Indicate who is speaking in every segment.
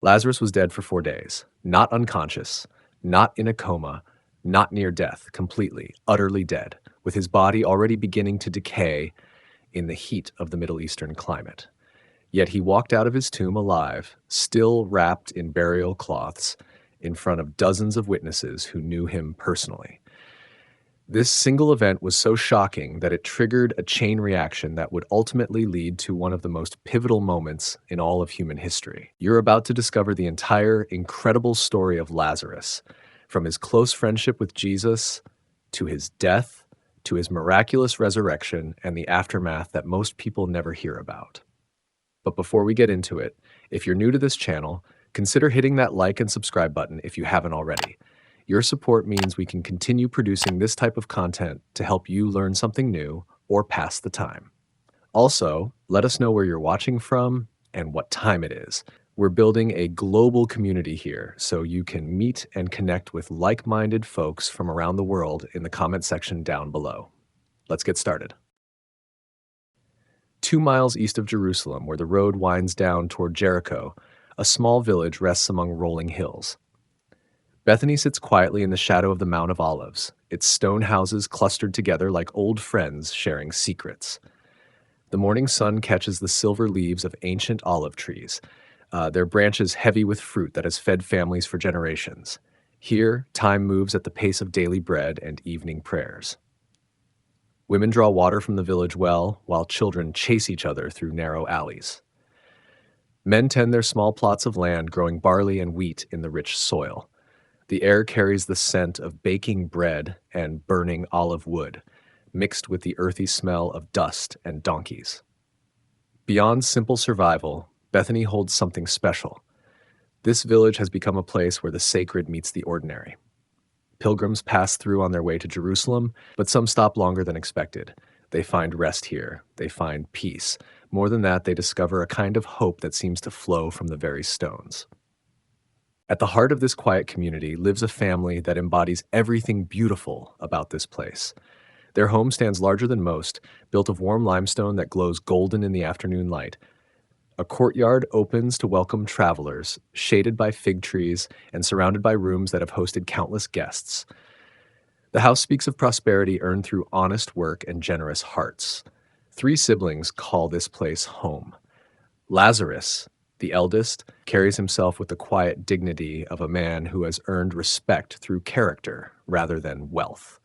Speaker 1: Lazarus was dead for 4 days, not unconscious, not in a coma, not near death, completely, utterly dead, with his body already beginning to decay in the heat of the Middle Eastern climate. Yet he walked out of his tomb alive, still wrapped in burial cloths, in front of dozens of witnesses who knew him personally. This single event was so shocking that it triggered a chain reaction that would ultimately lead to one of the most pivotal moments in all of human history. You're about to discover the entire incredible story of Lazarus, from his close friendship with Jesus, to his death, to his miraculous resurrection, and the aftermath that most people never hear about. But before we get into it, if you're new to this channel, consider hitting that like and subscribe button if you haven't already. Your support means we can continue producing this type of content to help you learn something new or pass the time. Also, let us know where you're watching from and what time it is. We're building a global community here, so you can meet and connect with like-minded folks from around the world in the comment section down below. Let's get started. 2 miles east of Jerusalem, where the road winds down toward Jericho, a small village rests among rolling hills. Bethany sits quietly in the shadow of the Mount of Olives, its stone houses clustered together like old friends sharing secrets. The morning sun catches the silver leaves of ancient olive trees, their branches heavy with fruit that has fed families for generations. Here, time moves at the pace of daily bread and evening prayers. Women draw water from the village well, while children chase each other through narrow alleys. Men tend their small plots of land, growing barley and wheat in the rich soil. The air carries the scent of baking bread and burning olive wood, mixed with the earthy smell of dust and donkeys. Beyond simple survival, Bethany holds something special. This village has become a place where the sacred meets the ordinary. Pilgrims pass through on their way to Jerusalem, but some stop longer than expected. They find rest here. They find peace. More than that, they discover a kind of hope that seems to flow from the very stones. At the heart of this quiet community lives a family that embodies everything beautiful about this place. Their home stands larger than most, built of warm limestone that glows golden in the afternoon light. A courtyard opens to welcome travelers, shaded by fig trees and surrounded by rooms that have hosted countless guests. The house speaks of prosperity earned through honest work and generous hearts. 3 siblings call this place home. Lazarus, the eldest, carries himself with the quiet dignity of a man who has earned respect through character rather than wealth.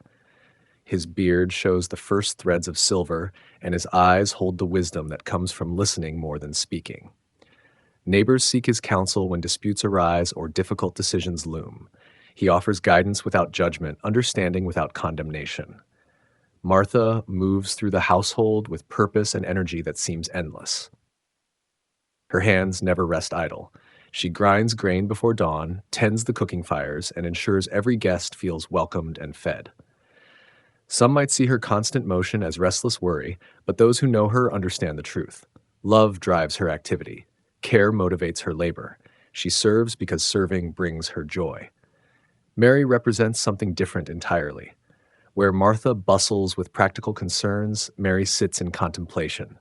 Speaker 1: His beard shows the first threads of silver, and his eyes hold the wisdom that comes from listening more than speaking. Neighbors seek his counsel when disputes arise or difficult decisions loom. He offers guidance without judgment, understanding without condemnation. Martha moves through the household with purpose and energy that seems endless. Her hands never rest idle. She grinds grain before dawn, tends the cooking fires, and ensures every guest feels welcomed and fed. Some might see her constant motion as restless worry, but those who know her understand the truth. Love drives her activity. Care motivates her labor. She serves because serving brings her joy. Mary represents something different entirely. Where Martha bustles with practical concerns, Mary sits in contemplation.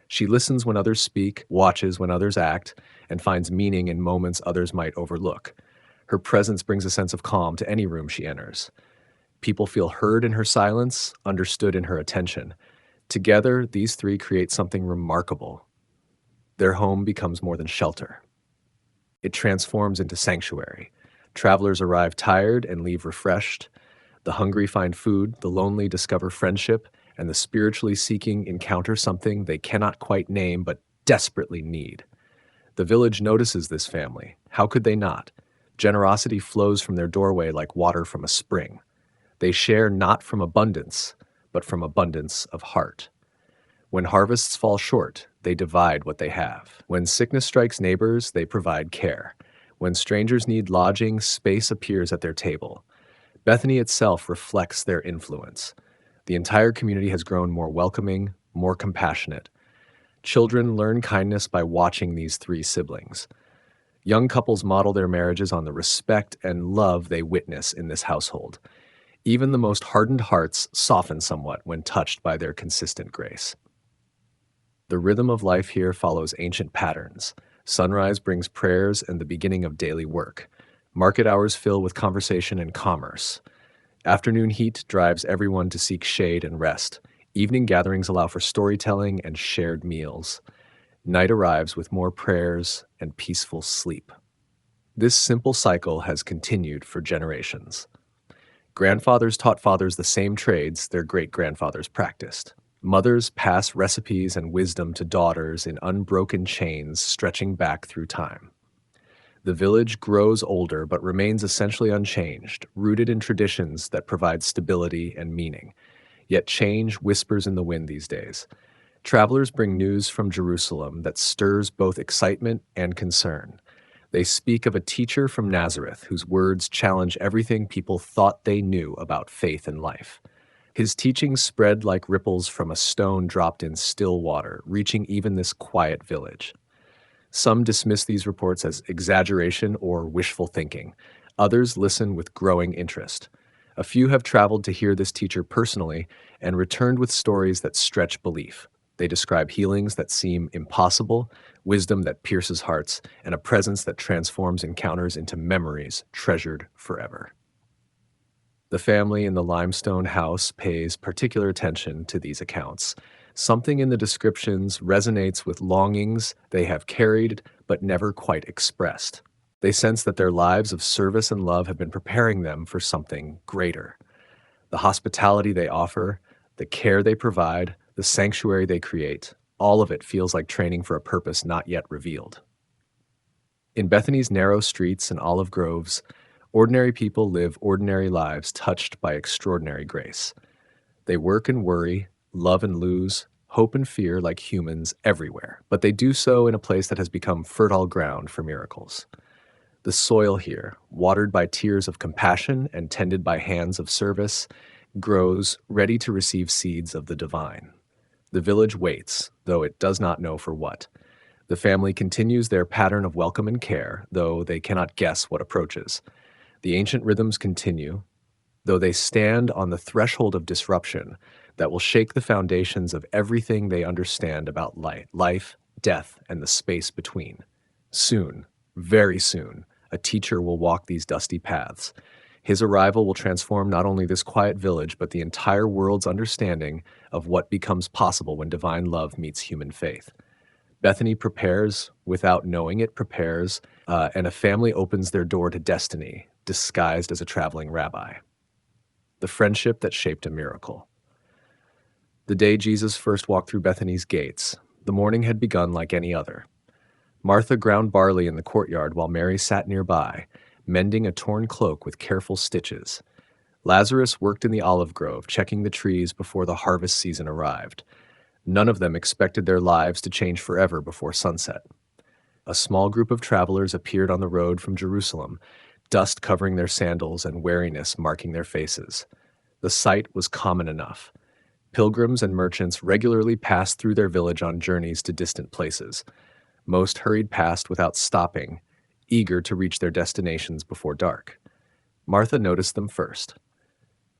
Speaker 1: She listens when others speak, watches when others act, and finds meaning in moments others might overlook. Her presence brings a sense of calm to any room she enters. People feel heard in her silence, understood in her attention. Together, these 3 create something remarkable. Their home becomes more than shelter. It transforms into sanctuary. Travelers arrive tired and leave refreshed. The hungry find food, the lonely discover friendship, and the spiritually seeking encounter something they cannot quite name but desperately need. The village notices this family. How could they not? Generosity flows from their doorway like water from a spring. They share not from abundance, but from abundance of heart. When harvests fall short, they divide what they have. When sickness strikes neighbors, they provide care. When strangers need lodging, space appears at their table. Bethany itself reflects their influence. The entire community has grown more welcoming, more compassionate. Children learn kindness by watching these 3 siblings. Young couples model their marriages on the respect and love they witness in this household. Even the most hardened hearts soften somewhat when touched by their consistent grace. The rhythm of life here follows ancient patterns. Sunrise brings prayers and the beginning of daily work. Market hours fill with conversation and commerce. Afternoon heat drives everyone to seek shade and rest. Evening gatherings allow for storytelling and shared meals. Night arrives with more prayers and peaceful sleep. This simple cycle has continued for generations. Grandfathers taught fathers the same trades their great-grandfathers practiced. Mothers pass recipes and wisdom to daughters in unbroken chains stretching back through time. The village grows older but remains essentially unchanged, rooted in traditions that provide stability and meaning. Yet change whispers in the wind these days. Travelers bring news from Jerusalem that stirs both excitement and concern. They speak of a teacher from Nazareth whose words challenge everything people thought they knew about faith and life. His teachings spread like ripples from a stone dropped in still water, reaching even this quiet village. Some dismiss these reports as exaggeration or wishful thinking. Others listen with growing interest. A few have traveled to hear this teacher personally and returned with stories that stretch belief. They describe healings that seem impossible, wisdom that pierces hearts, and a presence that transforms encounters into memories treasured forever. The family in the limestone house pays particular attention to these accounts. Something in the descriptions resonates with longings they have carried but never quite expressed. They sense that their lives of service and love have been preparing them for something greater. The hospitality they offer, the care they provide, the sanctuary they create, all of it feels like training for a purpose not yet revealed. In Bethany's narrow streets and olive groves, ordinary people live ordinary lives touched by extraordinary grace. They work and worry, love and lose, hope and fear like humans everywhere, but they do so in a place that has become fertile ground for miracles. The soil here, watered by tears of compassion and tended by hands of service, grows ready to receive seeds of the divine. The village waits, though it does not know for what. The family continues their pattern of welcome and care, though they cannot guess what approaches. The ancient rhythms continue, though they stand on the threshold of disruption that will shake the foundations of everything they understand about life, death, and the space between. Soon, very soon, a teacher will walk these dusty paths. His arrival will transform not only this quiet village, but the entire world's understanding of what becomes possible when divine love meets human faith. Bethany prepares without knowing it prepares, and a family opens their door to destiny, disguised as a traveling rabbi. The friendship that shaped a miracle. The day Jesus first walked through Bethany's gates, the morning had begun like any other. Martha ground barley in the courtyard while Mary sat nearby, mending a torn cloak with careful stitches. Lazarus worked in the olive grove, checking the trees before the harvest season arrived. None of them expected their lives to change forever before sunset. A small group of travelers appeared on the road from Jerusalem, dust covering their sandals and weariness marking their faces. The sight was common enough. Pilgrims and merchants regularly passed through their village on journeys to distant places. Most hurried past without stopping, eager to reach their destinations before dark. Martha noticed them first.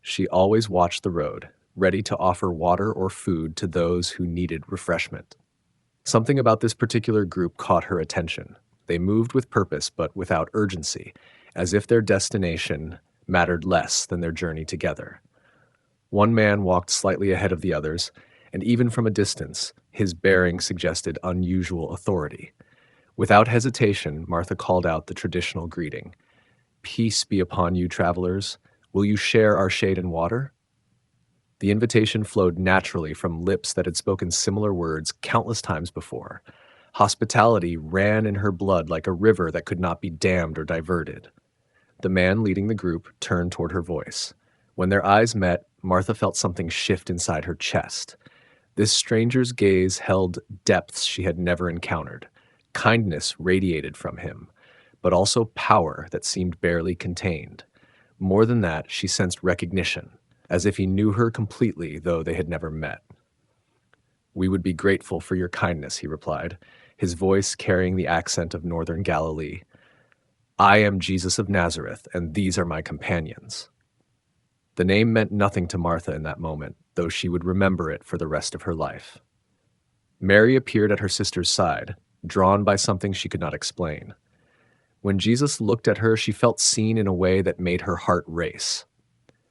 Speaker 1: She always watched the road, ready to offer water or food to those who needed refreshment. Something about this particular group caught her attention. They moved with purpose but without urgency, as if their destination mattered less than their journey together. One man walked slightly ahead of the others, and even from a distance, his bearing suggested unusual authority. Without hesitation, Martha called out the traditional greeting. "Peace be upon you, travelers. Will you share our shade and water?" The invitation flowed naturally from lips that had spoken similar words countless times before. Hospitality ran in her blood like a river that could not be dammed or diverted. The man leading the group turned toward her voice. When their eyes met, Martha felt something shift inside her chest. This stranger's gaze held depths she had never encountered. Kindness radiated from him, but also power that seemed barely contained. More than that, she sensed recognition, as if he knew her completely, though they had never met. "We would be grateful for your kindness," he replied, his voice carrying the accent of northern Galilee. "I am Jesus of Nazareth, and these are my companions." The name meant nothing to Martha in that moment, though she would remember it for the rest of her life. Mary appeared at her sister's side. drawn by something she could not explain. When Jesus looked at her, she felt seen in a way that made her heart race.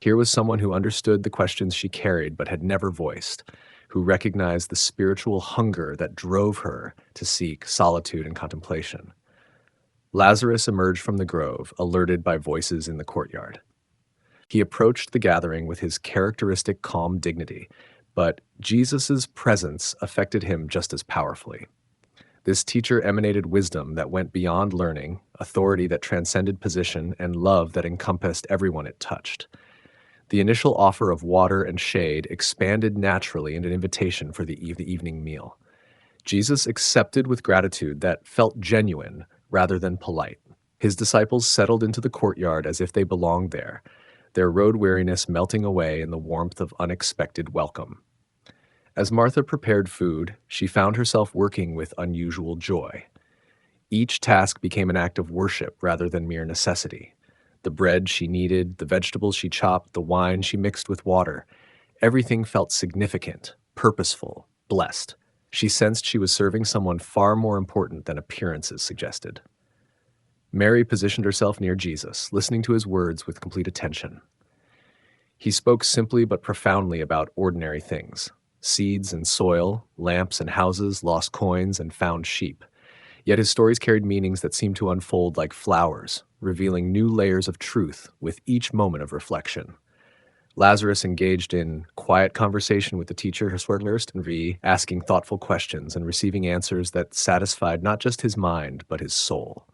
Speaker 1: Here was someone who understood the questions she carried but had never voiced, who recognized the spiritual hunger that drove her to seek solitude and contemplation. Lazarus emerged from the grove, alerted by voices in the courtyard. He approached the gathering with his characteristic calm dignity, but Jesus' presence affected him just as powerfully. This teacher emanated wisdom that went beyond learning, authority that transcended position, and love that encompassed everyone it touched. The initial offer of water and shade expanded naturally into an invitation for the evening meal. Jesus accepted with gratitude that felt genuine rather than polite. His disciples settled into the courtyard as if they belonged there, their road weariness melting away in the warmth of unexpected welcome. As Martha prepared food, she found herself working with unusual joy. Each task became an act of worship rather than mere necessity. The bread she kneaded, the vegetables she chopped, the wine she mixed with water. Everything felt significant, purposeful, blessed. She sensed she was serving someone far more important than appearances suggested. Mary positioned herself near Jesus, listening to his words with complete attention. He spoke simply but profoundly about ordinary things: seeds and soil, lamps and houses, lost coins and found sheep. Yet his stories carried meanings that seemed to unfold like flowers, revealing new layers of truth with each moment of reflection. Lazarus engaged in quiet conversation with the teacher, asking thoughtful questions and receiving answers that satisfied not just his mind, but his soul.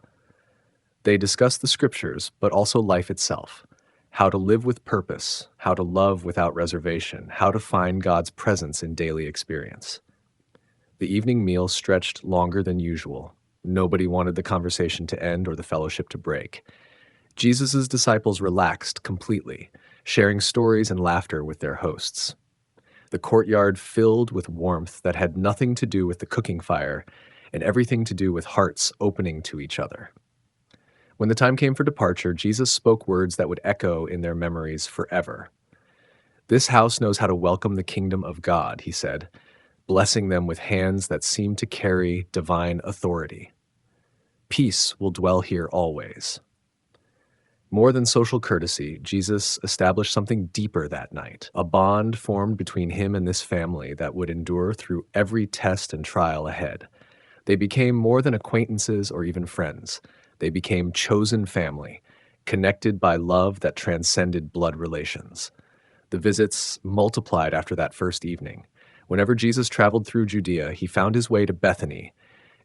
Speaker 1: They discussed the scriptures, but also life itself: how to live with purpose, how to love without reservation, how to find God's presence in daily experience. The evening meal stretched longer than usual. Nobody wanted the conversation to end or the fellowship to break. Jesus' disciples relaxed completely, sharing stories and laughter with their hosts. The courtyard filled with warmth that had nothing to do with the cooking fire and everything to do with hearts opening to each other. When the time came for departure, Jesus spoke words that would echo in their memories forever. "This house knows how to welcome the kingdom of God," he said, blessing them with hands that seemed to carry divine authority. "Peace will dwell here always." More than social courtesy, Jesus established something deeper that night, a bond formed between him and this family that would endure through every test and trial ahead. They became more than acquaintances or even friends. They became chosen family, connected by love that transcended blood relations. The visits multiplied after that first evening. Whenever Jesus traveled through Judea, he found his way to Bethany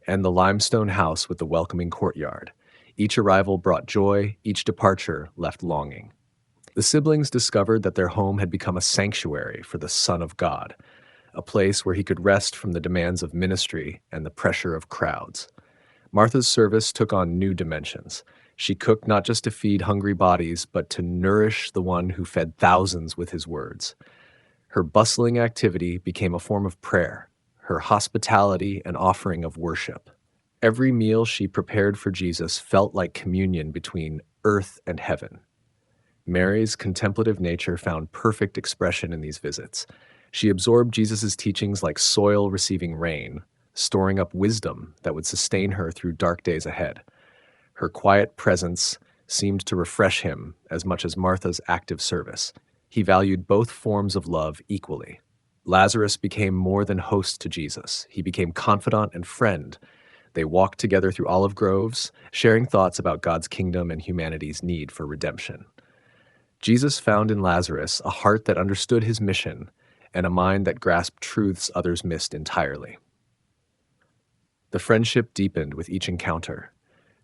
Speaker 1: and the limestone house with the welcoming courtyard. Each arrival brought joy, each departure left longing. The siblings discovered that their home had become a sanctuary for the Son of God, a place where he could rest from the demands of ministry and the pressure of crowds. Martha's service took on new dimensions. She cooked not just to feed hungry bodies, but to nourish the one who fed thousands with his words. Her bustling activity became a form of prayer, her hospitality an offering of worship. Every meal she prepared for Jesus felt like communion between earth and heaven. Mary's contemplative nature found perfect expression in these visits. She absorbed Jesus' teachings like soil receiving rain, storing up wisdom that would sustain her through dark days ahead. Her quiet presence seemed to refresh him as much as Martha's active service. He valued both forms of love equally. Lazarus became more than host to Jesus. He became confidant and friend. They walked together through olive groves, sharing thoughts about God's kingdom and humanity's need for redemption. Jesus found in Lazarus a heart that understood his mission and a mind that grasped truths others missed entirely. The friendship deepened with each encounter.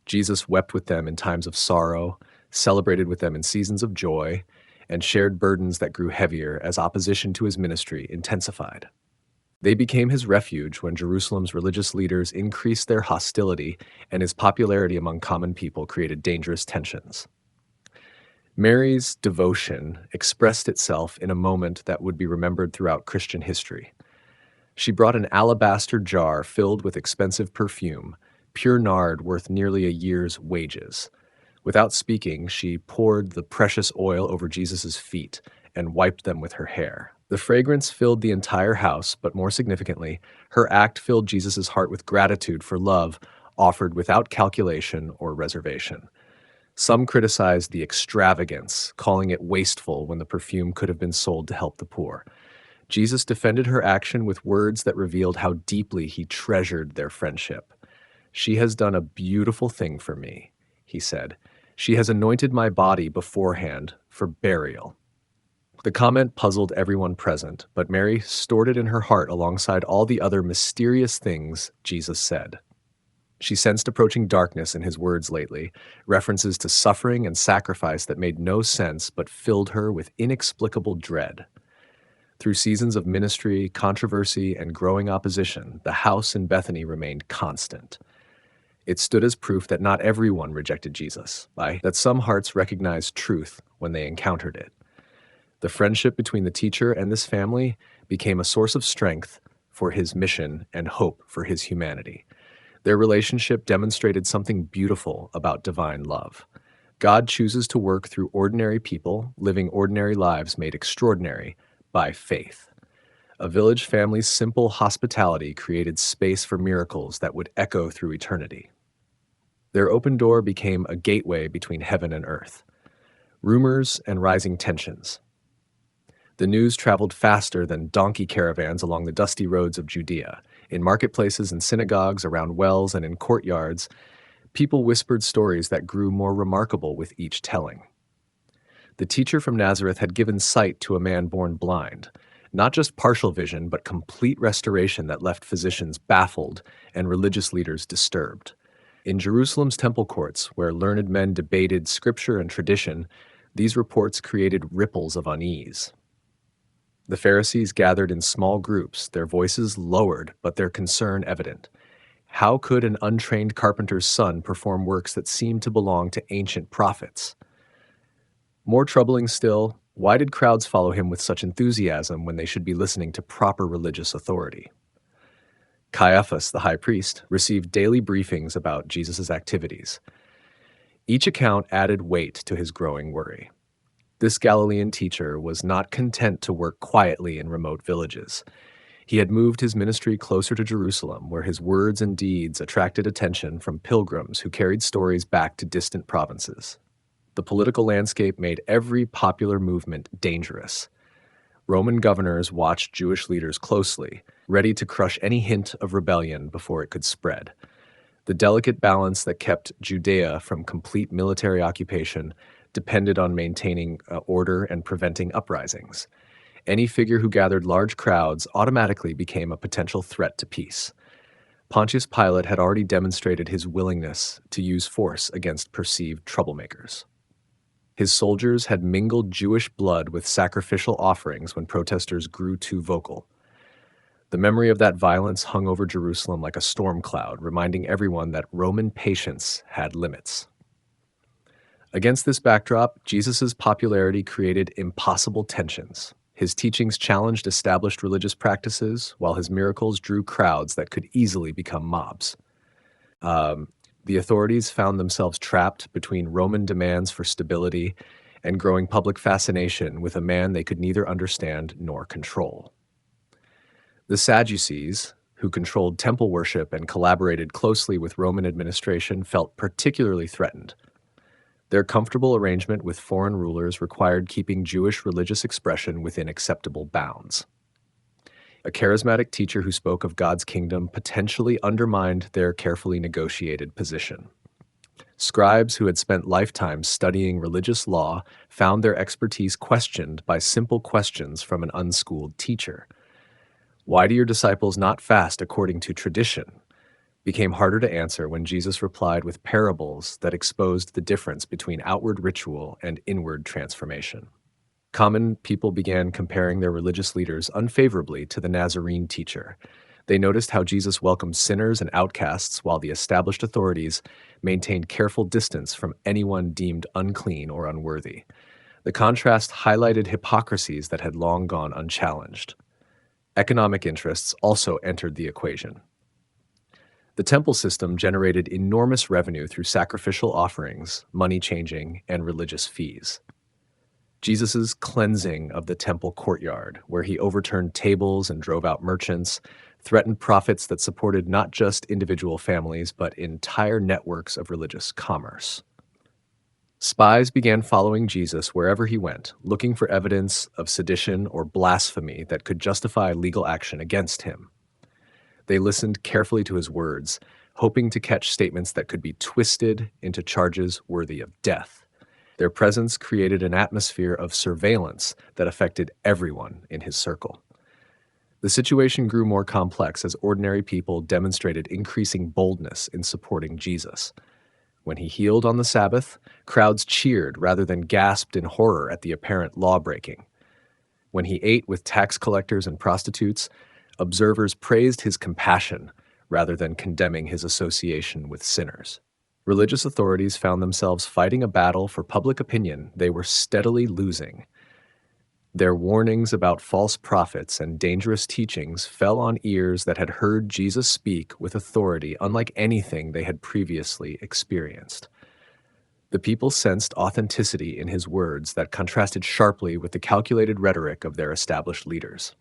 Speaker 1: Jesus wept with them in times of sorrow, celebrated with them in seasons of joy, and shared burdens that grew heavier as opposition to his ministry intensified. They became his refuge when Jerusalem's religious leaders increased their hostility and his popularity among common people created dangerous tensions. Mary's devotion expressed itself in a moment that would be remembered throughout Christian history. She brought an alabaster jar filled with expensive perfume, pure nard worth nearly a year's wages. Without speaking, she poured the precious oil over Jesus' feet and wiped them with her hair. The fragrance filled the entire house, but more significantly, her act filled Jesus' heart with gratitude for love offered without calculation or reservation. Some criticized the extravagance, calling it wasteful when the perfume could have been sold to help the poor. Jesus defended her action with words that revealed how deeply he treasured their friendship. "She has done a beautiful thing for me," he said. "She has anointed my body beforehand for burial." The comment puzzled everyone present, but Mary stored it in her heart alongside all the other mysterious things Jesus said. She sensed approaching darkness in his words lately, references to suffering and sacrifice that made no sense but filled her with inexplicable dread. Through seasons of ministry, controversy, and growing opposition, the house in Bethany remained constant. It stood as proof that not everyone rejected Jesus, that some hearts recognized truth when they encountered it. The friendship between the teacher and this family became a source of strength for his mission and hope for his humanity. Their relationship demonstrated something beautiful about divine love. God chooses to work through ordinary people, living ordinary lives made extraordinary by faith. A village family's simple hospitality created space for miracles that would echo through eternity. Their open door became a gateway between heaven and earth. Rumors and rising tensions. The news traveled faster than donkey caravans along the dusty roads of Judea. In marketplaces and synagogues, around wells and in courtyards, people whispered stories that grew more remarkable with each telling. The teacher from Nazareth had given sight to a man born blind, not just partial vision, but complete restoration that left physicians baffled and religious leaders disturbed. In Jerusalem's temple courts, where learned men debated scripture and tradition, these reports created ripples of unease. The Pharisees gathered in small groups, their voices lowered, but their concern evident. How could an untrained carpenter's son perform works that seemed to belong to ancient prophets? More troubling still, why did crowds follow him with such enthusiasm when they should be listening to proper religious authority? Caiaphas, the high priest, received daily briefings about Jesus' activities. Each account added weight to his growing worry. This Galilean teacher was not content to work quietly in remote villages. He had moved his ministry closer to Jerusalem, where his words and deeds attracted attention from pilgrims who carried stories back to distant provinces. The political landscape made every popular movement dangerous. Roman governors watched Jewish leaders closely, ready to crush any hint of rebellion before it could spread. The delicate balance that kept Judea from complete military occupation depended on maintaining order and preventing uprisings. Any figure who gathered large crowds automatically became a potential threat to peace. Pontius Pilate had already demonstrated his willingness to use force against perceived troublemakers. His soldiers had mingled Jewish blood with sacrificial offerings when protesters grew too vocal. The memory of that violence hung over Jerusalem like a storm cloud, reminding everyone that Roman patience had limits. Against this backdrop, Jesus' popularity created impossible tensions. His teachings challenged established religious practices, while his miracles drew crowds that could easily become mobs. The authorities found themselves trapped between Roman demands for stability and growing public fascination with a man they could neither understand nor control. The Sadducees, who controlled temple worship and collaborated closely with Roman administration, felt particularly threatened. Their comfortable arrangement with foreign rulers required keeping Jewish religious expression within acceptable bounds. A charismatic teacher who spoke of God's kingdom potentially undermined their carefully negotiated position. Scribes who had spent lifetimes studying religious law found their expertise questioned by simple questions from an unschooled teacher. "Why do your disciples not fast according to tradition?" became harder to answer when Jesus replied with parables that exposed the difference between outward ritual and inward transformation. Common people began comparing their religious leaders unfavorably to the Nazarene teacher. They noticed how Jesus welcomed sinners and outcasts while the established authorities maintained careful distance from anyone deemed unclean or unworthy. The contrast highlighted hypocrisies that had long gone unchallenged. Economic interests also entered the equation. The temple system generated enormous revenue through sacrificial offerings, money changing, and religious fees. Jesus' cleansing of the temple courtyard, where he overturned tables and drove out merchants, threatened profits that supported not just individual families, but entire networks of religious commerce. Spies began following Jesus wherever he went, looking for evidence of sedition or blasphemy that could justify legal action against him. They listened carefully to his words, hoping to catch statements that could be twisted into charges worthy of death. Their presence created an atmosphere of surveillance that affected everyone in his circle. The situation grew more complex as ordinary people demonstrated increasing boldness in supporting Jesus. When he healed on the Sabbath, crowds cheered rather than gasped in horror at the apparent law-breaking. When he ate with tax collectors and prostitutes, observers praised his compassion rather than condemning his association with sinners. Religious authorities found themselves fighting a battle for public opinion they were steadily losing. Their warnings about false prophets and dangerous teachings fell on ears that had heard Jesus speak with authority unlike anything they had previously experienced. The people sensed authenticity in his words that contrasted sharply with the calculated rhetoric of their established leaders.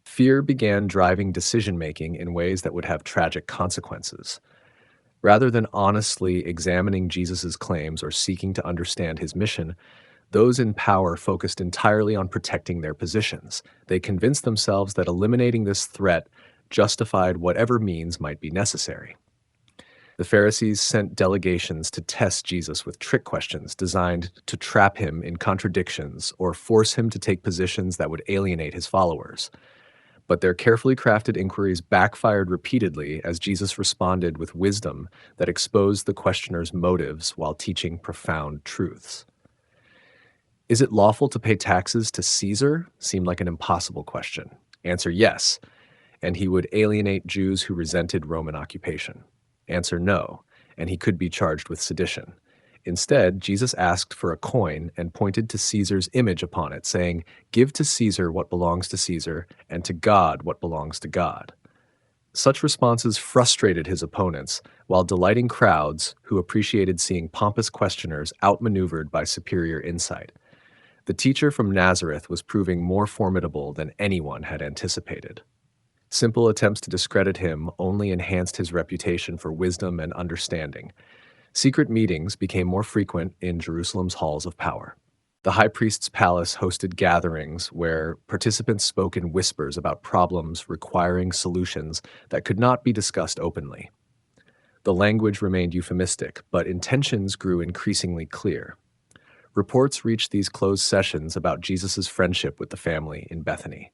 Speaker 1: Fear began driving decision-making in ways that would have tragic consequences. Rather than honestly examining Jesus' claims or seeking to understand his mission, those in power focused entirely on protecting their positions. They convinced themselves that eliminating this threat justified whatever means might be necessary. The Pharisees sent delegations to test Jesus with trick questions designed to trap him in contradictions or force him to take positions that would alienate his followers. But their carefully crafted inquiries backfired repeatedly as Jesus responded with wisdom that exposed the questioner's motives while teaching profound truths. Is it lawful to pay taxes to Caesar? Seemed like an impossible question. Answer yes, and he would alienate Jews who resented Roman occupation. Answer no, and he could be charged with sedition. Instead, Jesus asked for a coin and pointed to Caesar's image upon it, saying, "Give to Caesar what belongs to Caesar, and to God what belongs to God." Such responses frustrated his opponents, while delighting crowds who appreciated seeing pompous questioners outmaneuvered by superior insight. The teacher from Nazareth was proving more formidable than anyone had anticipated. Simple attempts to discredit him only enhanced his reputation for wisdom and understanding. Secret meetings became more frequent in Jerusalem's halls of power. The high priest's palace hosted gatherings where participants spoke in whispers about problems requiring solutions that could not be discussed openly. The language remained euphemistic, but intentions grew increasingly clear. Reports reached these closed sessions about Jesus' friendship with the family in Bethany.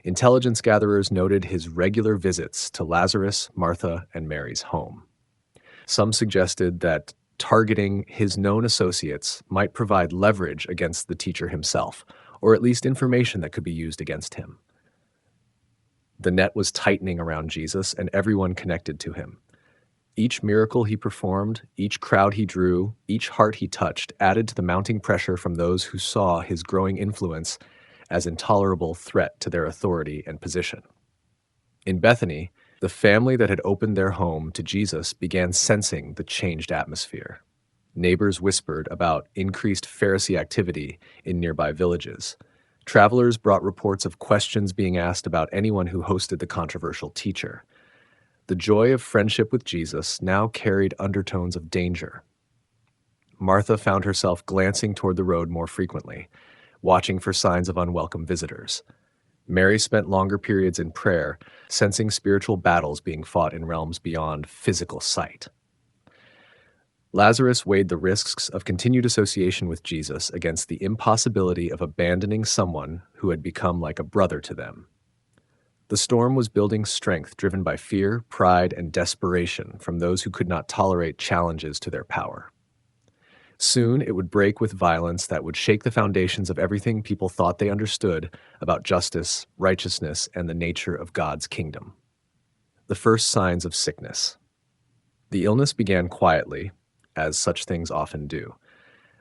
Speaker 1: Intelligence gatherers noted his regular visits to Lazarus, Martha, and Mary's home. Some suggested that targeting his known associates might provide leverage against the teacher himself, or at least information that could be used against him. The net was tightening around Jesus and everyone connected to him. Each miracle he performed, each crowd he drew, each heart he touched added to the mounting pressure from those who saw his growing influence as intolerable threat to their authority and position. In Bethany, the family that had opened their home to Jesus began sensing the changed atmosphere. Neighbors whispered about increased Pharisee activity in nearby villages. Travelers brought reports of questions being asked about anyone who hosted the controversial teacher. The joy of friendship with Jesus now carried undertones of danger. Martha found herself glancing toward the road more frequently, watching for signs of unwelcome visitors. Mary spent longer periods in prayer, sensing spiritual battles being fought in realms beyond physical sight. Lazarus weighed the risks of continued association with Jesus against the impossibility of abandoning someone who had become like a brother to them. The storm was building strength driven by fear, pride, and desperation from those who could not tolerate challenges to their power. Soon, it would break with violence that would shake the foundations of everything people thought they understood about justice, righteousness, and the nature of God's kingdom. The first signs of sickness. The illness began quietly, as such things often do.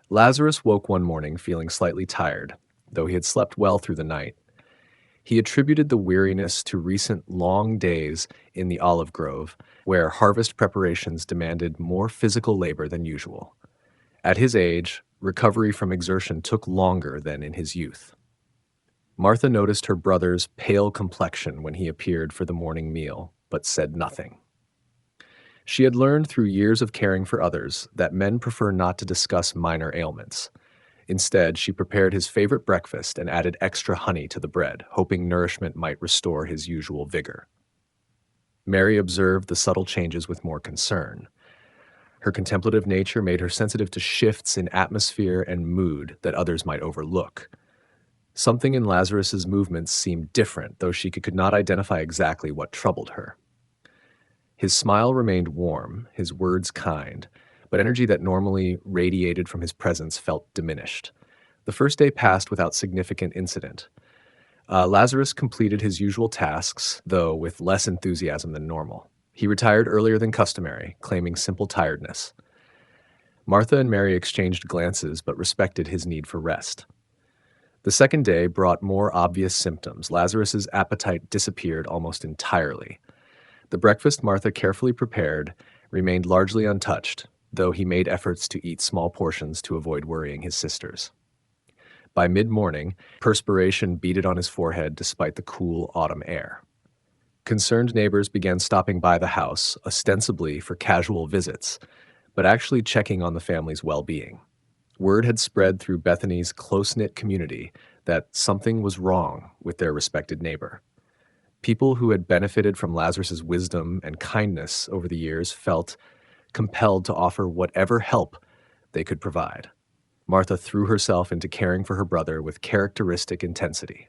Speaker 1: Lazarus woke one morning feeling slightly tired, though he had slept well through the night. He attributed the weariness to recent long days in the olive grove, where harvest preparations demanded more physical labor than usual. At his age, Recovery from exertion took longer than in his youth. Martha noticed her brother's pale complexion when he appeared for the morning meal, but said nothing. She had learned through years of caring for others that men prefer not to discuss minor ailments. Instead, she prepared his favorite breakfast and added extra honey to the bread, hoping nourishment might restore his usual vigor. Mary observed the subtle changes with more concern. Her contemplative nature made her sensitive to shifts in atmosphere and mood that others might overlook. Something in Lazarus's movements seemed different, though she could not identify exactly what troubled her. His smile remained warm, his words kind, but energy that normally radiated from his presence felt diminished. The first day passed without significant incident. Lazarus completed his usual tasks, though with less enthusiasm than normal. He retired earlier than customary, claiming simple tiredness. Martha and Mary exchanged glances but respected his need for rest. The second day brought more obvious symptoms. Lazarus's appetite disappeared almost entirely. The breakfast Martha carefully prepared remained largely untouched, though he made efforts to eat small portions to avoid worrying his sisters. By mid-morning, perspiration beaded on his forehead despite the cool autumn air. Concerned neighbors began stopping by the house, ostensibly for casual visits, but actually checking on the family's well-being. Word had spread through Bethany's close-knit community that something was wrong with their respected neighbor. People who had benefited from Lazarus's wisdom and kindness over the years felt compelled to offer whatever help they could provide. Martha threw herself into caring for her brother with characteristic intensity.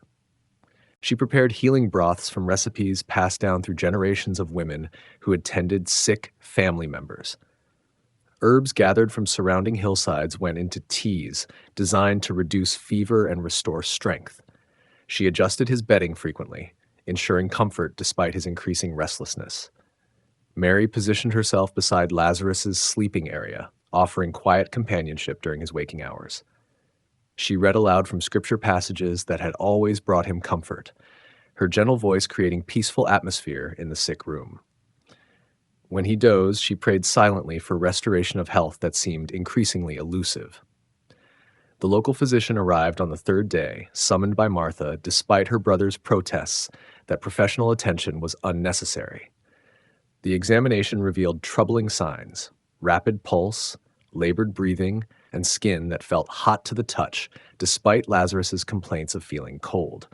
Speaker 1: She prepared healing broths from recipes passed down through generations of women who had tended sick family members. Herbs gathered from surrounding hillsides went into teas designed to reduce fever and restore strength. She adjusted his bedding frequently, ensuring comfort despite his increasing restlessness. Mary positioned herself beside Lazarus's sleeping area, offering quiet companionship during his waking hours. She read aloud from scripture passages that had always brought him comfort, her gentle voice creating peaceful atmosphere in the sick room. When he dozed, she prayed silently for restoration of health that seemed increasingly elusive. The local physician arrived on the third day, summoned by Martha despite her brother's protests that professional attention was unnecessary. The examination revealed troubling signs: rapid pulse, labored breathing, and skin that felt hot to the touch, despite Lazarus's complaints of feeling cold.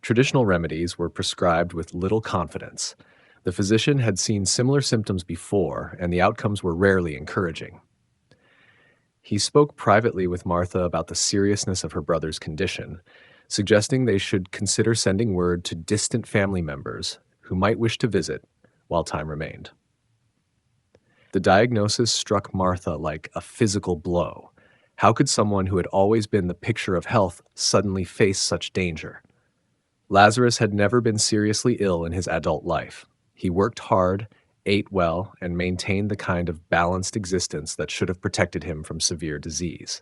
Speaker 1: Traditional remedies were prescribed with little confidence. The physician had seen similar symptoms before, and the outcomes were rarely encouraging. He spoke privately with Martha about the seriousness of her brother's condition, suggesting they should consider sending word to distant family members who might wish to visit while time remained. The diagnosis struck Martha like a physical blow. How could someone who had always been the picture of health suddenly face such danger? Lazarus had never been seriously ill in his adult life. He worked hard, ate well, and maintained the kind of balanced existence that should have protected him from severe disease.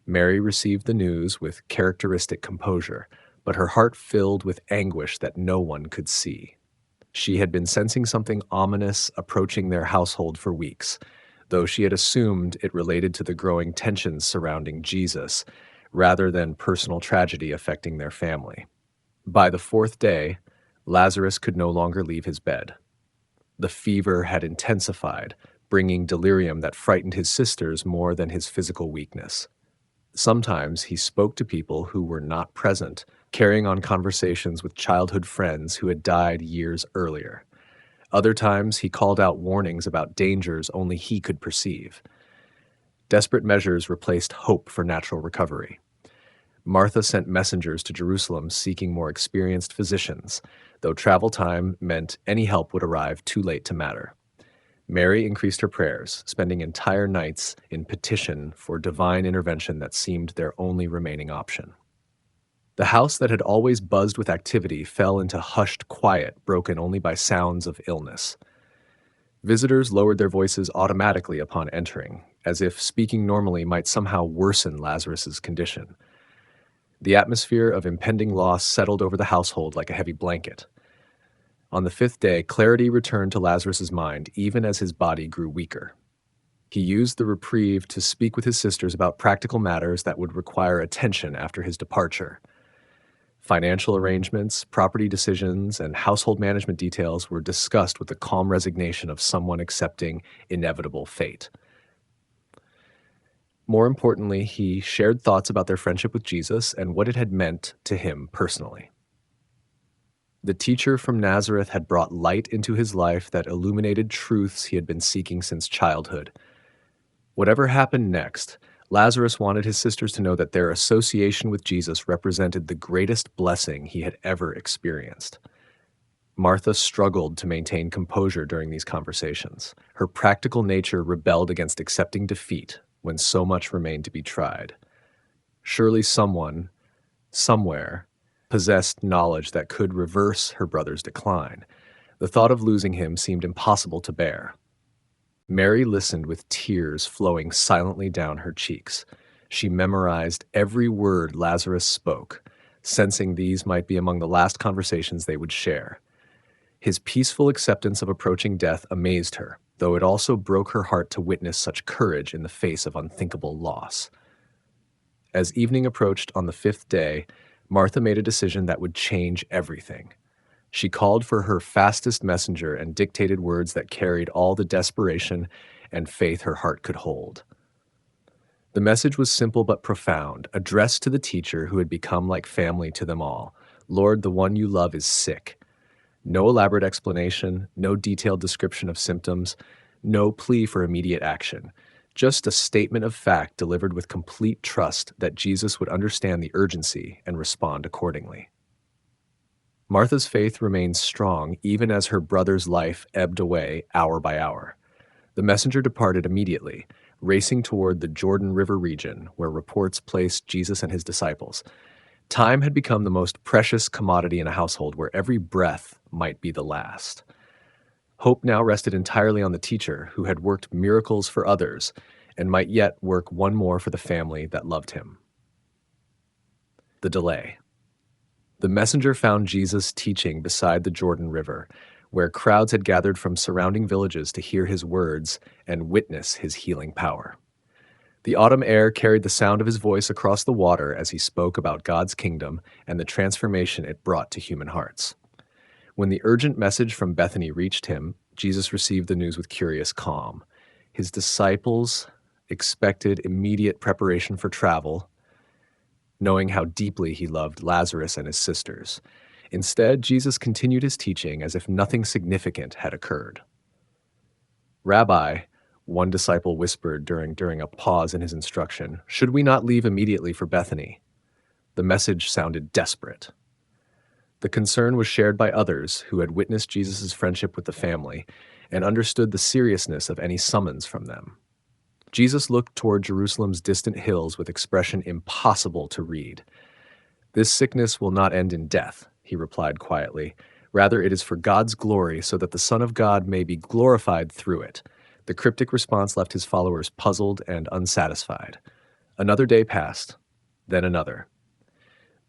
Speaker 1: Mary received the news with characteristic composure, but her heart filled with anguish that no one could see. She had been sensing something ominous approaching their household for weeks, though she had assumed it related to the growing tensions surrounding Jesus, rather than personal tragedy affecting their family. By the fourth day, Lazarus could no longer leave his bed. The fever had intensified, bringing delirium that frightened his sisters more than his physical weakness. Sometimes he spoke to people who were not present, carrying on conversations with childhood friends who had died years earlier. Other times he called out warnings about dangers only he could perceive. Desperate measures replaced hope for natural recovery. Martha sent messengers to Jerusalem seeking more experienced physicians, though travel time meant any help would arrive too late to matter. Mary increased her prayers, spending entire nights in petition for divine intervention that seemed their only remaining option. The house that had always buzzed with activity fell into hushed quiet, broken only by sounds of illness. Visitors lowered their voices automatically upon entering, as if speaking normally might somehow worsen Lazarus's condition. The atmosphere of impending loss settled over the household like a heavy blanket. On the fifth day, clarity returned to Lazarus's mind, even as his body grew weaker. He used the reprieve to speak with his sisters about practical matters that would require attention after his departure. Financial arrangements, property decisions, and household management details were discussed with the calm resignation of someone accepting inevitable fate. More importantly, he shared thoughts about their friendship with Jesus and what it had meant to him personally. The teacher from Nazareth had brought light into his life that illuminated truths he had been seeking since childhood. Whatever happened next, Lazarus wanted his sisters to know that their association with Jesus represented the greatest blessing he had ever experienced. Martha struggled to maintain composure during these conversations. Her practical nature rebelled against accepting defeat when so much remained to be tried. Surely someone, somewhere, possessed knowledge that could reverse her brother's decline. The thought of losing him seemed impossible to bear. Mary listened with tears flowing silently down her cheeks. She memorized every word Lazarus spoke, sensing these might be among the last conversations they would share. His peaceful acceptance of approaching death amazed her, though it also broke her heart to witness such courage in the face of unthinkable loss. As evening approached on the 5th day, Martha made a decision that would change everything. She called for her fastest messenger and dictated words that carried all the desperation and faith her heart could hold. The message was simple but profound, addressed to the teacher who had become like family to them all. Lord, the one you love is sick. No elaborate explanation, no detailed description of symptoms, no plea for immediate action. Just a statement of fact delivered with complete trust that Jesus would understand the urgency and respond accordingly. Martha's faith remained strong even as her brother's life ebbed away hour by hour. The messenger departed immediately, racing toward the Jordan River region where reports placed Jesus and his disciples. Time had become the most precious commodity in a household where every breath might be the last. Hope now rested entirely on the teacher who had worked miracles for others and might yet work one more for the family that loved him. The delay. The messenger found Jesus teaching beside the Jordan River, where crowds had gathered from surrounding villages to hear his words and witness his healing power. The autumn air carried the sound of his voice across the water as he spoke about God's kingdom and the transformation it brought to human hearts. When the urgent message from Bethany reached him, Jesus received the news with curious calm. His disciples expected immediate preparation for travel, knowing how deeply he loved Lazarus and his sisters. Instead, Jesus continued his teaching as if nothing significant had occurred. Rabbi, one disciple whispered during a pause in his instruction, should we not leave immediately for Bethany? The message sounded desperate. The concern was shared by others who had witnessed Jesus' friendship with the family and understood the seriousness of any summons from them. Jesus looked toward Jerusalem's distant hills with expression impossible to read. This sickness will not end in death, he replied quietly. Rather, it is for God's glory, so that the Son of God may be glorified through it. The cryptic response left his followers puzzled and unsatisfied. Another day passed, then another.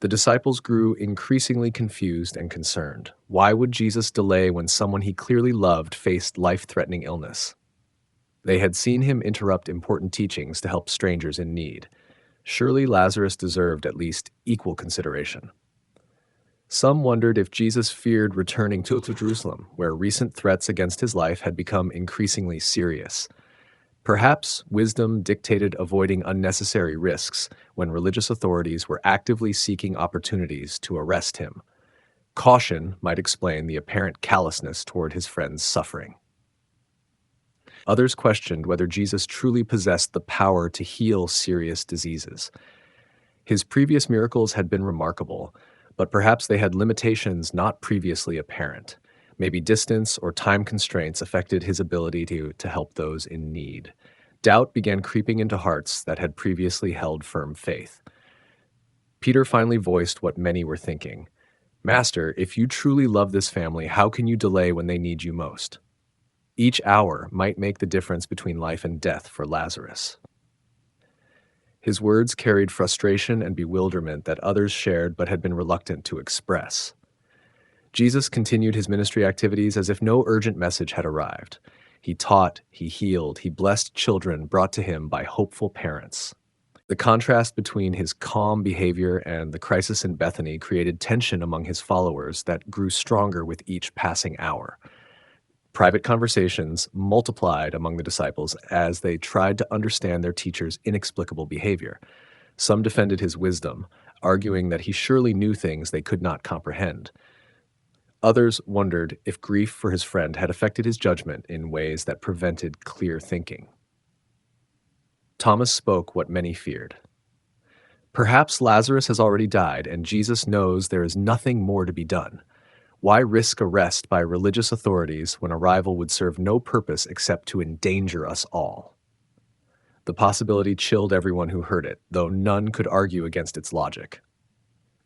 Speaker 1: The disciples grew increasingly confused and concerned. Why would Jesus delay when someone he clearly loved faced life-threatening illness? They had seen him interrupt important teachings to help strangers in need. Surely Lazarus deserved at least equal consideration. Some wondered if Jesus feared returning to Jerusalem, where recent threats against his life had become increasingly serious. Perhaps wisdom dictated avoiding unnecessary risks when religious authorities were actively seeking opportunities to arrest him. Caution might explain the apparent callousness toward his friend's suffering. Others questioned whether Jesus truly possessed the power to heal serious diseases. His previous miracles had been remarkable, but perhaps they had limitations not previously apparent. Maybe distance or time constraints affected his ability to help those in need. Doubt began creeping into hearts that had previously held firm faith. Peter finally voiced what many were thinking. Master, if you truly love this family, how can you delay when they need you most? Each hour might make the difference between life and death for Lazarus. His words carried frustration and bewilderment that others shared but had been reluctant to express. Jesus continued his ministry activities as if no urgent message had arrived. He taught, he healed, he blessed children brought to him by hopeful parents. The contrast between his calm behavior and the crisis in Bethany created tension among his followers that grew stronger with each passing hour. Private conversations multiplied among the disciples as they tried to understand their teacher's inexplicable behavior. Some defended his wisdom, arguing that he surely knew things they could not comprehend. Others wondered if grief for his friend had affected his judgment in ways that prevented clear thinking. Thomas spoke what many feared. Perhaps Lazarus has already died, and Jesus knows there is nothing more to be done. Why risk arrest by religious authorities when arrival would serve no purpose except to endanger us all? The possibility chilled everyone who heard it, though none could argue against its logic.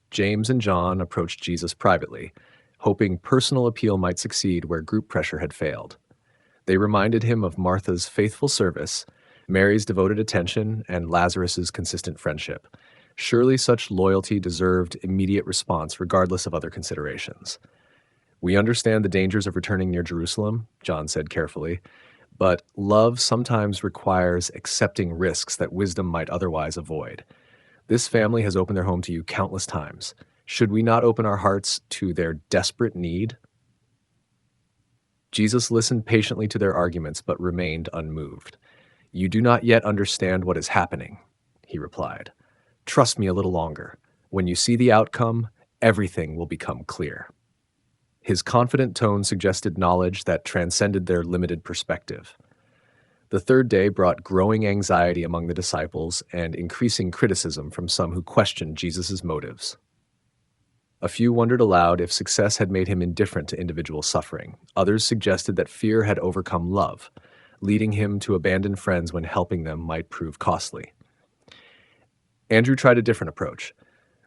Speaker 1: James and John approached Jesus privately, hoping personal appeal might succeed where group pressure had failed. They reminded him of Martha's faithful service, Mary's devoted attention, and Lazarus's consistent friendship. Surely such loyalty deserved immediate response regardless of other considerations. We understand the dangers of returning near Jerusalem, John said carefully, but love sometimes requires accepting risks that wisdom might otherwise avoid. This family has opened their home to you countless times. Should we not open our hearts to their desperate need? Jesus listened patiently to their arguments but remained unmoved. You do not yet understand what is happening, he replied. Trust me a little longer. When you see the outcome, everything will become clear. His confident tone suggested knowledge that transcended their limited perspective. The third day brought growing anxiety among the disciples and increasing criticism from some who questioned Jesus' motives. A few wondered aloud if success had made him indifferent to individual suffering. Others suggested that fear had overcome love, leading him to abandon friends when helping them might prove costly. Andrew tried a different approach.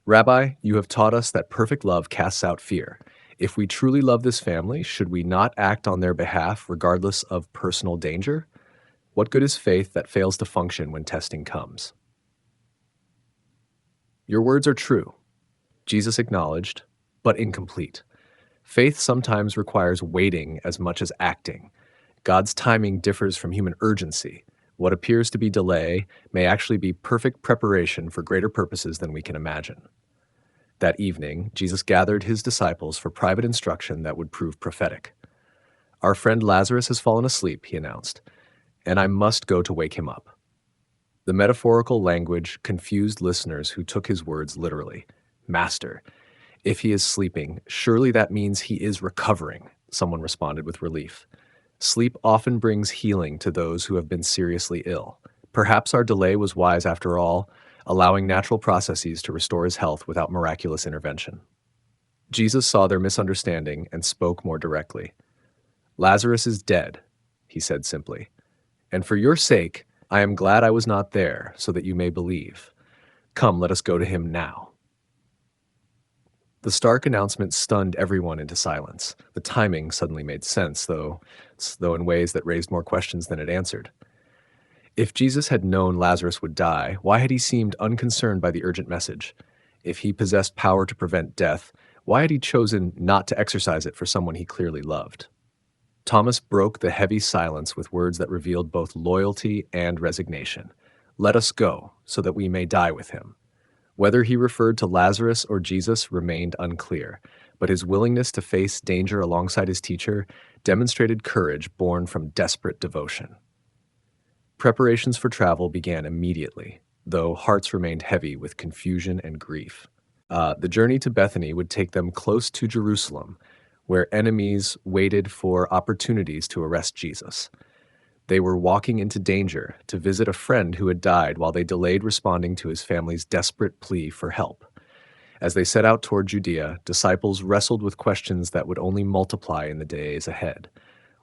Speaker 1: Rabbi, you have taught us that perfect love casts out fear. If we truly love this family, should we not act on their behalf regardless of personal danger? What good is faith that fails to function when testing comes? Your words are true, Jesus acknowledged, but incomplete. Faith sometimes requires waiting as much as acting. God's timing differs from human urgency. What appears to be delay may actually be perfect preparation for greater purposes than we can imagine. That evening, Jesus gathered his disciples for private instruction that would prove prophetic. Our friend Lazarus has fallen asleep, he announced, and I must go to wake him up. The metaphorical language confused listeners who took his words literally. Master, if he is sleeping, surely that means he is recovering, someone responded with relief. Sleep often brings healing to those who have been seriously ill. Perhaps our delay was wise after all, allowing natural processes to restore his health without miraculous intervention. Jesus saw their misunderstanding and spoke more directly. Lazarus is dead, he said simply. And for your sake, I am glad I was not there so that you may believe. Come, let us go to him now. The stark announcement stunned everyone into silence. The timing suddenly made sense, though in ways that raised more questions than it answered. If Jesus had known Lazarus would die, why had he seemed unconcerned by the urgent message? If he possessed power to prevent death, why had he chosen not to exercise it for someone he clearly loved? Thomas broke the heavy silence with words that revealed both loyalty and resignation. Let us go, so that we may die with him. Whether he referred to Lazarus or Jesus remained unclear, but his willingness to face danger alongside his teacher demonstrated courage born from desperate devotion. Preparations for travel began immediately, though hearts remained heavy with confusion and grief. The journey to Bethany would take them close to Jerusalem, where enemies waited for opportunities to arrest Jesus. They were walking into danger to visit a friend who had died while they delayed responding to his family's desperate plea for help. As they set out toward Judea, disciples wrestled with questions that would only multiply in the days ahead.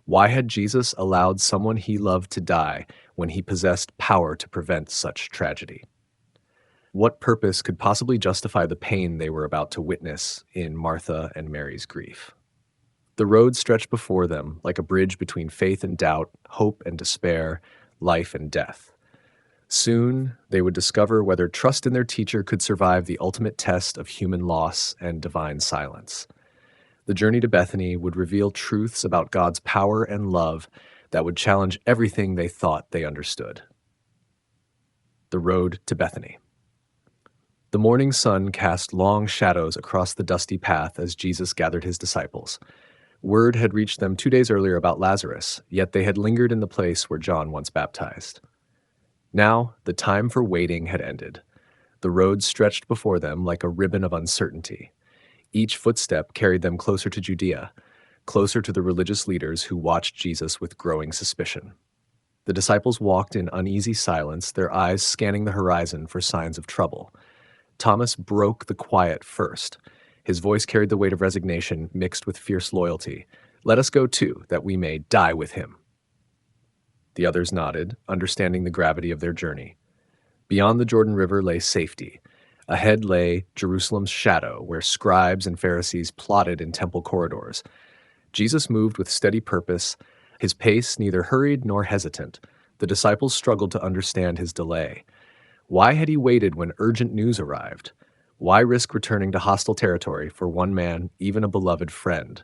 Speaker 1: Why had Jesus allowed someone he loved to die when he possessed power to prevent such tragedy? What purpose could possibly justify the pain they were about to witness in Martha and Mary's grief? The road stretched before them like a bridge between faith and doubt, hope and despair, life and death. Soon, they would discover whether trust in their teacher could survive the ultimate test of human loss and divine silence. The journey to Bethany would reveal truths about God's power and love that would challenge everything they thought they understood. The road to Bethany. The morning sun cast long shadows across the dusty path as Jesus gathered his disciples. Word had reached them 2 days earlier about Lazarus, yet they had lingered in the place where John once baptized. Now, the time for waiting had ended. The road stretched before them like a ribbon of uncertainty. Each footstep carried them closer to Judea, closer to the religious leaders who watched Jesus with growing suspicion. The disciples walked in uneasy silence, their eyes scanning the horizon for signs of trouble. Thomas broke the quiet first. His voice carried the weight of resignation mixed with fierce loyalty. "Let us go too, that we may die with him." The others nodded, understanding the gravity of their journey. Beyond the Jordan River lay safety. Ahead lay Jerusalem's shadow, where scribes and Pharisees plotted in temple corridors. Jesus moved with steady purpose, his pace neither hurried nor hesitant. The disciples struggled to understand his delay. Why had he waited when urgent news arrived? Why risk returning to hostile territory for one man, even a beloved friend?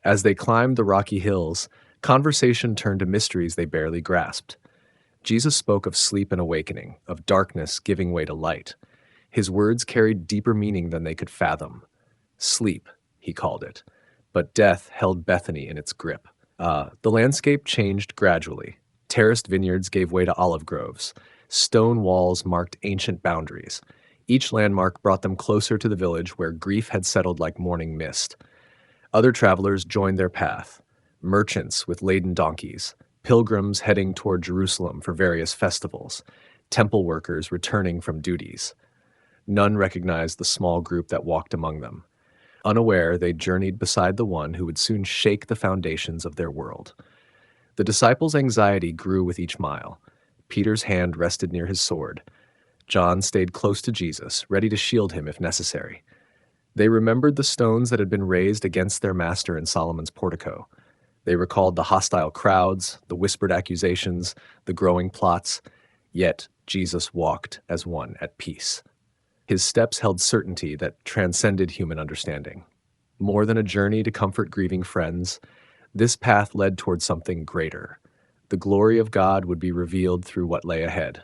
Speaker 1: As they climbed the rocky hills, conversation turned to mysteries they barely grasped. Jesus spoke of sleep and awakening, of darkness giving way to light. His words carried deeper meaning than they could fathom. Sleep, he called it, but death held Bethany in its grip. The landscape changed gradually. Terraced vineyards gave way to olive groves. Stone walls marked ancient boundaries. Each landmark brought them closer to the village where grief had settled like morning mist. Other travelers joined their path. Merchants with laden donkeys, pilgrims heading toward Jerusalem for various festivals, temple workers returning from duties. None recognized the small group that walked among them. Unaware, they journeyed beside the one who would soon shake the foundations of their world. The disciples' anxiety grew with each mile. Peter's hand rested near his sword. John stayed close to Jesus, ready to shield him if necessary. They remembered the stones that had been raised against their master in Solomon's portico. They recalled the hostile crowds, the whispered accusations, the growing plots. Yet Jesus walked as one at peace. His steps held certainty that transcended human understanding. More than a journey to comfort grieving friends, this path led toward something greater. The glory of God would be revealed through what lay ahead.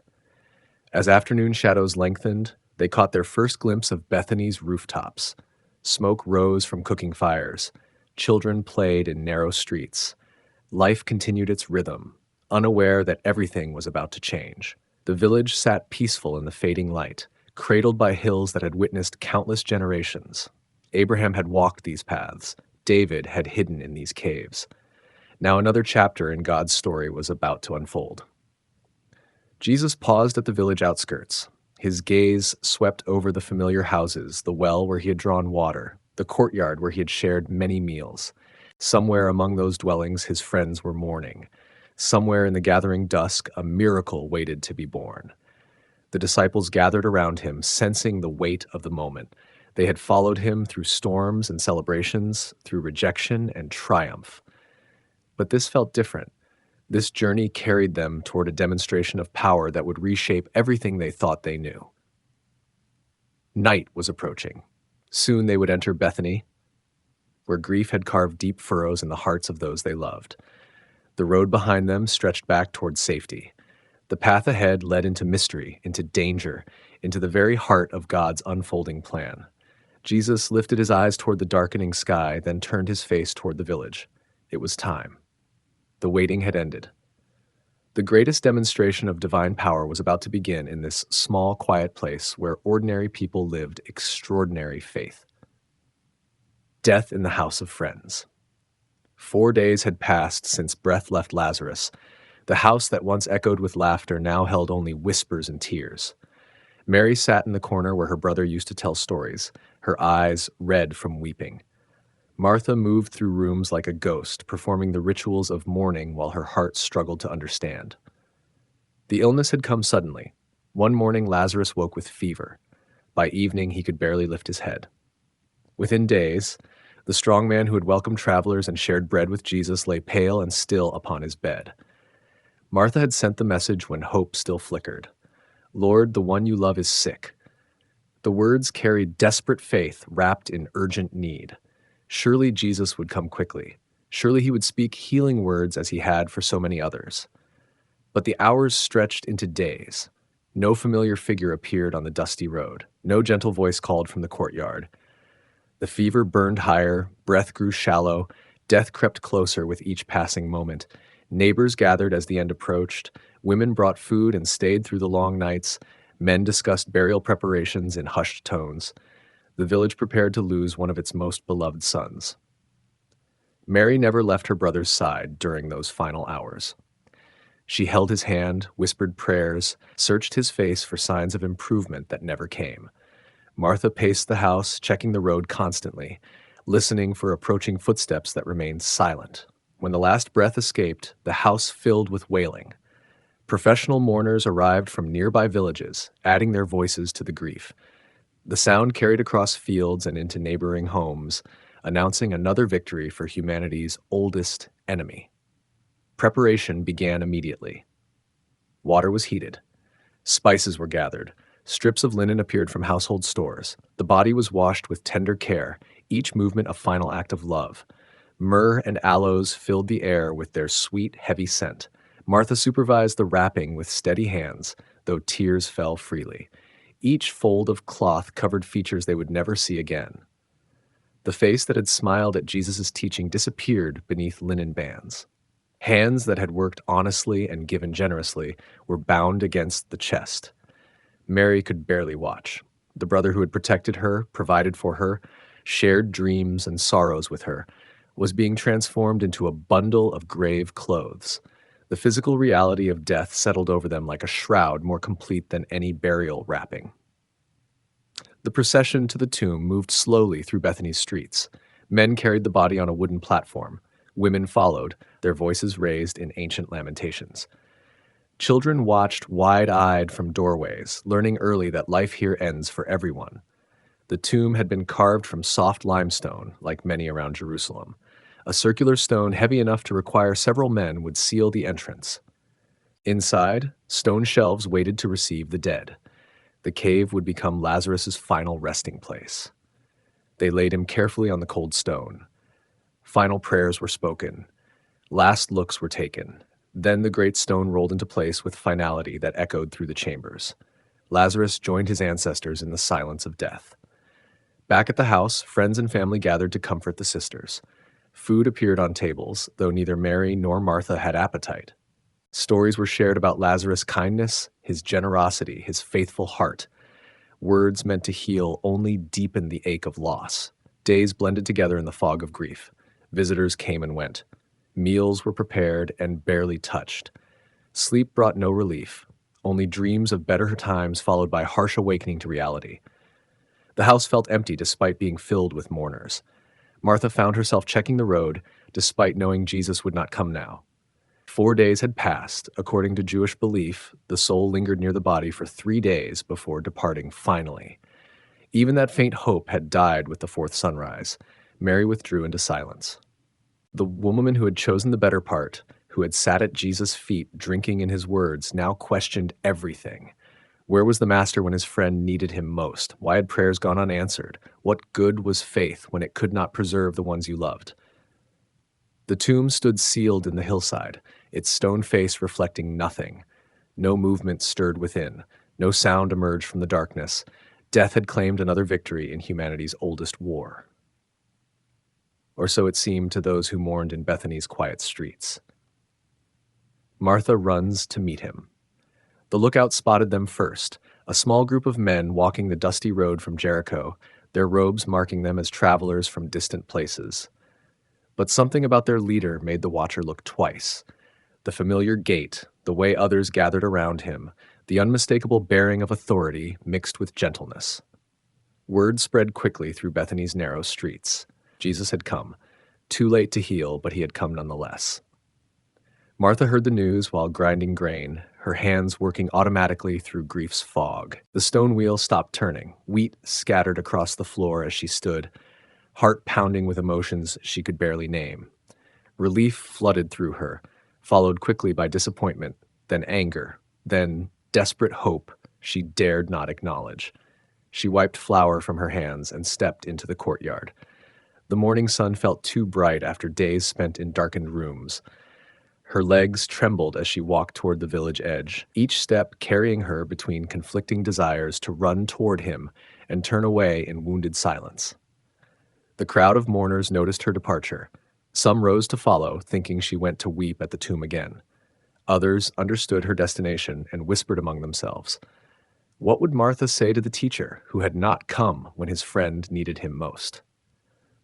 Speaker 1: As afternoon shadows lengthened, they caught their first glimpse of Bethany's rooftops. Smoke rose from cooking fires. Children played in narrow streets. Life continued its rhythm, unaware that everything was about to change. The village sat peaceful in the fading light, cradled by hills that had witnessed countless generations. Abraham had walked these paths. David had hidden in these caves. Now another chapter in God's story was about to unfold. Jesus paused at the village outskirts. His gaze swept over the familiar houses, the well where he had drawn water, the courtyard where he had shared many meals. Somewhere among those dwellings his friends were mourning. Somewhere in the gathering dusk a miracle waited to be born. The disciples gathered around him, sensing the weight of the moment. They had followed him through storms and celebrations, through rejection and triumph. But this felt different. This journey carried them toward a demonstration of power that would reshape everything they thought they knew. Night was approaching. Soon they would enter Bethany, where grief had carved deep furrows in the hearts of those they loved. The road behind them stretched back toward safety. The path ahead led into mystery, into danger, into the very heart of God's unfolding plan. Jesus lifted his eyes toward the darkening sky, then turned his face toward the village. It was time. The waiting had ended. The greatest demonstration of divine power was about to begin in this small, quiet place where ordinary people lived extraordinary faith. Death in the house of friends. 4 days had passed since breath left Lazarus. The house that once echoed with laughter now held only whispers and tears. Mary sat in the corner where her brother used to tell stories, her eyes red from weeping. Martha moved through rooms like a ghost, performing the rituals of mourning while her heart struggled to understand. The illness had come suddenly. One morning, Lazarus woke with fever. By evening, he could barely lift his head. Within days, the strong man who had welcomed travelers and shared bread with Jesus lay pale and still upon his bed. Martha had sent the message when hope still flickered. "Lord, the one you love is sick." The words carried desperate faith wrapped in urgent need. Surely Jesus would come quickly. Surely he would speak healing words as he had for so many others. But the hours stretched into days. No familiar figure appeared on the dusty road. No gentle voice called from the courtyard. The fever burned higher, breath grew shallow, death crept closer with each passing moment. Neighbors gathered as the end approached, women brought food and stayed through the long nights, men discussed burial preparations in hushed tones. The village prepared to lose one of its most beloved sons. Mary never left her brother's side during those final hours. She held his hand, whispered prayers, searched his face for signs of improvement that never came. Martha paced the house, checking the road constantly, listening for approaching footsteps that remained silent. When the last breath escaped, the house filled with wailing. Professional mourners arrived from nearby villages, adding their voices to the grief. The sound carried across fields and into neighboring homes, announcing another victory for humanity's oldest enemy. Preparation began immediately. Water was heated. Spices were gathered. Strips of linen appeared from household stores. The body was washed with tender care, each movement a final act of love. Myrrh and aloes filled the air with their sweet, heavy scent. Martha supervised the wrapping with steady hands, though tears fell freely. Each fold of cloth covered features they would never see again. The face that had smiled at Jesus' teaching disappeared beneath linen bands. Hands that had worked honestly and given generously were bound against the chest. Mary could barely watch. The brother who had protected her, provided for her, shared dreams and sorrows with her, was being transformed into a bundle of grave clothes. The physical reality of death settled over them like a shroud more complete than any burial wrapping. The procession to the tomb moved slowly through Bethany's streets. Men carried the body on a wooden platform. Women followed, their voices raised in ancient lamentations. Children watched wide-eyed from doorways, learning early that life here ends for everyone. The tomb had been carved from soft limestone, like many around Jerusalem. A circular stone heavy enough to require several men would seal the entrance. Inside, stone shelves waited to receive the dead. The cave would become Lazarus's final resting place. They laid him carefully on the cold stone. Final prayers were spoken. Last looks were taken. Then the great stone rolled into place with finality that echoed through the chambers. Lazarus joined his ancestors in the silence of death. Back at the house, friends and family gathered to comfort the sisters. Food appeared on tables, though neither Mary nor Martha had appetite. Stories were shared about Lazarus' kindness, his generosity, his faithful heart. Words meant to heal only deepened the ache of loss. Days blended together in the fog of grief. Visitors came and went. Meals were prepared and barely touched. Sleep brought no relief, only dreams of better times followed by harsh awakening to reality. The house felt empty despite being filled with mourners. Martha found herself checking the road, despite knowing Jesus would not come now. 4 days had passed. According to Jewish belief, the soul lingered near the body for 3 days before departing finally. Even that faint hope had died with the fourth sunrise. Mary withdrew into silence. The woman who had chosen the better part, who had sat at Jesus' feet drinking in his words, now questioned everything. Where was the master when his friend needed him most? Why had prayers gone unanswered? What good was faith when it could not preserve the ones you loved? The tomb stood sealed in the hillside, its stone face reflecting nothing. No movement stirred within. No sound emerged from the darkness. Death had claimed another victory in humanity's oldest war. Or so it seemed to those who mourned in Bethany's quiet streets. Martha runs to meet him. The lookout spotted them first, a small group of men walking the dusty road from Jericho, their robes marking them as travelers from distant places. But something about their leader made the watcher look twice. The familiar gait, the way others gathered around him, the unmistakable bearing of authority mixed with gentleness. Word spread quickly through Bethany's narrow streets. Jesus had come. Too late to heal, but he had come nonetheless. Martha heard the news while grinding grain, her hands working automatically through grief's fog. The stone wheel stopped turning. Wheat scattered across the floor as she stood, heart pounding with emotions she could barely name. Relief flooded through her, followed quickly by disappointment, then anger, then desperate hope she dared not acknowledge. She wiped flour from her hands and stepped into the courtyard. The morning sun felt too bright after days spent in darkened rooms. Her legs trembled as she walked toward the village edge, each step carrying her between conflicting desires to run toward him and turn away in wounded silence. The crowd of mourners noticed her departure. Some rose to follow, thinking she went to weep at the tomb again. Others understood her destination and whispered among themselves, "What would Martha say to the teacher who had not come when his friend needed him most?"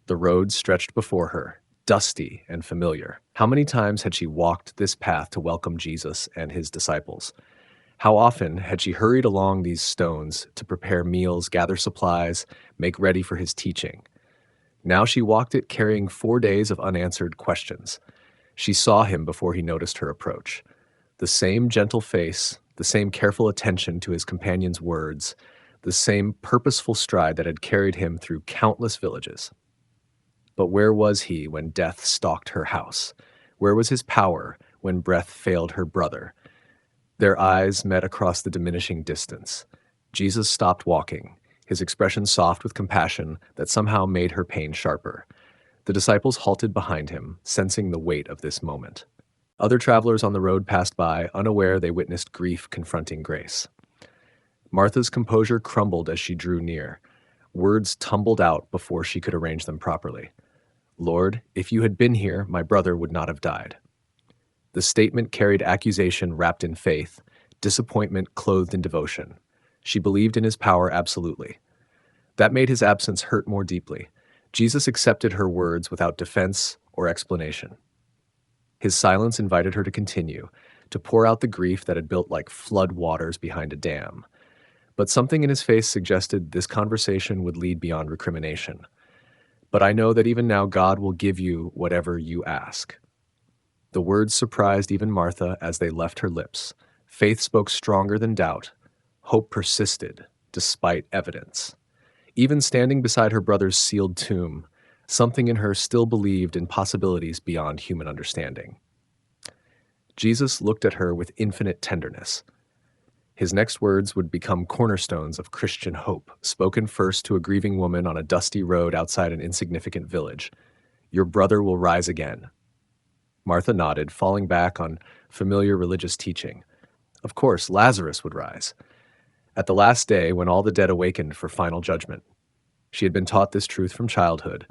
Speaker 1: The road stretched before her, dusty and familiar. How many times had she walked this path to welcome Jesus and his disciples? How often had she hurried along these stones to prepare meals, gather supplies, make ready for his teaching? Now she walked it carrying 4 days of unanswered questions. She saw him before he noticed her approach. The same gentle face, the same careful attention to his companion's words, the same purposeful stride that had carried him through countless villages. But where was he when death stalked her house? Where was his power when breath failed her brother? Their eyes met across the diminishing distance. Jesus stopped walking, his expression soft with compassion that somehow made her pain sharper. The disciples halted behind him, sensing the weight of this moment. Other travelers on the road passed by, unaware they witnessed grief confronting grace. Martha's composure crumbled as she drew near. Words tumbled out before she could arrange them properly. "Lord, if you had been here, my brother would not have died." The statement carried accusation wrapped in faith, disappointment clothed in devotion. She believed in his power absolutely. That made his absence hurt more deeply. Jesus accepted her words without defense or explanation. His silence invited her to continue, to pour out the grief that had built like flood waters behind a dam. But something in his face suggested this conversation would lead beyond recrimination. "But I know that even now God will give you whatever you ask." The words surprised even Martha as they left her lips. Faith spoke stronger than doubt. Hope persisted, despite evidence. Even standing beside her brother's sealed tomb, something in her still believed in possibilities beyond human understanding. Jesus looked at her with infinite tenderness. His next words would become cornerstones of Christian hope, spoken first to a grieving woman on a dusty road outside an insignificant village. "Your brother will rise again." Martha nodded, falling back on familiar religious teaching. Of course, Lazarus would rise. At the last day, when all the dead awakened for final judgment. She had been taught this truth from childhood,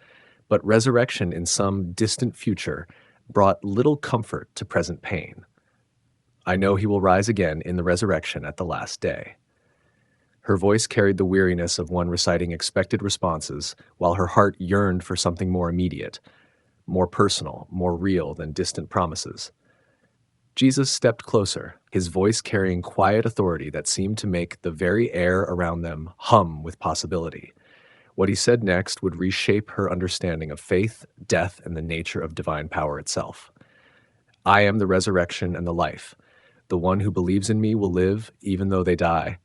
Speaker 1: but resurrection in some distant future brought little comfort to present pain. "I know he will rise again in the resurrection at the last day." Her voice carried the weariness of one reciting expected responses, while her heart yearned for something more immediate, more personal, more real than distant promises. Jesus stepped closer, his voice carrying quiet authority that seemed to make the very air around them hum with possibility. What he said next would reshape her understanding of faith, death, and the nature of divine power itself. "I am the resurrection and the life. The one who believes in me will live even though they die,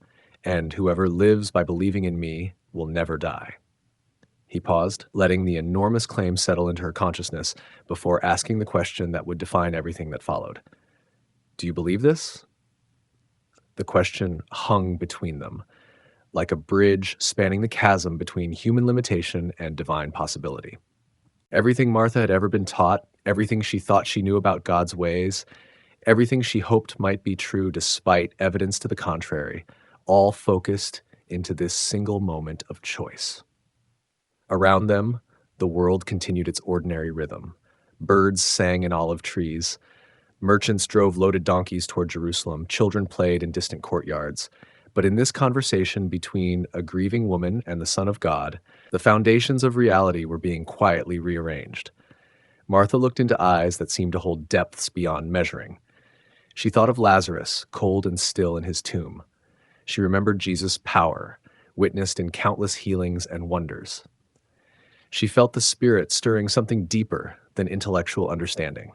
Speaker 1: and whoever lives by believing in me will never die." He paused, letting the enormous claim settle into her consciousness before asking the question that would define everything that followed. "Do you believe this?" The question hung between them, like a bridge spanning the chasm between human limitation and divine possibility. Everything Martha had ever been taught, everything she thought she knew about God's ways, everything she hoped might be true despite evidence to the contrary, all focused into this single moment of choice. Around them, the world continued its ordinary rhythm. Birds sang in olive trees. Merchants drove loaded donkeys toward Jerusalem. Children played in distant courtyards. But in this conversation between a grieving woman and the Son of God, the foundations of reality were being quietly rearranged. Martha looked into eyes that seemed to hold depths beyond measuring. She thought of Lazarus, cold and still in his tomb. She remembered Jesus' power, witnessed in countless healings and wonders. She felt the Spirit stirring something deeper than intellectual understanding.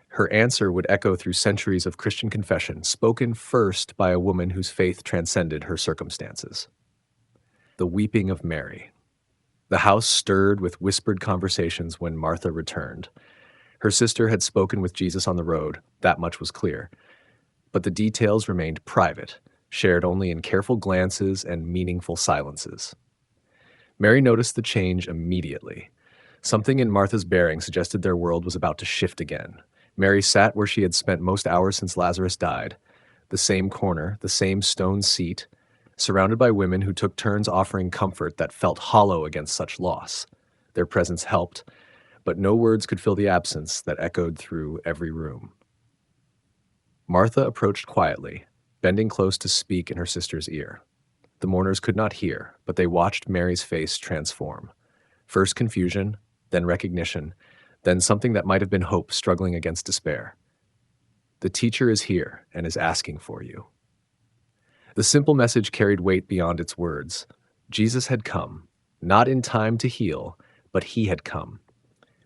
Speaker 1: Her answer would echo through centuries of Christian confession, spoken first by a woman whose faith transcended her circumstances. The weeping of Mary. The house stirred with whispered conversations when Martha returned. Her sister had spoken with Jesus on the road, that much was clear. But the details remained private, shared only in careful glances and meaningful silences. Mary noticed the change immediately. Something in Martha's bearing suggested their world was about to shift again. Mary sat where she had spent most hours since Lazarus died, the same corner, the same stone seat, surrounded by women who took turns offering comfort that felt hollow against such loss. Their presence helped, but no words could fill the absence that echoed through every room. Martha approached quietly, bending close to speak in her sister's ear. The mourners could not hear, but they watched Mary's face transform. First confusion, then recognition, then something that might have been hope struggling against despair. The teacher is here and is asking for you. The simple message carried weight beyond its words. Jesus had come, not in time to heal, but he had come.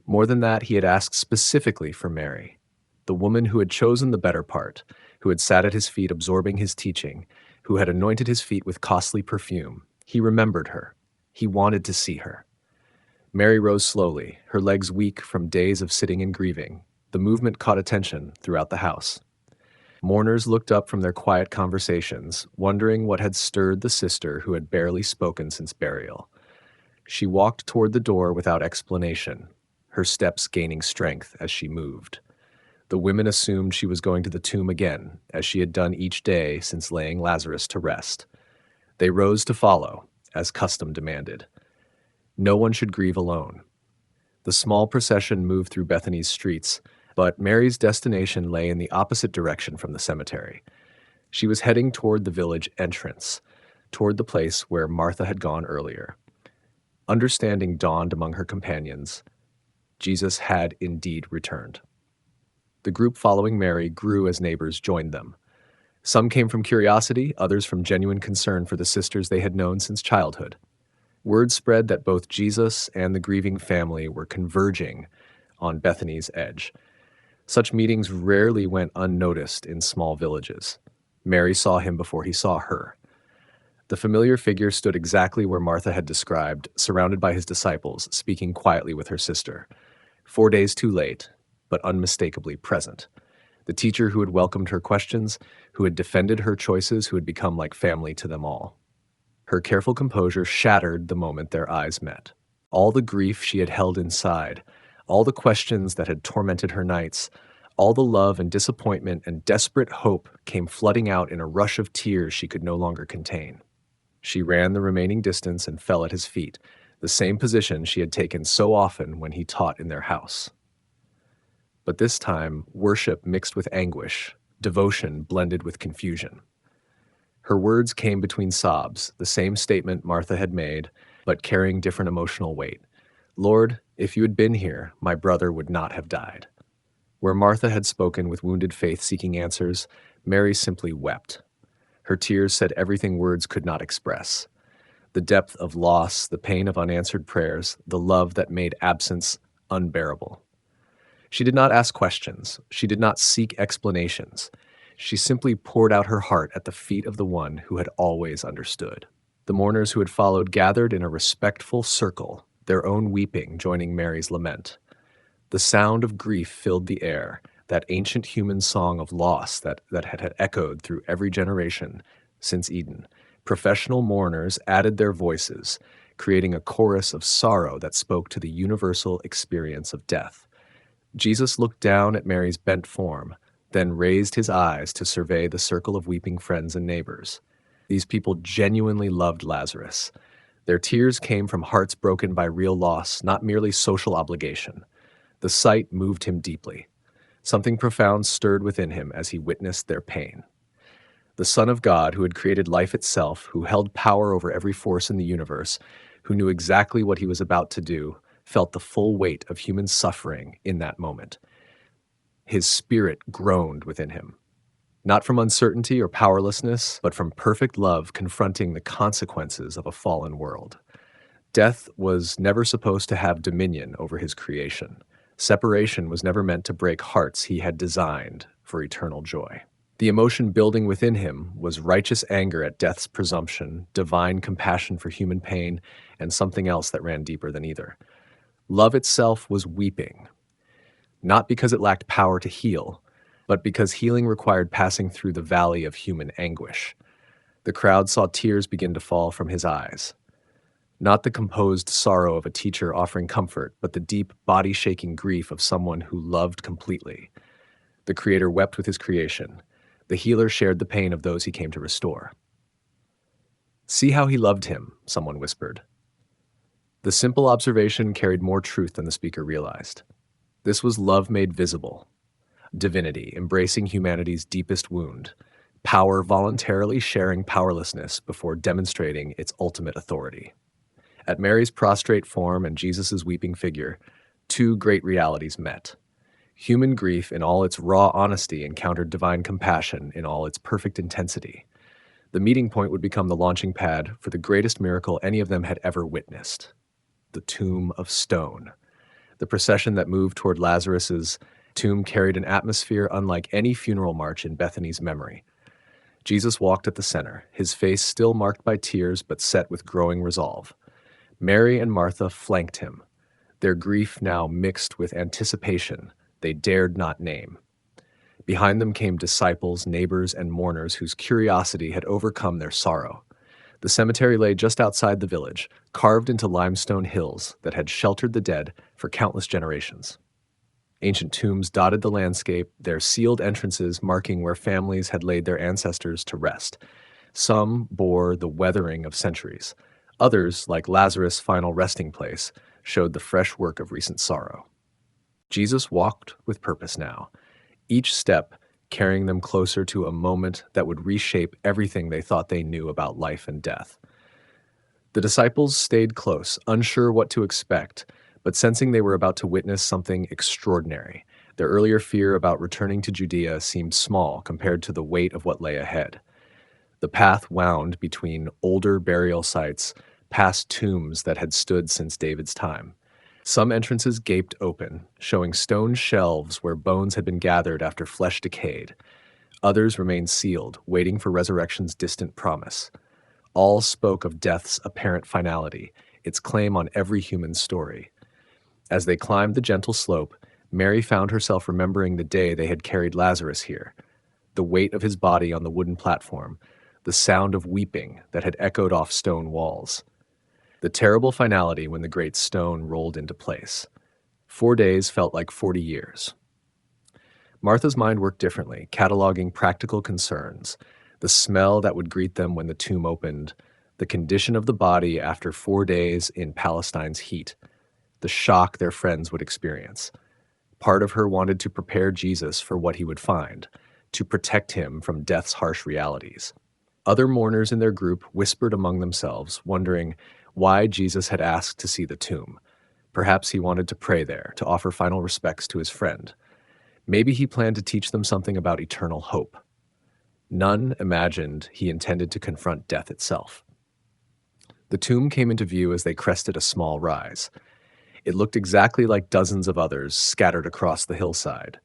Speaker 1: More than that, he had asked specifically for Mary, the woman who had chosen the better part, who had sat at his feet absorbing his teaching, who had anointed his feet with costly perfume. He remembered her. He wanted to see her. Mary rose slowly, her legs weak from days of sitting and grieving. The movement caught attention throughout the house. Mourners looked up from their quiet conversations, wondering what had stirred the sister who had barely spoken since burial. She walked toward the door without explanation, her steps gaining strength as she moved. The women assumed she was going to the tomb again, as she had done each day since laying Lazarus to rest. They rose to follow, as custom demanded. No one should grieve alone. The small procession moved through Bethany's streets, but Mary's destination lay in the opposite direction from the cemetery. She was heading toward the village entrance, toward the place where Martha had gone earlier. Understanding dawned among her companions. Jesus had indeed returned. The group following Mary grew as neighbors joined them. Some came from curiosity, others from genuine concern for the sisters they had known since childhood. Word spread that both Jesus and the grieving family were converging on Bethany's edge. Such meetings rarely went unnoticed in small villages. Mary saw him before he saw her. The familiar figure stood exactly where Martha had described, surrounded by his disciples, speaking quietly with her sister. 4 days too late, but unmistakably present. The teacher who had welcomed her questions, who had defended her choices, who had become like family to them all. Her careful composure shattered the moment their eyes met. All the grief she had held inside, all the questions that had tormented her nights, all the love and disappointment and desperate hope came flooding out in a rush of tears she could no longer contain. She ran the remaining distance and fell at his feet, the same position she had taken so often when he taught in their house. But this time, worship mixed with anguish, devotion blended with confusion. Her words came between sobs, the same statement Martha had made, but carrying different emotional weight. Lord, if you had been here, my brother would not have died. Where Martha had spoken with wounded faith seeking answers, Mary simply wept. Her tears said everything words could not express. The depth of loss, the pain of unanswered prayers, the love that made absence unbearable. She did not ask questions. She did not seek explanations. She simply poured out her heart at the feet of the one who had always understood. The mourners who had followed gathered in a respectful circle, their own weeping joining Mary's lament. The sound of grief filled the air, that ancient human song of loss that had echoed through every generation since Eden. Professional mourners added their voices, creating a chorus of sorrow that spoke to the universal experience of death. Jesus looked down at Mary's bent form, then raised his eyes to survey the circle of weeping friends and neighbors. These people genuinely loved Lazarus. Their tears came from hearts broken by real loss, not merely social obligation. The sight moved him deeply. Something profound stirred within him as he witnessed their pain. The Son of God, who had created life itself, who held power over every force in the universe, who knew exactly what he was about to do, felt the full weight of human suffering in that moment. His spirit groaned within him, not from uncertainty or powerlessness, but from perfect love confronting the consequences of a fallen world. Death was never supposed to have dominion over his creation. Separation was never meant to break hearts he had designed for eternal joy. The emotion building within him was righteous anger at death's presumption, divine compassion for human pain, and something else that ran deeper than either. Love itself was weeping, not because it lacked power to heal, but because healing required passing through the valley of human anguish. The crowd saw tears begin to fall from his eyes. Not the composed sorrow of a teacher offering comfort, but the deep, body-shaking grief of someone who loved completely. The Creator wept with his creation. The healer shared the pain of those he came to restore. "See how he loved him," someone whispered. The simple observation carried more truth than the speaker realized. This was love made visible, divinity embracing humanity's deepest wound, power voluntarily sharing powerlessness before demonstrating its ultimate authority. At Mary's prostrate form and Jesus' weeping figure, two great realities met. Human grief in all its raw honesty encountered divine compassion in all its perfect intensity. The meeting point would become the launching pad for the greatest miracle any of them had ever witnessed: the tomb of stone. The procession that moved toward Lazarus's tomb carried an atmosphere unlike any funeral march in Bethany's memory. Jesus walked at the center, his face still marked by tears but set with growing resolve. Mary and Martha flanked him, their grief now mixed with anticipation they dared not name. Behind them came disciples, neighbors, and mourners whose curiosity had overcome their sorrow. The cemetery lay just outside the village, carved into limestone hills that had sheltered the dead for countless generations. Ancient tombs dotted the landscape, their sealed entrances marking where families had laid their ancestors to rest. Some bore the weathering of centuries. Others, like Lazarus' final resting place, showed the fresh work of recent sorrow. Jesus walked with purpose now, each step carrying them closer to a moment that would reshape everything they thought they knew about life and death. The disciples stayed close, unsure what to expect, but sensing they were about to witness something extraordinary. Their earlier fear about returning to Judea seemed small compared to the weight of what lay ahead. The path wound between older burial sites, past tombs that had stood since David's time. Some entrances gaped open, showing stone shelves where bones had been gathered after flesh decayed. Others remained sealed, waiting for resurrection's distant promise. All spoke of death's apparent finality, its claim on every human story. As they climbed the gentle slope, Mary found herself remembering the day they had carried Lazarus here, the weight of his body on the wooden platform, the sound of weeping that had echoed off stone walls. The terrible finality when the great stone rolled into place. 4 days felt like 40 years. Martha's mind worked differently, cataloging practical concerns, the smell that would greet them when the tomb opened, the condition of the body after 4 days in Palestine's heat, the shock their friends would experience. Part of her wanted to prepare Jesus for what he would find, to protect him from death's harsh realities. Other mourners in their group whispered among themselves, wondering why Jesus had asked to see the tomb. Perhaps he wanted to pray there, to offer final respects to his friend. Maybe he planned to teach them something about eternal hope. None imagined he intended to confront death itself. The tomb came into view as they crested a small rise. It looked exactly like dozens of others scattered across the hillside.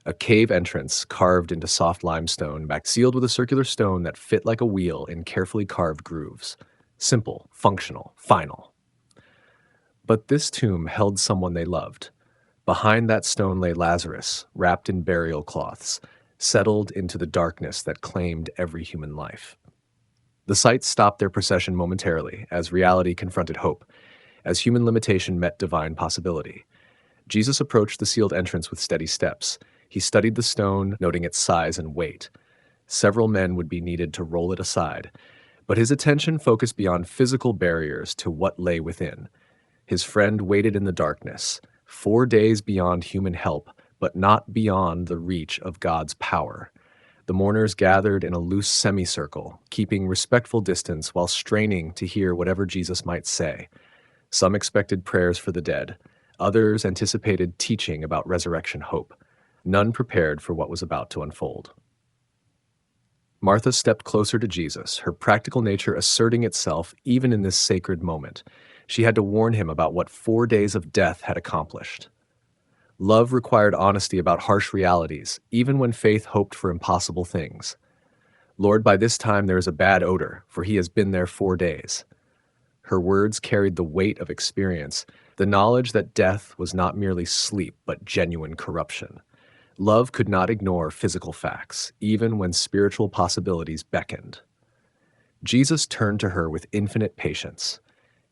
Speaker 1: A cave entrance carved into soft limestone, sealed with a circular stone that fit like a wheel in carefully carved grooves. Simple, functional, final. But this tomb held someone they loved. Behind that stone lay Lazarus, wrapped in burial cloths, settled into the darkness that claimed every human life. The sight stopped their procession momentarily as reality confronted hope, as human limitation met divine possibility. Jesus approached the sealed entrance with steady steps. He studied the stone, noting its size and weight. Several men would be needed to roll it aside, but his attention focused beyond physical barriers to what lay within. His friend waited in the darkness, 4 days beyond human help, but not beyond the reach of God's power. The mourners gathered in a loose semicircle, keeping respectful distance while straining to hear whatever Jesus might say. Some expected prayers for the dead. Others anticipated teaching about resurrection hope. None prepared for what was about to unfold. Martha stepped closer to Jesus, her practical nature asserting itself even in this sacred moment. She had to warn him about what 4 days of death had accomplished. Love required honesty about harsh realities, even when faith hoped for impossible things. Lord, by this time there is a bad odor, for he has been there 4 days. Her words carried the weight of experience, the knowledge that death was not merely sleep, but genuine corruption. Love could not ignore physical facts, even when spiritual possibilities beckoned. Jesus turned to her with infinite patience.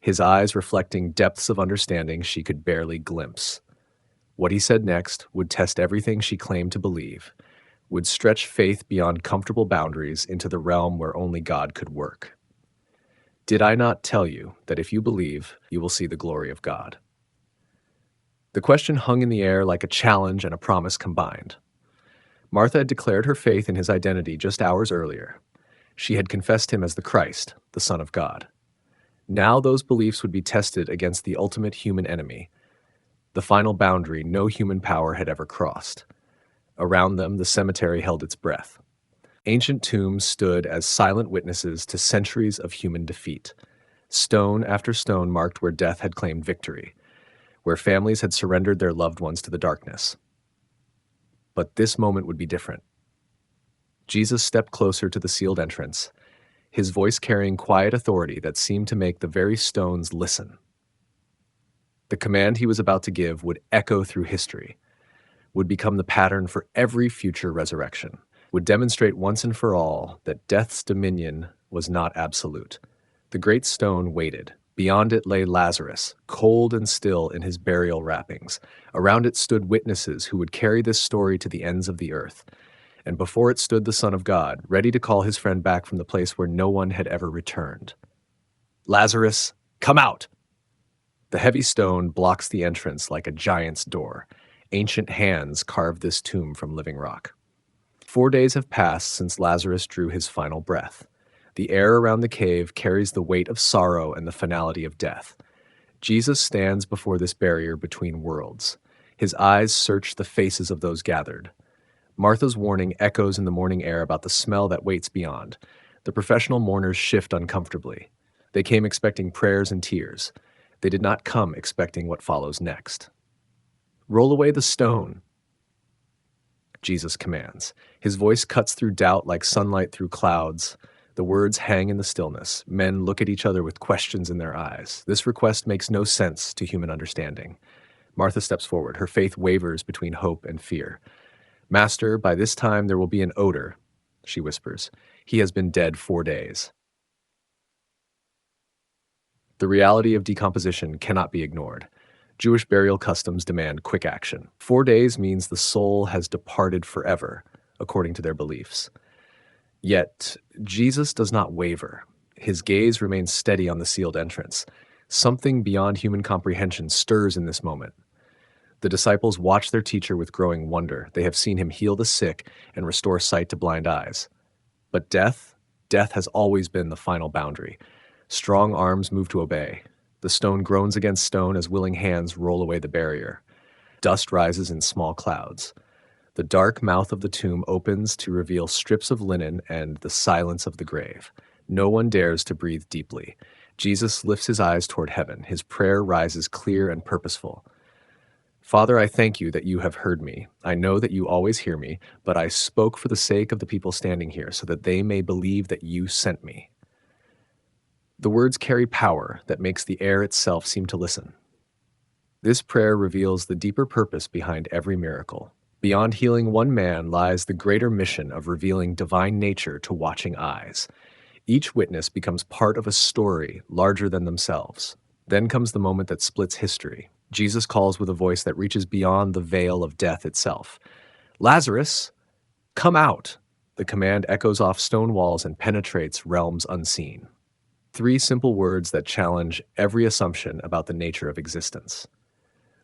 Speaker 1: his eyes reflecting depths of understanding she could barely glimpse. What he said next would test everything she claimed to believe, would stretch faith beyond comfortable boundaries into the realm where only God could work. Did I not tell you that if you believe, you will see the glory of God? The question hung in the air like a challenge and a promise combined. Martha had declared her faith in his identity just hours earlier. She had confessed him as the Christ, the Son of God. Now those beliefs would be tested against the ultimate human enemy, the final boundary no human power had ever crossed. Around them, the cemetery held its breath. Ancient tombs stood as silent witnesses to centuries of human defeat. Stone after stone marked where death had claimed victory, where families had surrendered their loved ones to the darkness. But this moment would be different. Jesus stepped closer to the sealed entrance, his voice carrying quiet authority that seemed to make the very stones listen. The command he was about to give would echo through history, would become the pattern for every future resurrection, would demonstrate once and for all that death's dominion was not absolute. The great stone waited. Beyond it lay Lazarus, cold and still in his burial wrappings. Around it stood witnesses who would carry this story to the ends of the earth. And before it stood the Son of God, ready to call his friend back from the place where no one had ever returned. Lazarus, come out! The heavy stone blocks the entrance like a giant's door. Ancient hands carved this tomb from living rock. 4 days have passed since Lazarus drew his final breath. The air around the cave carries the weight of sorrow and the finality of death. Jesus stands before this barrier between worlds. His eyes search the faces of those gathered. Martha's warning echoes in the morning air about the smell that waits beyond. The professional mourners shift uncomfortably. They came expecting prayers and tears. They did not come expecting what follows next. Roll away the stone, Jesus commands. His voice cuts through doubt like sunlight through clouds. The words hang in the stillness. Men look at each other with questions in their eyes. This request makes no sense to human understanding. Martha steps forward. Her faith wavers between hope and fear. Master, by this time there will be an odor, she whispers. He has been dead 4 days. The reality of decomposition cannot be ignored. Jewish burial customs demand quick action. 4 days means the soul has departed forever, according to their beliefs. Yet, Jesus does not waver. His gaze remains steady on the sealed entrance. Something beyond human comprehension stirs in this moment. The disciples watch their teacher with growing wonder. They have seen him heal the sick and restore sight to blind eyes. But death has always been the final boundary. Strong arms move to obey. The stone groans against stone as willing hands roll away the barrier. Dust rises in small clouds. The dark mouth of the tomb opens to reveal strips of linen and the silence of the grave. No one dares to breathe deeply. Jesus lifts his eyes toward heaven. His prayer rises clear and purposeful. Father, I thank you that you have heard me. I know that you always hear me, but I spoke for the sake of the people standing here so that they may believe that you sent me. The words carry power that makes the air itself seem to listen. This prayer reveals the deeper purpose behind every miracle. Beyond healing one man lies the greater mission of revealing divine nature to watching eyes. Each witness becomes part of a story larger than themselves. Then comes the moment that splits history. Jesus calls with a voice that reaches beyond the veil of death itself. Lazarus, come out! The command echoes off stone walls and penetrates realms unseen. 3 simple words that challenge every assumption about the nature of existence.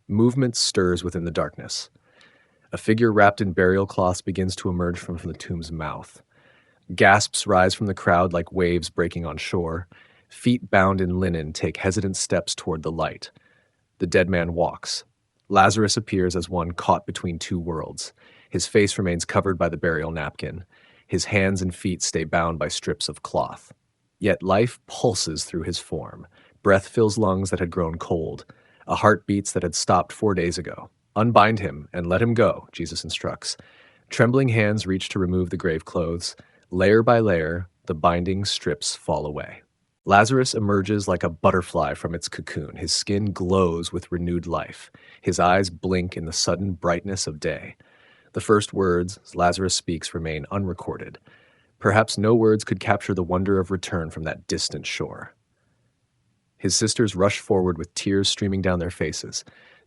Speaker 1: Movement stirs within the darkness. A figure wrapped in burial cloths begins to emerge from the tomb's mouth. Gasps rise from the crowd like waves breaking on shore. Feet bound in linen take hesitant steps toward the light. The dead man walks. Lazarus appears as one caught between 2 worlds. His face remains covered by the burial napkin. His hands and feet stay bound by strips of cloth. Yet life pulses through his form. Breath fills lungs that had grown cold. A heart beats that had stopped 4 days ago. Unbind him and let him go, Jesus instructs. Trembling hands reach to remove the grave clothes. Layer by layer, the binding strips fall away. Lazarus emerges like a butterfly from its cocoon. His skin glows with renewed life. His eyes blink in the sudden brightness of day. The first words Lazarus speaks remain unrecorded. Perhaps no words could capture the wonder of return from that distant shore. His sisters rush forward with tears streaming down their faces.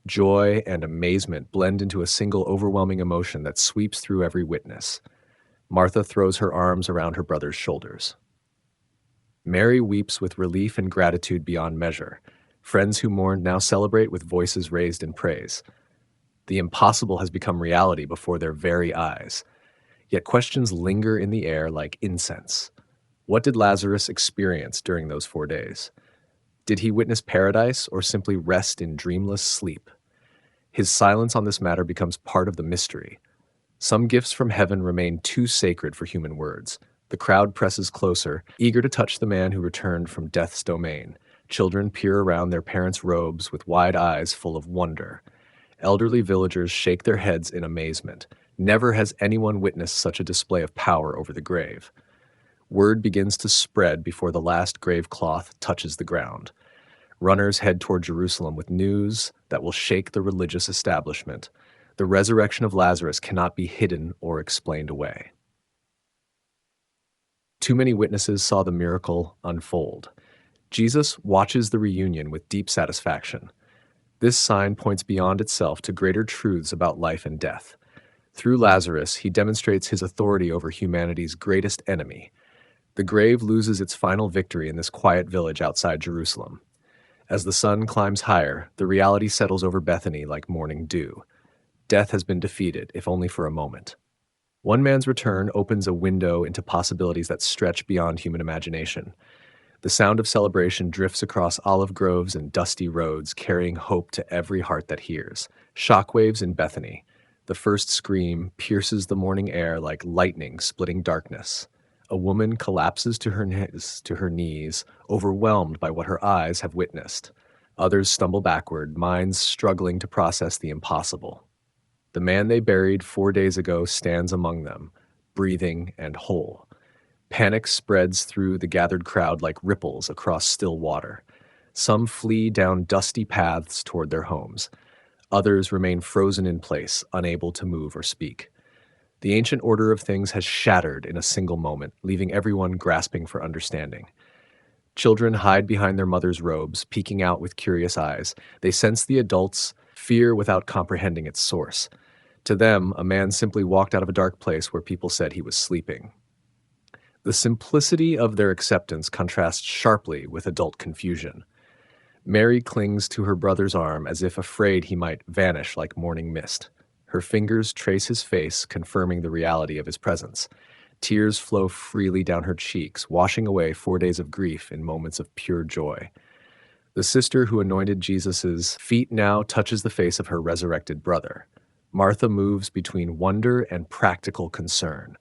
Speaker 1: Joy and amazement blend into a single overwhelming emotion that sweeps through every witness. Martha throws her arms around her brother's shoulders. Mary weeps with relief and gratitude beyond measure. Friends who mourned now celebrate with voices raised in praise. The impossible has become reality before their very eyes. Yet questions linger in the air like incense. What did Lazarus experience during those 4 days? Did he witness paradise or simply rest in dreamless sleep? His silence on this matter becomes part of the mystery. Some gifts from heaven remain too sacred for human words. The crowd presses closer, eager to touch the man who returned from death's domain. Children peer around their parents' robes with wide eyes full of wonder. Elderly villagers shake their heads in amazement. Never has anyone witnessed such a display of power over the grave. Word begins to spread before the last grave cloth touches the ground. Runners head toward Jerusalem with news that will shake the religious establishment. The resurrection of Lazarus cannot be hidden or explained away. Too many witnesses saw the miracle unfold. Jesus watches the reunion with deep satisfaction. This sign points beyond itself to greater truths about life and death. Through Lazarus, he demonstrates his authority over humanity's greatest enemy. The grave loses its final victory in this quiet village outside Jerusalem. As the sun climbs higher, the reality settles over Bethany like morning dew. Death has been defeated, if only for a moment. One man's return opens a window into possibilities that stretch beyond human imagination. The sound of celebration drifts across olive groves and dusty roads, carrying hope to every heart that hears. Shockwaves in Bethany. The first scream pierces the morning air like lightning splitting darkness. A woman collapses to her knees, overwhelmed by what her eyes have witnessed. Others stumble backward, minds struggling to process the impossible. The man they buried 4 days ago stands among them, breathing and whole. Panic spreads through the gathered crowd like ripples across still water. Some flee down dusty paths toward their homes. Others remain frozen in place, unable to move or speak. The ancient order of things has shattered in a single moment, leaving everyone grasping for understanding. Children hide behind their mothers' robes, peeking out with curious eyes. They sense the adults' fear without comprehending its source. To them, a man simply walked out of a dark place where people said he was sleeping. The simplicity of their acceptance contrasts sharply with adult confusion. Mary clings to her brother's arm as if afraid he might vanish like morning mist. Her fingers trace his face, confirming the reality of his presence. Tears flow freely down her cheeks, washing away 4 days of grief in moments of pure joy. The sister who anointed Jesus' feet now touches the face of her resurrected brother. Martha moves between wonder and practical concern.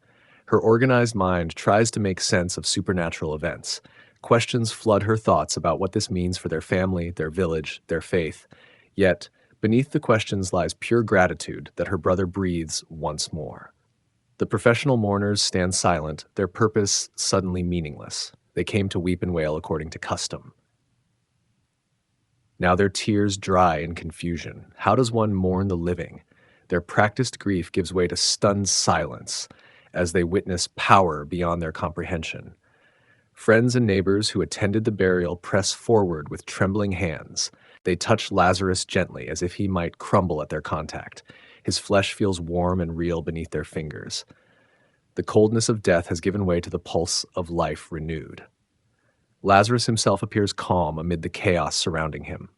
Speaker 1: Her organized mind tries to make sense of supernatural events. Questions flood her thoughts about what this means for their family, their village, their faith. Yet, beneath the questions lies pure gratitude that her brother breathes once more. The professional mourners stand silent, their purpose suddenly meaningless. They came to weep and wail according to custom. Now their tears dry in confusion. How does one mourn the living? Their practiced grief gives way to stunned silence as they witness power beyond their comprehension. Friends and neighbors who attended the burial press forward with trembling hands. They touch Lazarus gently as if he might crumble at their contact. His flesh feels warm and real beneath their fingers. The coldness of death has given way to the pulse of life renewed. Lazarus himself appears calm amid the chaos surrounding him.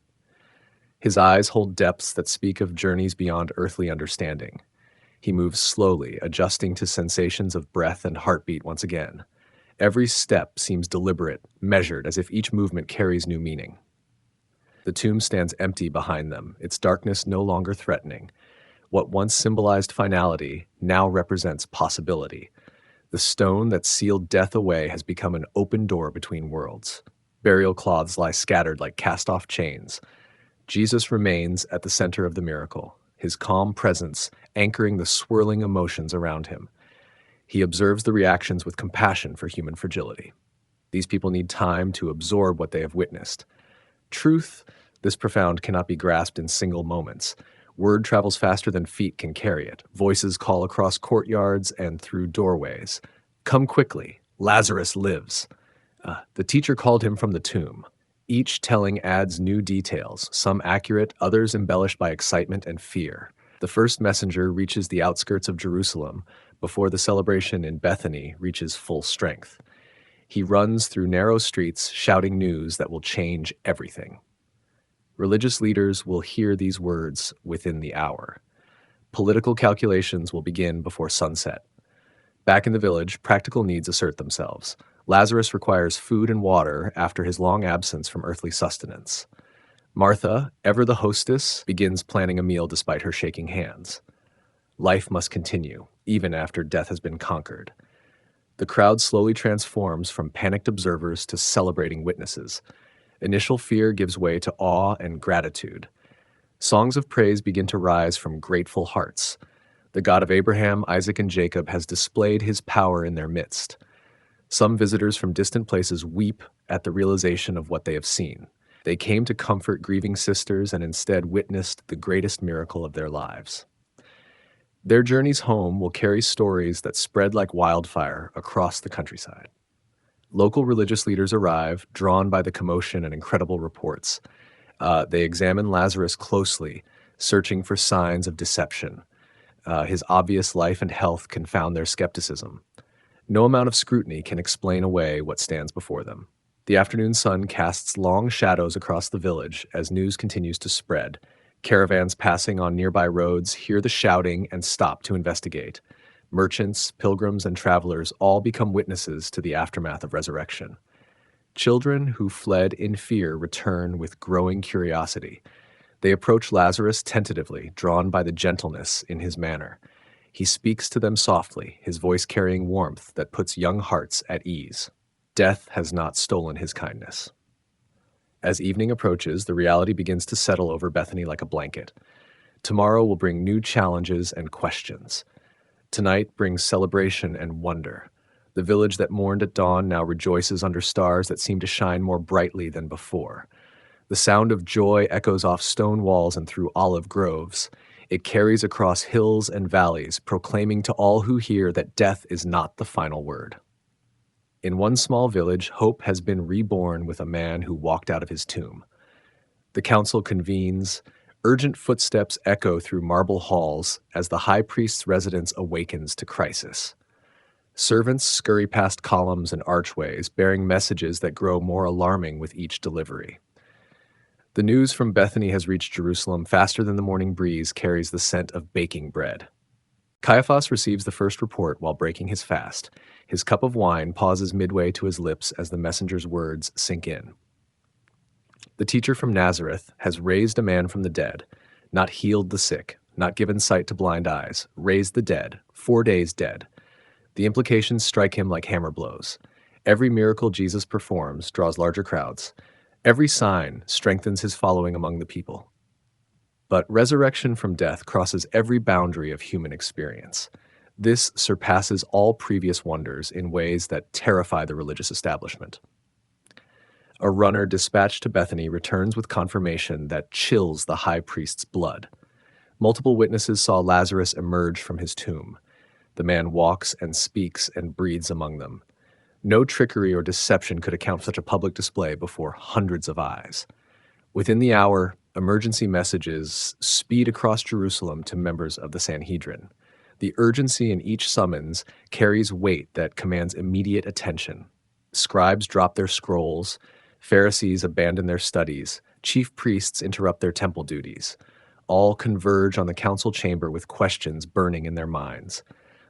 Speaker 1: His eyes hold depths that speak of journeys beyond earthly understanding. He moves slowly, adjusting to sensations of breath and heartbeat once again. Every step seems deliberate, measured, as if each movement carries new meaning. The tomb stands empty behind them, its darkness no longer threatening. What once symbolized finality now represents possibility. The stone that sealed death away has become an open door between worlds. Burial cloths lie scattered like cast-off chains. Jesus remains at the center of the miracle, his calm presence anchoring the swirling emotions around him. He observes the reactions with compassion for human fragility. These people need time to absorb what they have witnessed. Truth, this profound, cannot be grasped in single moments. Word travels faster than feet can carry it. Voices call across courtyards and through doorways. Come quickly, Lazarus lives. The teacher called him from the tomb. Each telling adds new details, some accurate, others embellished by excitement and fear. The first messenger reaches the outskirts of Jerusalem before the celebration in Bethany reaches full strength. He runs through narrow streets shouting news that will change everything. Religious leaders will hear these words within the hour. Political calculations will begin before sunset. Back in the village, practical needs assert themselves. Lazarus requires food and water after his long absence from earthly sustenance. Martha, ever the hostess, begins planning a meal despite her shaking hands. Life must continue, even after death has been conquered. The crowd slowly transforms from panicked observers to celebrating witnesses. Initial fear gives way to awe and gratitude. Songs of praise begin to rise from grateful hearts. The God of Abraham, Isaac, and Jacob has displayed his power in their midst. Some visitors from distant places weep at the realization of what they have seen. They came to comfort grieving sisters and instead witnessed the greatest miracle of their lives. Their journeys home will carry stories that spread like wildfire across the countryside. Local religious leaders arrive, drawn by the commotion and incredible reports. They examine Lazarus closely, searching for signs of deception. His obvious life and health confound their skepticism. No amount of scrutiny can explain away what stands before them. The afternoon sun casts long shadows across the village as news continues to spread. Caravans passing on nearby roads hear the shouting and stop to investigate. Merchants, pilgrims, and travelers all become witnesses to the aftermath of resurrection. Children who fled in fear return with growing curiosity. They approach Lazarus tentatively, drawn by the gentleness in his manner. He speaks to them softly, his voice carrying warmth that puts young hearts at ease. Death has not stolen his kindness. As evening approaches, the reality begins to settle over Bethany like a blanket. Tomorrow will bring new challenges and questions. Tonight brings celebration and wonder. The village that mourned at dawn now rejoices under stars that seem to shine more brightly than before. The sound of joy echoes off stone walls and through olive groves. It carries across hills and valleys, proclaiming to all who hear that death is not the final word. In one small village, hope has been reborn with a man who walked out of his tomb. The council convenes. Urgent footsteps echo through marble halls as the high priest's residence awakens to crisis. Servants scurry past columns and archways, bearing messages that grow more alarming with each delivery. The news from Bethany has reached Jerusalem faster than the morning breeze carries the scent of baking bread. Caiaphas receives the first report while breaking his fast. His cup of wine pauses midway to his lips as the messenger's words sink in. The teacher from Nazareth has raised a man from the dead, not healed the sick, not given sight to blind eyes, raised the dead, 4 days dead. The implications strike him like hammer blows. Every miracle Jesus performs draws larger crowds. Every sign strengthens his following among the people. But resurrection from death crosses every boundary of human experience. This surpasses all previous wonders in ways that terrify the religious establishment. A runner dispatched to Bethany returns with confirmation that chills the high priest's blood. Multiple witnesses saw Lazarus emerge from his tomb. The man walks and speaks and breathes among them. No trickery or deception could account for such a public display before hundreds of eyes. Within the hour, emergency messages speed across Jerusalem to members of the Sanhedrin. The urgency in each summons carries weight that commands immediate attention. Scribes drop their scrolls, Pharisees abandon their studies, chief priests interrupt their temple duties. All converge on the council chamber with questions burning in their minds.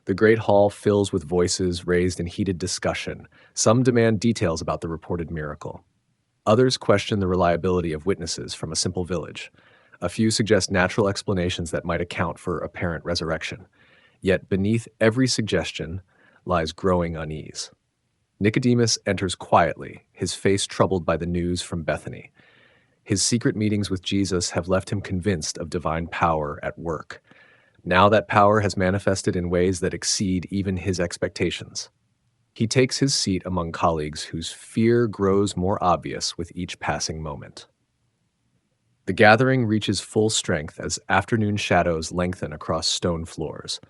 Speaker 1: The great hall fills with voices raised in heated discussion. Some demand details about the reported miracle. Others question the reliability of witnesses from a simple village. A few suggest natural explanations that might account for apparent resurrection. Yet beneath every suggestion lies growing unease. Nicodemus enters quietly, his face troubled by the news from Bethany. His secret meetings with Jesus have left him convinced of divine power at work. Now that power has manifested in ways that exceed even his expectations. He takes his seat among colleagues whose fear grows more obvious with each passing moment. The gathering reaches full strength as afternoon shadows lengthen across stone floors.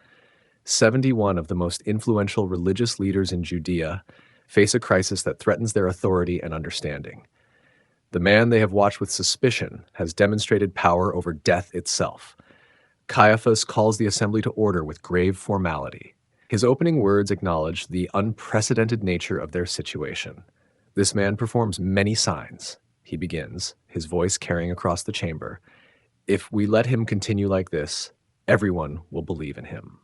Speaker 1: 71 of the most influential religious leaders in Judea face a crisis that threatens their authority and understanding. The man they have watched with suspicion has demonstrated power over death itself. Caiaphas calls the assembly to order with grave formality. His opening words acknowledge the unprecedented nature of their situation. This man performs many signs. He begins, his voice carrying across the chamber. If we let him continue like this, everyone will believe in him.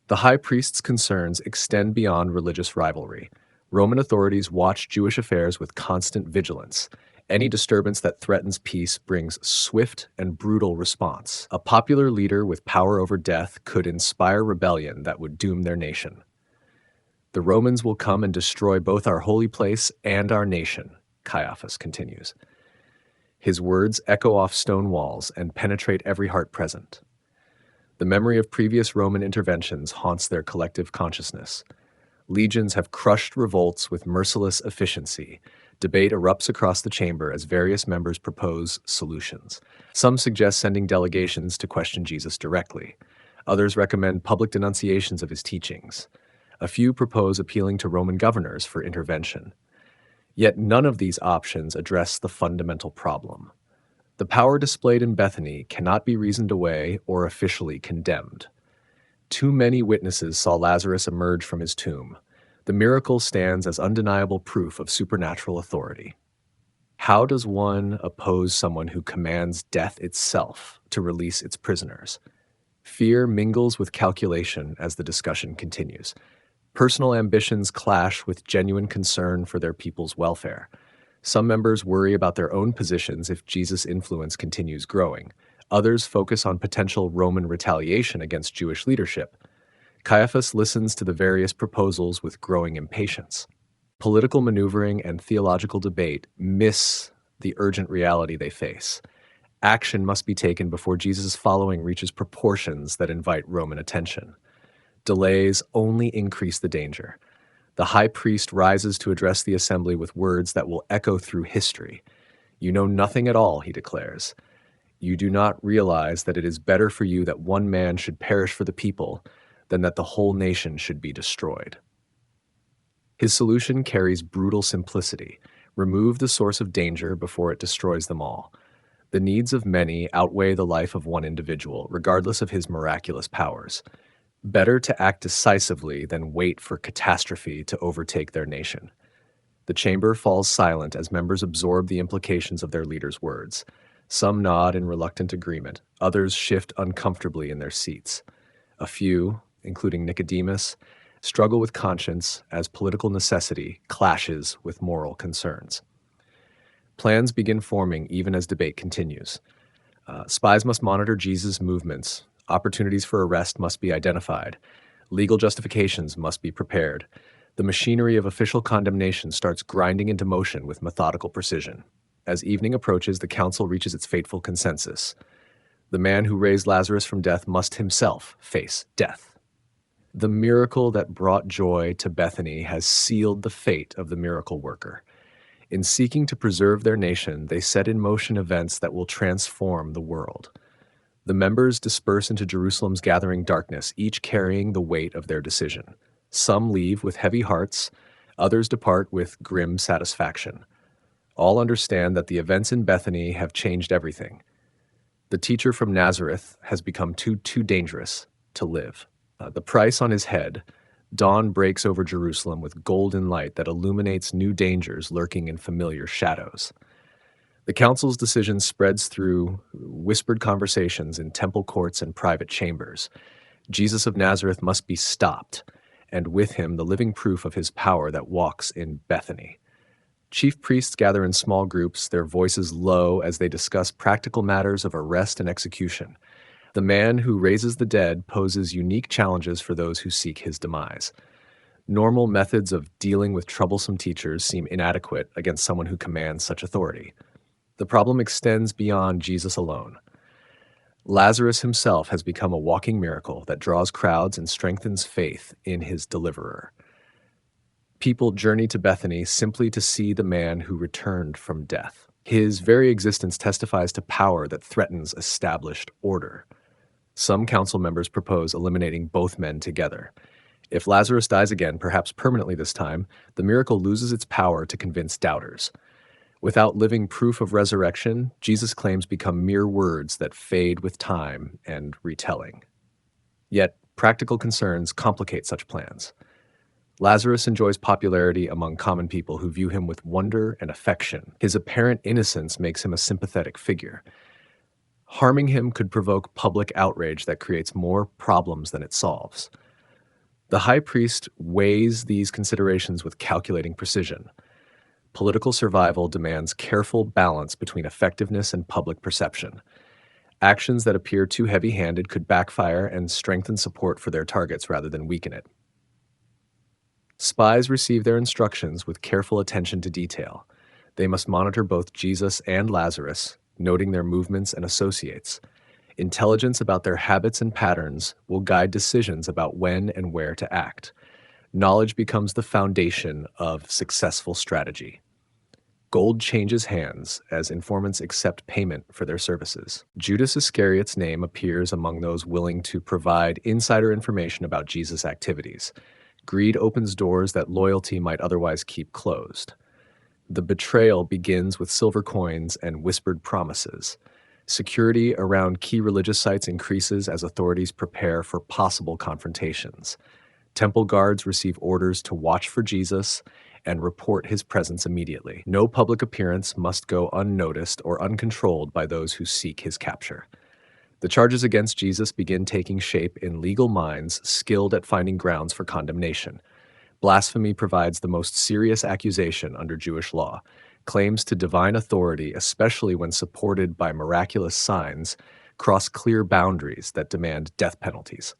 Speaker 1: The high priest's concerns extend beyond religious rivalry. Roman authorities watch Jewish affairs with constant vigilance. Any disturbance that threatens peace brings swift and brutal response. A popular leader with power over death could inspire rebellion that would doom their nation. The Romans will come and destroy both our holy place and our nation, Caiaphas continues. His words echo off stone walls and penetrate every heart present. The memory of previous Roman interventions haunts their collective consciousness. Legions have crushed revolts with merciless efficiency. Debate erupts across the chamber as various members propose solutions. Some suggest sending delegations to question Jesus directly. Others recommend public denunciations of his teachings. A few propose appealing to Roman governors for intervention. Yet none of these options address the fundamental problem. The power displayed in Bethany cannot be reasoned away or officially condemned. Too many witnesses saw Lazarus emerge from his tomb. The miracle stands as undeniable proof of supernatural authority. How does one oppose someone who commands death itself to release its prisoners? Fear mingles with calculation as the discussion continues. Personal ambitions clash with genuine concern for their people's welfare. Some members worry about their own positions if Jesus' influence continues growing. Others focus on potential Roman retaliation against Jewish leadership. Caiaphas listens to the various proposals with growing impatience. Political maneuvering and theological debate miss the urgent reality they face. Action must be taken before Jesus' following reaches proportions that invite Roman attention. Delays only increase the danger. The high priest rises to address the assembly with words that will echo through history. "You know nothing at all," he declares. "You do not realize that it is better for you that one man should perish for the people than that the whole nation should be destroyed." His solution carries brutal simplicity. Remove the source of danger before it destroys them all. The needs of many outweigh the life of one individual, regardless of his miraculous powers. Better to act decisively than wait for catastrophe to overtake their nation. The chamber falls silent as members absorb the implications of their leader's words. Some nod in reluctant agreement, others shift uncomfortably in their seats. A few, including Nicodemus, struggle with conscience as political necessity clashes with moral concerns. Plans begin forming even as debate continues. Spies must monitor Jesus' movements. Opportunities for arrest must be identified. Legal justifications must be prepared. The machinery of official condemnation starts grinding into motion with methodical precision. As evening approaches, the council reaches its fateful consensus. The man who raised Lazarus from death must himself face death. The miracle that brought joy to Bethany has sealed the fate of the miracle worker. In seeking to preserve their nation, they set in motion events that will transform the world. The members disperse into Jerusalem's gathering darkness, each carrying the weight of their decision. Some leave with heavy hearts, others depart with grim satisfaction. All understand that the events in Bethany have changed everything. The teacher from Nazareth has become too dangerous to live. The price on his head, dawn breaks over Jerusalem with golden light that illuminates new dangers lurking in familiar shadows. The council's decision spreads through whispered conversations in temple courts and private chambers. Jesus of Nazareth must be stopped, and with him the living proof of his power that walks in Bethany. Chief priests gather in small groups, their voices low as they discuss practical matters of arrest and execution. The man who raises the dead poses unique challenges for those who seek his demise. Normal methods of dealing with troublesome teachers seem inadequate against someone who commands such authority. The problem extends beyond Jesus alone. Lazarus himself has become a walking miracle that draws crowds and strengthens faith in his deliverer. People journey to Bethany simply to see the man who returned from death. His very existence testifies to power that threatens established order. Some council members propose eliminating both men together. If Lazarus dies again, perhaps permanently this time, the miracle loses its power to convince doubters. Without living proof of resurrection, Jesus' claims become mere words that fade with time and retelling. Yet, practical concerns complicate such plans. Lazarus enjoys popularity among common people who view him with wonder and affection. His apparent innocence makes him a sympathetic figure. Harming him could provoke public outrage that creates more problems than it solves. The high priest weighs these considerations with calculating precision. Political survival demands careful balance between effectiveness and public perception. Actions that appear too heavy-handed could backfire and strengthen support for their targets rather than weaken it. Spies receive their instructions with careful attention to detail. They must monitor both Jesus and Lazarus, noting their movements and associates. Intelligence about their habits and patterns will guide decisions about when and where to act. Knowledge becomes the foundation of successful strategy. Gold changes hands as informants accept payment for their services. Judas Iscariot's name appears among those willing to provide insider information about Jesus' activities. Greed opens doors that loyalty might otherwise keep closed. The betrayal begins with silver coins and whispered promises. Security around key religious sites increases as authorities prepare for possible confrontations. Temple guards receive orders to watch for Jesus and report his presence immediately. No public appearance must go unnoticed or uncontrolled by those who seek his capture. The charges against Jesus begin taking shape in legal minds skilled at finding grounds for condemnation. Blasphemy provides the most serious accusation under Jewish law. Claims to divine authority, especially when supported by miraculous signs, cross clear boundaries that demand death penalties.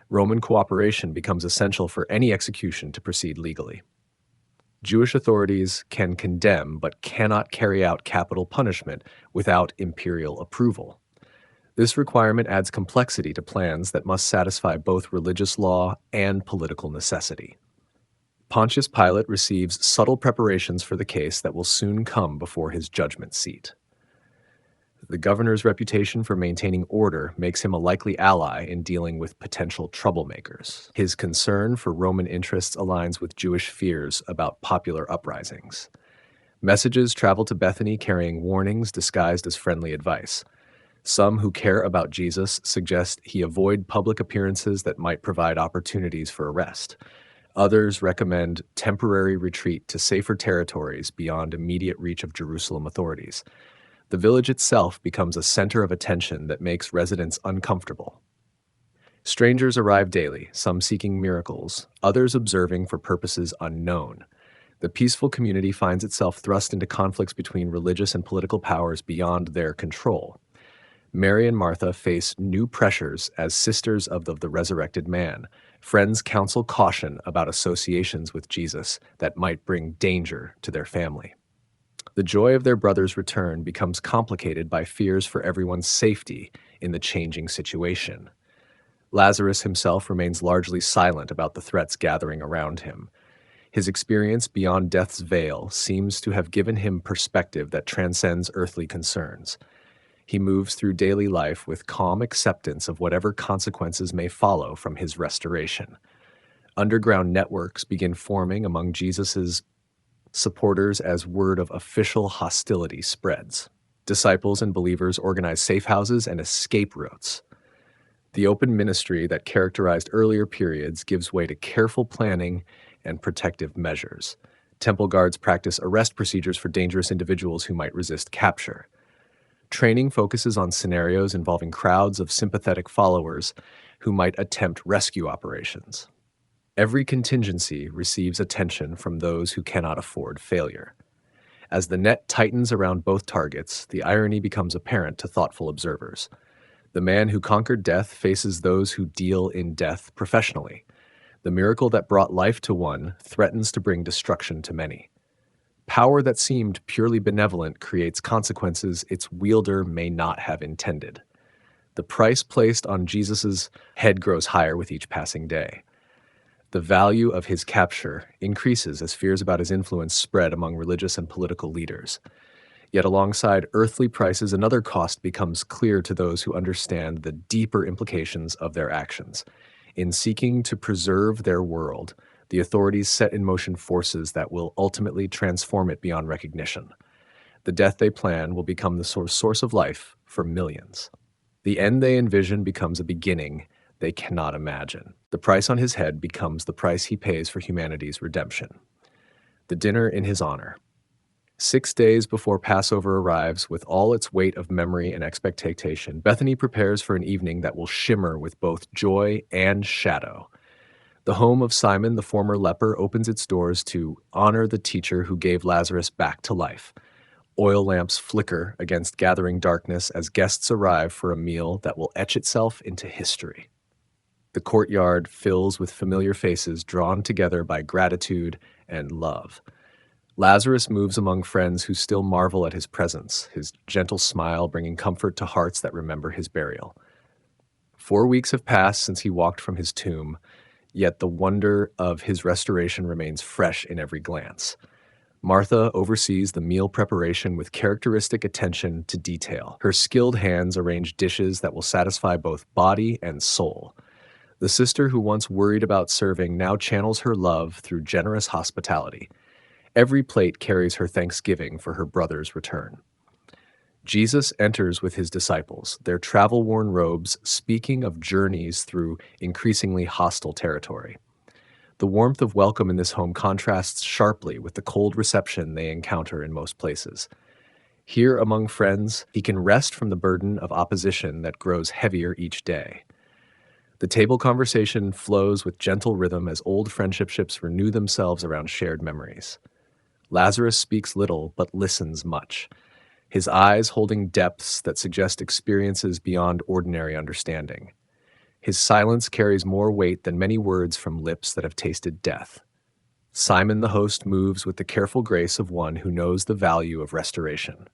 Speaker 1: Roman cooperation becomes essential for any execution to proceed legally. Jewish authorities can condemn but cannot carry out capital punishment without imperial approval. This requirement adds complexity to plans that must satisfy both religious law and political necessity. Pontius Pilate receives subtle preparations for the case that will soon come before his judgment seat. The governor's reputation for maintaining order makes him a likely ally in dealing with potential troublemakers. His concern for Roman interests aligns with Jewish fears about popular uprisings. Messages travel to Bethany carrying warnings disguised as friendly advice. Some who care about Jesus suggest he avoid public appearances that might provide opportunities for arrest. Others recommend temporary retreat to safer territories beyond immediate reach of Jerusalem authorities. The village itself becomes a center of attention that makes residents uncomfortable. Strangers arrive daily, some seeking miracles, others observing for purposes unknown. The peaceful community finds itself thrust into conflicts between religious and political powers beyond their control. Mary and Martha face new pressures as sisters of the resurrected man. Friends counsel caution about associations with Jesus that might bring danger to their family. The joy of their brother's return becomes complicated by fears for everyone's safety in the changing situation. Lazarus himself remains largely silent about the threats gathering around him. His experience beyond death's veil seems to have given him perspective that transcends earthly concerns. He moves through daily life with calm acceptance of whatever consequences may follow from his restoration. Underground networks begin forming among Jesus's supporters as word of official hostility spreads. Disciples and believers organize safe houses and escape routes. The open ministry that characterized earlier periods gives way to careful planning and protective measures. Temple guards practice arrest procedures for dangerous individuals who might resist capture. Training focuses on scenarios involving crowds of sympathetic followers who might attempt rescue operations. Every contingency receives attention from those who cannot afford failure. As the net tightens around both targets, the irony becomes apparent to thoughtful observers. The man who conquered death faces those who deal in death professionally. The miracle that brought life to one threatens to bring destruction to many. Power that seemed purely benevolent creates consequences its wielder may not have intended. The price placed on Jesus' head grows higher with each passing day. The value of his capture increases as fears about his influence spread among religious and political leaders. Yet alongside earthly prices, another cost becomes clear to those who understand the deeper implications of their actions. In seeking to preserve their world, the authorities set in motion forces that will ultimately transform it beyond recognition. The death they plan will become the source of life for millions. The end they envision becomes a beginning they cannot imagine. The price on his head becomes the price he pays for humanity's redemption. The dinner in his honor. 6 days before Passover arrives, with all its weight of memory and expectation, Bethany prepares for an evening that will shimmer with both joy and shadow. The home of Simon, the former leper, opens its doors to honor the teacher who gave Lazarus back to life. Oil lamps flicker against gathering darkness as guests arrive for a meal that will etch itself into history. The courtyard fills with familiar faces drawn together by gratitude and love. Lazarus moves among friends who still marvel at his presence, his gentle smile bringing comfort to hearts that remember his burial. 4 weeks have passed since he walked from his tomb, yet the wonder of his restoration remains fresh in every glance. Martha oversees the meal preparation with characteristic attention to detail. Her skilled hands arrange dishes that will satisfy both body and soul. The sister who once worried about serving now channels her love through generous hospitality. Every plate carries her thanksgiving for her brother's return. Jesus enters with his disciples, their travel-worn robes speaking of journeys through increasingly hostile territory. The warmth of welcome in this home contrasts sharply with the cold reception they encounter in most places. Here among friends, he can rest from the burden of opposition that grows heavier each day. The table conversation flows with gentle rhythm as old friendships renew themselves around shared memories. Lazarus speaks little but listens much, his eyes holding depths that suggest experiences beyond ordinary understanding. His silence carries more weight than many words from lips that have tasted death. Simon the host moves with the careful grace of one who knows the value of restoration.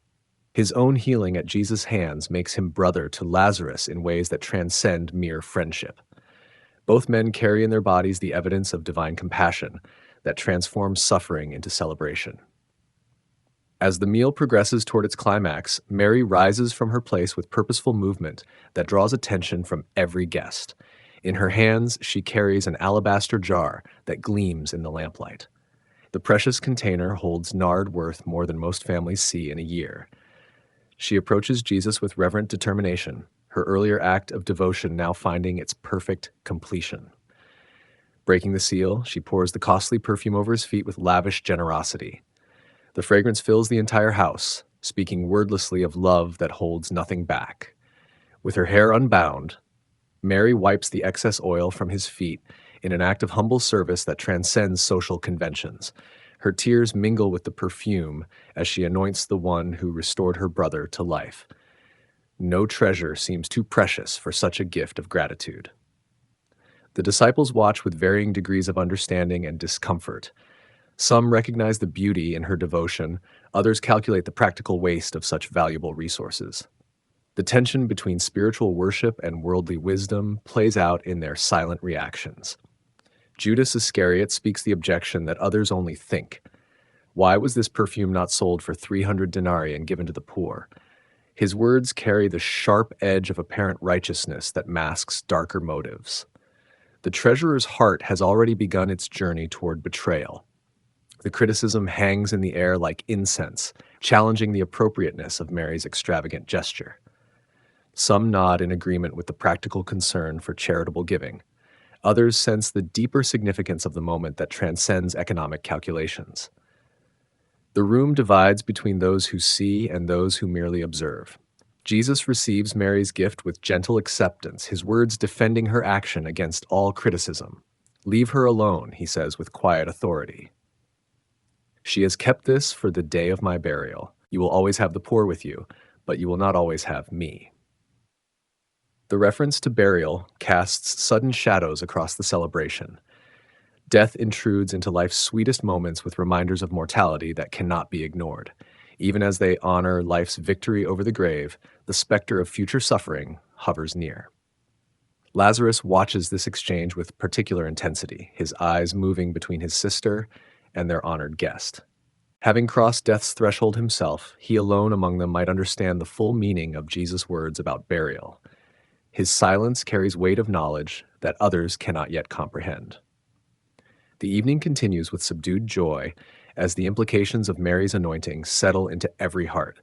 Speaker 1: His own healing at Jesus' hands makes him brother to Lazarus in ways that transcend mere friendship. Both men carry in their bodies the evidence of divine compassion that transforms suffering into celebration. As the meal progresses toward its climax, Mary rises from her place with purposeful movement that draws attention from every guest. In her hands, she carries an alabaster jar that gleams in the lamplight. The precious container holds nard worth more than most families see in a year. She approaches Jesus with reverent determination, her earlier act of devotion now finding its perfect completion. Breaking the seal, she pours the costly perfume over his feet with lavish generosity. The fragrance fills the entire house, speaking wordlessly of love that holds nothing back. With her hair unbound, Mary wipes the excess oil from his feet in an act of humble service that transcends social conventions. Her tears mingle with the perfume as she anoints the one who restored her brother to life. No treasure seems too precious for such a gift of gratitude. The disciples watch with varying degrees of understanding and discomfort. Some recognize the beauty in her devotion, others calculate the practical waste of such valuable resources. The tension between spiritual worship and worldly wisdom plays out in their silent reactions. Judas Iscariot speaks the objection that others only think. Why was this perfume not sold for 300 denarii and given to the poor? His words carry the sharp edge of apparent righteousness that masks darker motives. The treasurer's heart has already begun its journey toward betrayal. The criticism hangs in the air like incense, challenging the appropriateness of Mary's extravagant gesture. Some nod in agreement with the practical concern for charitable giving. Others sense the deeper significance of the moment that transcends economic calculations. The room divides between those who see and those who merely observe. Jesus receives Mary's gift with gentle acceptance, his words defending her action against all criticism. "Leave her alone," he says with quiet authority. "She has kept this for the day of my burial. You will always have the poor with you, but you will not always have me." The reference to burial casts sudden shadows across the celebration. Death intrudes into life's sweetest moments with reminders of mortality that cannot be ignored. Even as they honor life's victory over the grave, the specter of future suffering hovers near. Lazarus watches this exchange with particular intensity, his eyes moving between his sister and their honored guest. Having crossed death's threshold himself, he alone among them might understand the full meaning of Jesus' words about burial. His silence carries weight of knowledge that others cannot yet comprehend. The evening continues with subdued joy as the implications of Mary's anointing settle into every heart.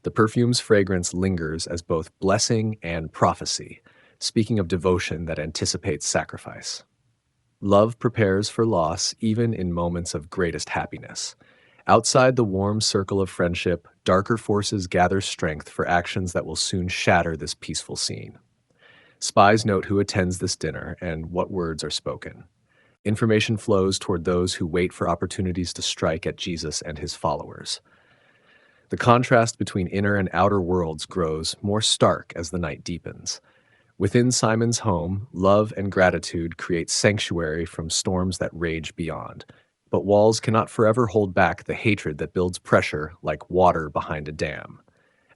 Speaker 1: The perfume's fragrance lingers as both blessing and prophecy, speaking of devotion that anticipates sacrifice. Love prepares for loss even in moments of greatest happiness. Outside the warm circle of friendship, darker forces gather strength for actions that will soon shatter this peaceful scene. Spies note who attends this dinner and what words are spoken. Information flows toward those who wait for opportunities to strike at Jesus and his followers. The contrast between inner and outer worlds grows more stark as the night deepens. Within Simon's home, love and gratitude create sanctuary from storms that rage beyond. But walls cannot forever hold back the hatred that builds pressure like water behind a dam.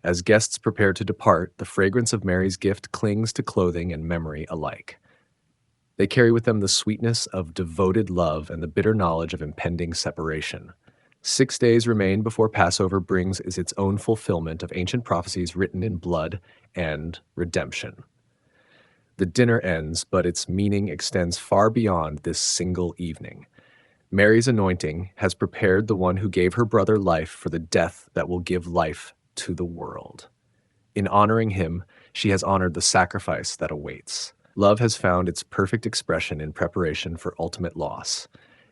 Speaker 1: As guests prepare to depart, the fragrance of Mary's gift clings to clothing and memory alike. They carry with them the sweetness of devoted love and the bitter knowledge of impending separation. 6 days remain before Passover brings its own fulfillment of ancient prophecies written in blood and redemption. The dinner ends, but its meaning extends far beyond this single evening. Mary's anointing has prepared the one who gave her brother life for the death that will give life to the world. In honoring him, she has honored the sacrifice that awaits. Love has found its perfect expression in preparation for ultimate loss.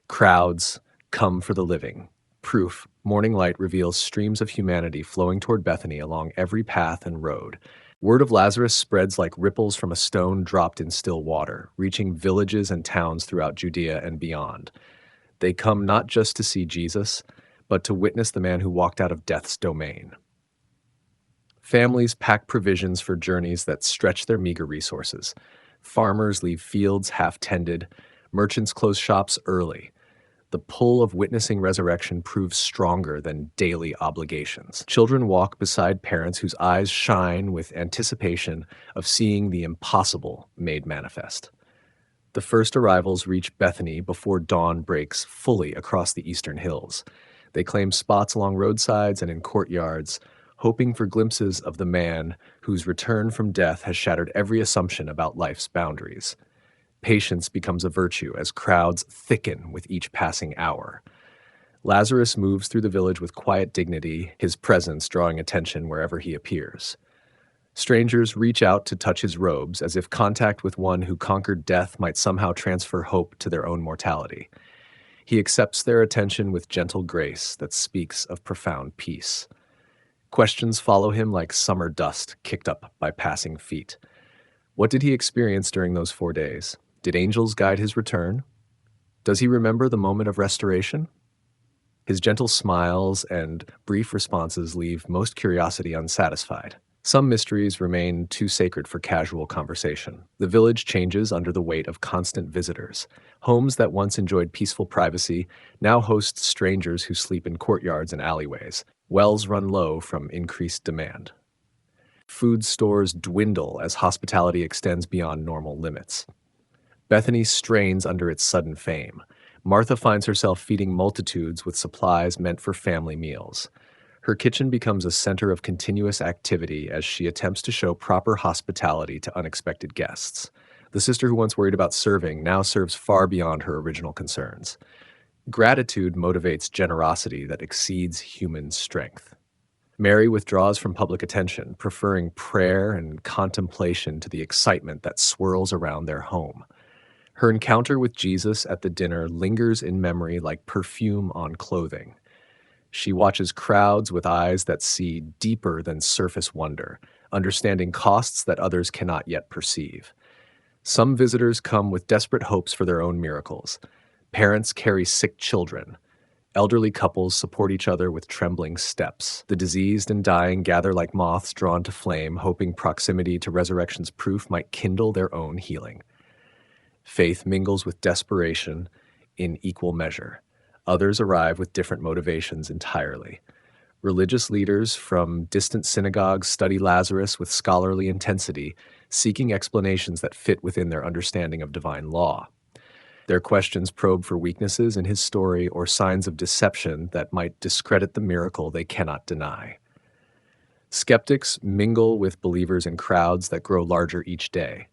Speaker 1: Crowds come for the living. Proof, morning light reveals streams of humanity flowing toward Bethany along every path and road. Word of Lazarus spreads like ripples from a stone dropped in still water, reaching villages and towns throughout Judea and beyond. They come not just to see Jesus, but to witness the man who walked out of death's domain. Families pack provisions for journeys that stretch their meager resources. Farmers leave fields half-tended. Merchants close shops early. The pull of witnessing resurrection proves stronger than daily obligations. Children walk beside parents whose eyes shine with anticipation of seeing the impossible made manifest. The first arrivals reach Bethany before dawn breaks fully across the eastern hills. They claim spots along roadsides and in courtyards, hoping for glimpses of the man whose return from death has shattered every assumption about life's boundaries. Patience becomes a virtue as crowds thicken with each passing hour. Lazarus moves through the village with quiet dignity, his presence drawing attention wherever he appears. Strangers reach out to touch his robes as if contact with one who conquered death might somehow transfer hope to their own mortality. He accepts their attention with gentle grace that speaks of profound peace. Questions follow him like summer dust kicked up by passing feet. What did he experience during those 4 days? Did angels guide his return? Does he remember the moment of restoration? His gentle smiles and brief responses leave most curiosity unsatisfied. Some mysteries remain too sacred for casual conversation. The village changes under the weight of constant visitors. Homes that once enjoyed peaceful privacy now host strangers who sleep in courtyards and alleyways. Wells run low from increased demand. Food stores dwindle as hospitality extends beyond normal limits. Bethany strains under its sudden fame. Martha finds herself feeding multitudes with supplies meant for family meals. Her kitchen becomes a center of continuous activity as she attempts to show proper hospitality to unexpected guests. The sister who once worried about serving now serves far beyond her original concerns. Gratitude motivates generosity that exceeds human strength. Mary withdraws from public attention, preferring prayer and contemplation to the excitement that swirls around their home. Her encounter with Jesus at the dinner lingers in memory like perfume on clothing. She watches crowds with eyes that see deeper than surface wonder, understanding costs that others cannot yet perceive. Some visitors come with desperate hopes for their own miracles. Parents carry sick children. Elderly couples support each other with trembling steps. The diseased and dying gather like moths drawn to flame, hoping proximity to resurrection's proof might kindle their own healing. Faith mingles with desperation in equal measure. Others arrive with different motivations entirely. Religious leaders from distant synagogues study Lazarus with scholarly intensity, seeking explanations that fit within their understanding of divine law. Their questions probe for weaknesses in his story or signs of deception that might discredit the miracle they cannot deny. Skeptics mingle with believers in crowds that grow larger each day.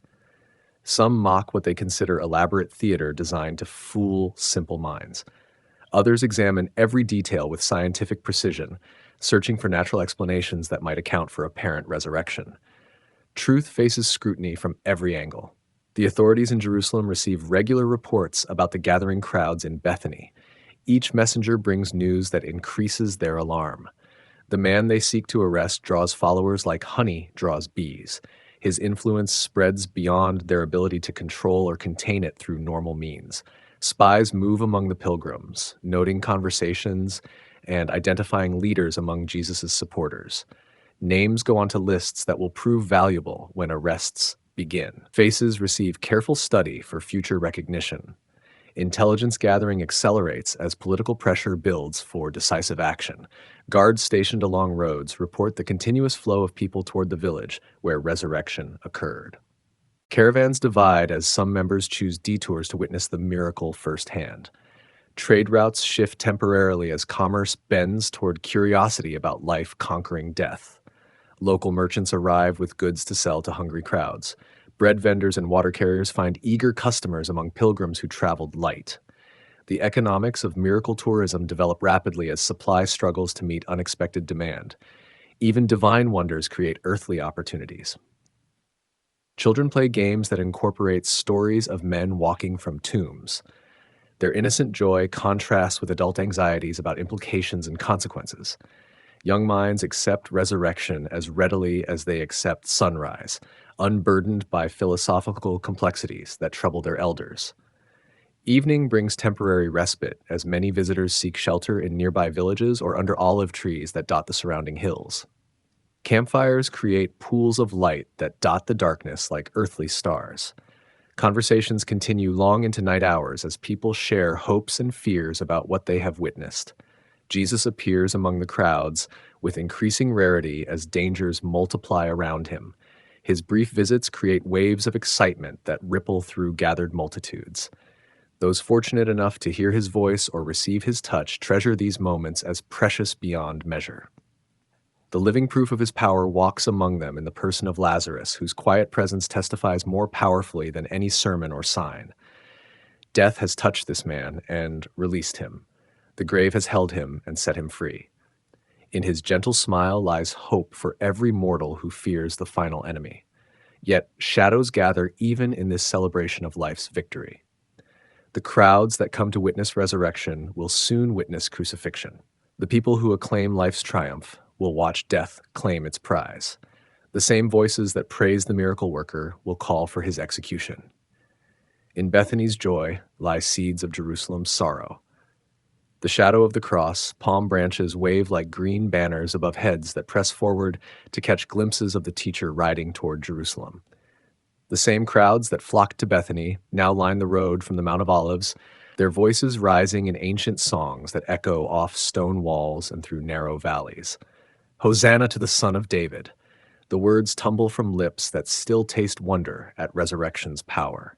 Speaker 1: Some mock what they consider elaborate theater designed to fool simple minds. Others examine every detail with scientific precision, searching for natural explanations that might account for apparent resurrection. Truth faces scrutiny from every angle. The authorities in Jerusalem receive regular reports about the gathering crowds in Bethany. Each messenger brings news that increases their alarm. The man they seek to arrest draws followers like honey draws bees. His influence spreads beyond their ability to control or contain it through normal means. Spies move among the pilgrims, noting conversations and identifying leaders among Jesus' supporters. Names go onto lists that will prove valuable when arrests begin. Faces receive careful study for future recognition. Intelligence gathering accelerates as political pressure builds for decisive action. Guards stationed along roads report the continuous flow of people toward the village where resurrection occurred. Caravans divide as some members choose detours to witness the miracle firsthand. Trade routes shift temporarily as commerce bends toward curiosity about life conquering death. Local merchants arrive with goods to sell to hungry crowds. Bread vendors and water carriers find eager customers among pilgrims who traveled light. The economics of miracle tourism develop rapidly as supply struggles to meet unexpected demand. Even divine wonders create earthly opportunities. Children play games that incorporate stories of men walking from tombs. Their innocent joy contrasts with adult anxieties about implications and consequences. Young minds accept resurrection as readily as they accept sunrise, unburdened by philosophical complexities that trouble their elders. Evening brings temporary respite as many visitors seek shelter in nearby villages or under olive trees that dot the surrounding hills. Campfires create pools of light that dot the darkness like earthly stars. Conversations continue long into night hours as people share hopes and fears about what they have witnessed. Jesus appears among the crowds with increasing rarity as dangers multiply around him. His brief visits create waves of excitement that ripple through gathered multitudes. Those fortunate enough to hear his voice or receive his touch treasure these moments as precious beyond measure. The living proof of his power walks among them in the person of Lazarus, whose quiet presence testifies more powerfully than any sermon or sign. Death has touched this man and released him. The grave has held him and set him free. In his gentle smile lies hope for every mortal who fears the final enemy. Yet shadows gather even in this celebration of life's victory. The crowds that come to witness resurrection will soon witness crucifixion. The people who acclaim life's triumph will watch death claim its prize. The same voices that praise the miracle worker will call for his execution. In Bethany's joy lie seeds of Jerusalem's sorrow. The shadow of the cross, palm branches wave like green banners above heads that press forward to catch glimpses of the teacher riding toward Jerusalem. The same crowds that flocked to Bethany now line the road from the Mount of Olives, their voices rising in ancient songs that echo off stone walls and through narrow valleys. Hosanna to the Son of David. The words tumble from lips that still taste wonder at resurrection's power.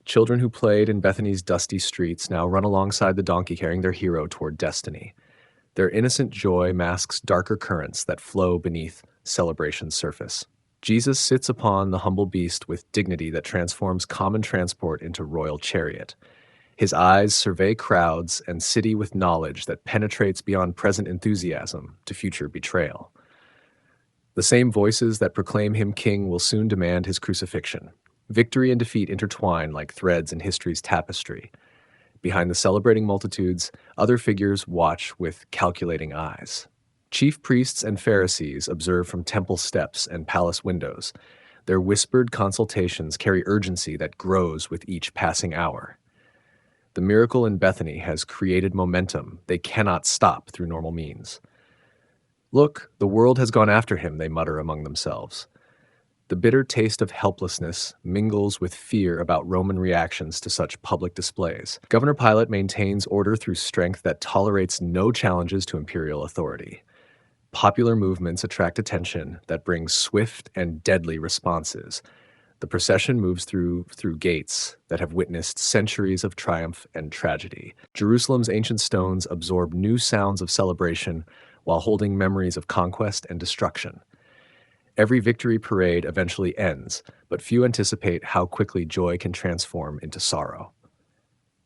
Speaker 1: Children who played in Bethany's dusty streets now run alongside the donkey carrying their hero toward destiny. Their innocent joy masks darker currents that flow beneath celebration's surface. Jesus sits upon the humble beast with dignity that transforms common transport into royal chariot. His eyes survey crowds and city with knowledge that penetrates beyond present enthusiasm to future betrayal. The same voices that proclaim him king will soon demand his crucifixion. Victory and defeat intertwine like threads in history's tapestry. Behind the celebrating multitudes, other figures watch with calculating eyes. Chief priests and Pharisees observe from temple steps and palace windows. Their whispered consultations carry urgency that grows with each passing hour. The miracle in Bethany has created momentum they cannot stop through normal means. Look, the world has gone after him, they mutter among themselves. The bitter taste of helplessness mingles with fear about Roman reactions to such public displays. Governor Pilate maintains order through strength that tolerates no challenges to imperial authority. Popular movements attract attention that brings swift and deadly responses. The procession moves through gates that have witnessed centuries of triumph and tragedy. Jerusalem's ancient stones absorb new sounds of celebration while holding memories of conquest and destruction. Every victory parade eventually ends, but few anticipate how quickly joy can transform into sorrow.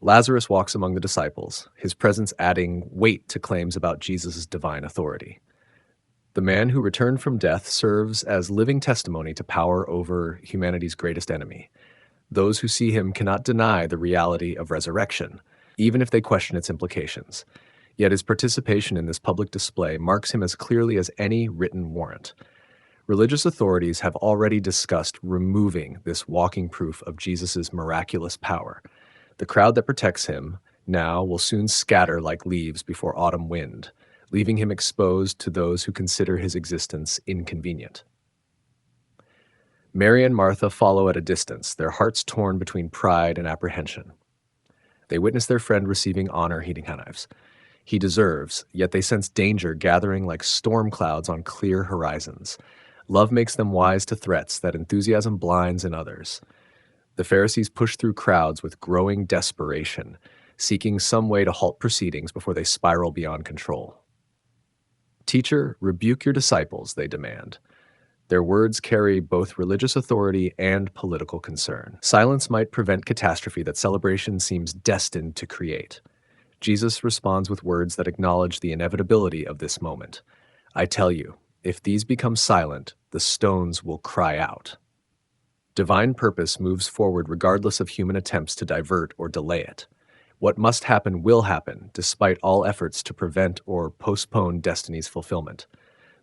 Speaker 1: Lazarus walks among the disciples, his presence adding weight to claims about Jesus' divine authority. The man who returned from death serves as living testimony to power over humanity's greatest enemy. Those who see him cannot deny the reality of resurrection, even if they question its implications. Yet his participation in this public display marks him as clearly as any written warrant. Religious authorities have already discussed removing this walking proof of Jesus' miraculous power. The crowd that protects him now will soon scatter like leaves before autumn wind, leaving him exposed to those who consider his existence inconvenient. Mary and Martha follow at a distance, their hearts torn between pride and apprehension. They witness their friend receiving honor he deserves, yet they sense danger gathering like storm clouds on clear horizons. Love makes them wise to threats that enthusiasm blinds in others. The Pharisees push through crowds with growing desperation, seeking some way to halt proceedings before they spiral beyond control. "Teacher, rebuke your disciples," they demand. Their words carry both religious authority and political concern. Silence might prevent catastrophe that celebration seems destined to create. Jesus responds with words that acknowledge the inevitability of this moment. "I tell you, if these become silent, the stones will cry out." Divine purpose moves forward regardless of human attempts to divert or delay it. What must happen will happen, despite all efforts to prevent or postpone destiny's fulfillment.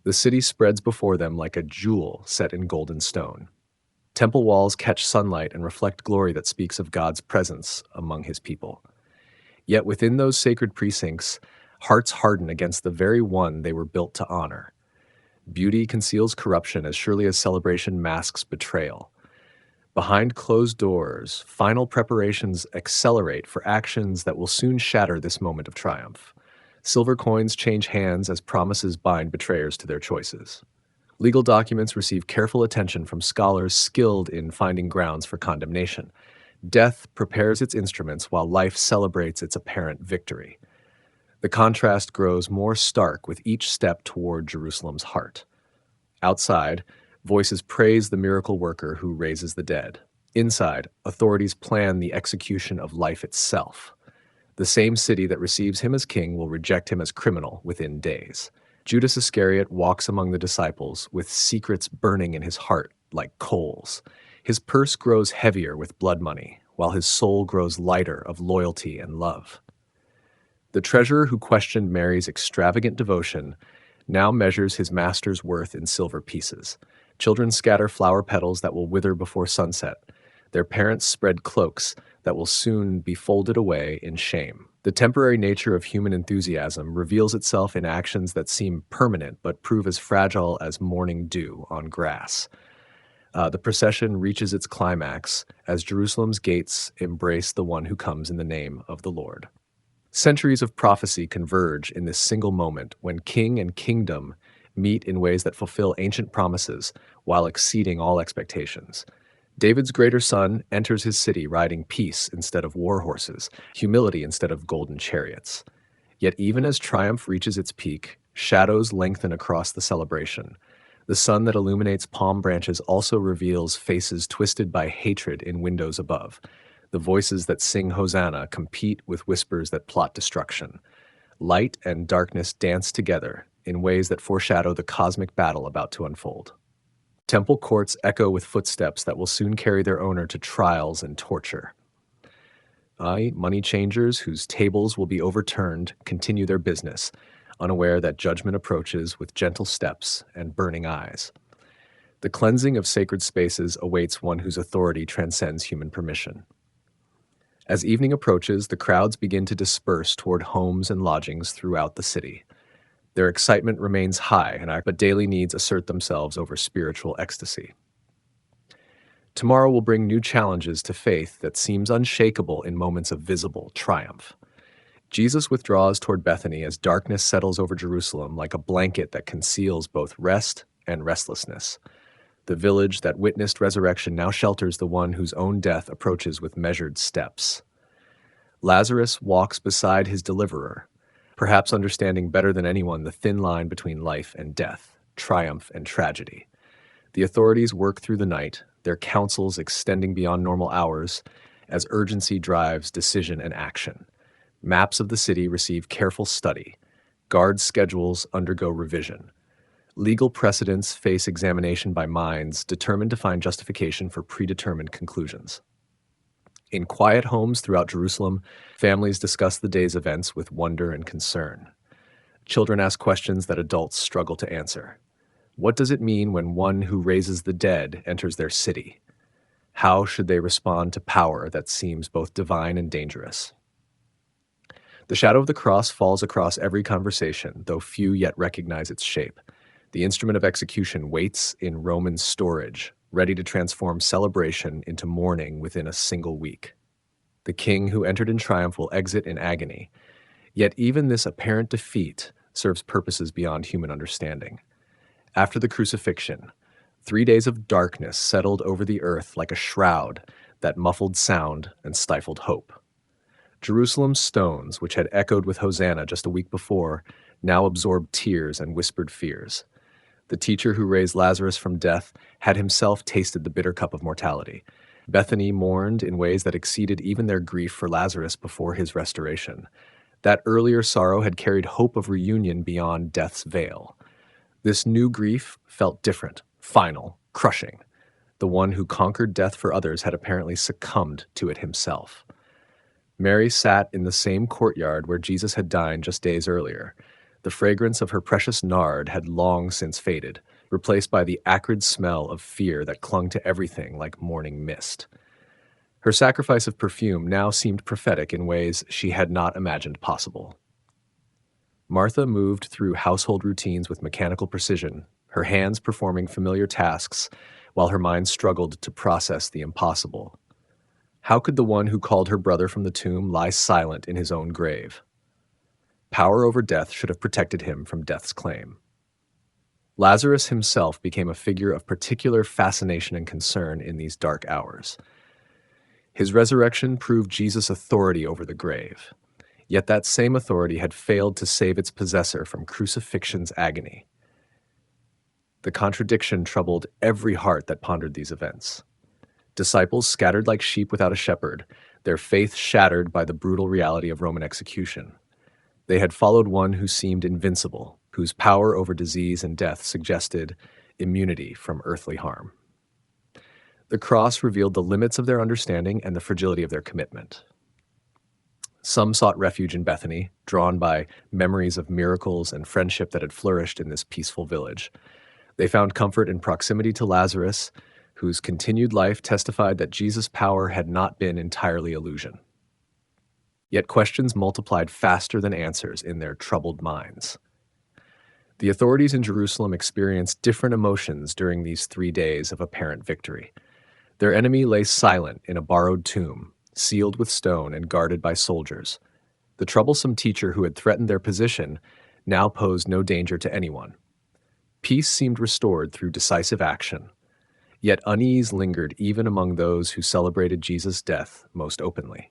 Speaker 1: The city spreads before them like a jewel set in golden stone. Temple walls catch sunlight and reflect glory that speaks of God's presence among his people. Yet within those sacred precincts, hearts harden against the very one they were built to honor. Beauty conceals corruption as surely as celebration masks betrayal. Behind closed doors, final preparations accelerate for actions that will soon shatter this moment of triumph. Silver coins change hands as promises bind betrayers to their choices. Legal documents receive careful attention from scholars skilled in finding grounds for condemnation. Death prepares its instruments while life celebrates its apparent victory. The contrast grows more stark with each step toward Jerusalem's heart. Outside, voices praise the miracle worker who raises the dead. Inside, authorities plan the execution of life itself. The same city that receives him as king will reject him as criminal within days. Judas Iscariot walks among the disciples with secrets burning in his heart like coals. His purse grows heavier with blood money, while his soul grows lighter of loyalty and love. The treasurer who questioned Mary's extravagant devotion now measures his master's worth in silver pieces. Children scatter flower petals that will wither before sunset. Their parents spread cloaks that will soon be folded away in shame. The temporary nature of human enthusiasm reveals itself in actions that seem permanent but prove as fragile as morning dew on grass. The procession reaches its climax as Jerusalem's gates embrace the one who comes in the name of the Lord. Centuries of prophecy converge in this single moment when king and kingdom meet in ways that fulfill ancient promises while exceeding all expectations. David's greater son enters his city riding peace instead of war horses, humility instead of golden chariots. Yet even as triumph reaches its peak, shadows lengthen across the celebration. The sun that illuminates palm branches also reveals faces twisted by hatred in windows above. The voices that sing Hosanna compete with whispers that plot destruction. Light and darkness dance together in ways that foreshadow the cosmic battle about to unfold. Temple courts echo with footsteps that will soon carry their owner to trials and torture. Money changers whose tables will be overturned continue their business, unaware that judgment approaches with gentle steps and burning eyes. The cleansing of sacred spaces awaits one whose authority transcends human permission. As evening approaches, the crowds begin to disperse toward homes and lodgings throughout the city. Their excitement remains high, but daily needs assert themselves over spiritual ecstasy. Tomorrow will bring new challenges to faith that seems unshakable in moments of visible triumph. Jesus withdraws toward Bethany as darkness settles over Jerusalem like a blanket that conceals both rest and restlessness. The village that witnessed resurrection now shelters the one whose own death approaches with measured steps. Lazarus walks beside his deliverer, perhaps understanding better than anyone the thin line between life and death, triumph and tragedy. The authorities work through the night, their counsels extending beyond normal hours, as urgency drives decision and action. Maps of the city receive careful study. Guard schedules undergo revision. Legal precedents face examination by minds determined to find justification for predetermined conclusions. In quiet homes throughout Jerusalem, families discuss the day's events with wonder and concern. Children ask questions that adults struggle to answer. What does it mean when one who raises the dead enters their city? How should they respond to power that seems both divine and dangerous? The shadow of the cross falls across every conversation, though few yet recognize its shape. The instrument of execution waits in Roman storage, ready to transform celebration into mourning within a single week. The king who entered in triumph will exit in agony. Yet even this apparent defeat serves purposes beyond human understanding. After the crucifixion, 3 days of darkness settled over the earth like a shroud that muffled sound and stifled hope. Jerusalem's stones, which had echoed with Hosanna just a week before, now absorbed tears and whispered fears. The teacher who raised Lazarus from death had himself tasted the bitter cup of mortality. Bethany mourned in ways that exceeded even their grief for Lazarus before his restoration. That earlier sorrow had carried hope of reunion beyond death's veil. This new grief felt different, final, crushing. The one who conquered death for others had apparently succumbed to it himself. Mary sat in the same courtyard where Jesus had dined just days earlier. The fragrance of her precious nard had long since faded, replaced by the acrid smell of fear that clung to everything like morning mist. Her sacrifice of perfume now seemed prophetic in ways she had not imagined possible. Martha moved through household routines with mechanical precision, her hands performing familiar tasks while her mind struggled to process the impossible. How could the one who called her brother from the tomb lie silent in his own grave? Power over death should have protected him from death's claim. Lazarus himself became a figure of particular fascination and concern in these dark hours. His resurrection proved Jesus' authority over the grave, yet that same authority had failed to save its possessor from crucifixion's agony. The contradiction troubled every heart that pondered these events. Disciples scattered like sheep without a shepherd, their faith shattered by the brutal reality of Roman execution. They had followed one who seemed invincible, whose power over disease and death suggested immunity from earthly harm. The cross revealed the limits of their understanding and the fragility of their commitment. Some sought refuge in Bethany, drawn by memories of miracles and friendship that had flourished in this peaceful village. They found comfort in proximity to Lazarus, whose continued life testified that Jesus' power had not been entirely illusion. Yet questions multiplied faster than answers in their troubled minds. The authorities in Jerusalem experienced different emotions during these 3 days of apparent victory. Their enemy lay silent in a borrowed tomb, sealed with stone and guarded by soldiers. The troublesome teacher who had threatened their position now posed no danger to anyone. Peace seemed restored through decisive action, yet unease lingered even among those who celebrated Jesus' death most openly.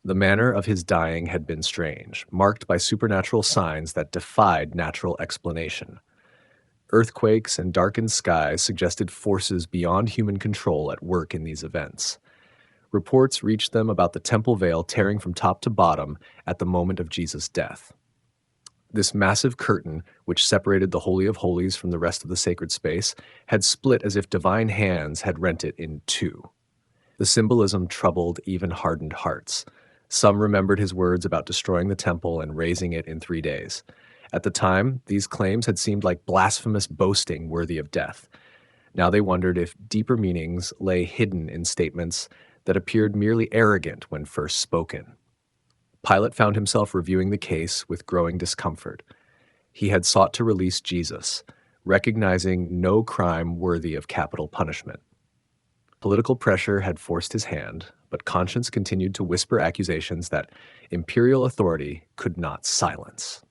Speaker 1: The manner of his dying had been strange, marked by supernatural signs that defied natural explanation. Earthquakes and darkened skies suggested forces beyond human control at work in these events. Reports reached them about the temple veil tearing from top to bottom at the moment of Jesus' death. This massive curtain, which separated the Holy of Holies from the rest of the sacred space, had split as if divine hands had rent it in two. The symbolism troubled even hardened hearts. Some remembered his words about destroying the temple and razing it in 3 days. At the time, these claims had seemed like blasphemous boasting worthy of death. Now they wondered if deeper meanings lay hidden in statements that appeared merely arrogant when first spoken. Pilate found himself reviewing the case with growing discomfort. He had sought to release Jesus, recognizing no crime worthy of capital punishment. Political pressure had forced his hand, but conscience continued to whisper accusations that imperial authority could not silence.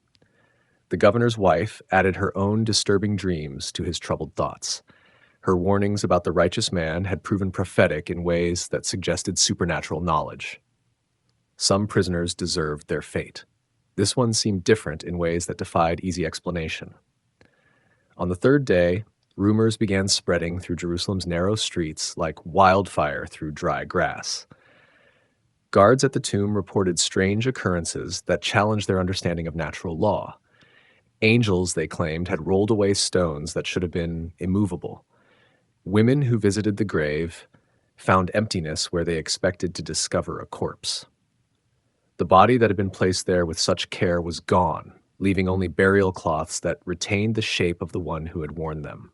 Speaker 1: The governor's wife added her own disturbing dreams to his troubled thoughts. Her warnings about the righteous man had proven prophetic in ways that suggested supernatural knowledge. Some prisoners deserved their fate. This one seemed different in ways that defied easy explanation. On the 3rd day, rumors began spreading through Jerusalem's narrow streets like wildfire through dry grass. Guards at the tomb reported strange occurrences that challenged their understanding of natural law. Angels, they claimed, had rolled away stones that should have been immovable. Women who visited the grave found emptiness where they expected to discover a corpse. The body that had been placed there with such care was gone, leaving only burial cloths that retained the shape of the one who had worn them.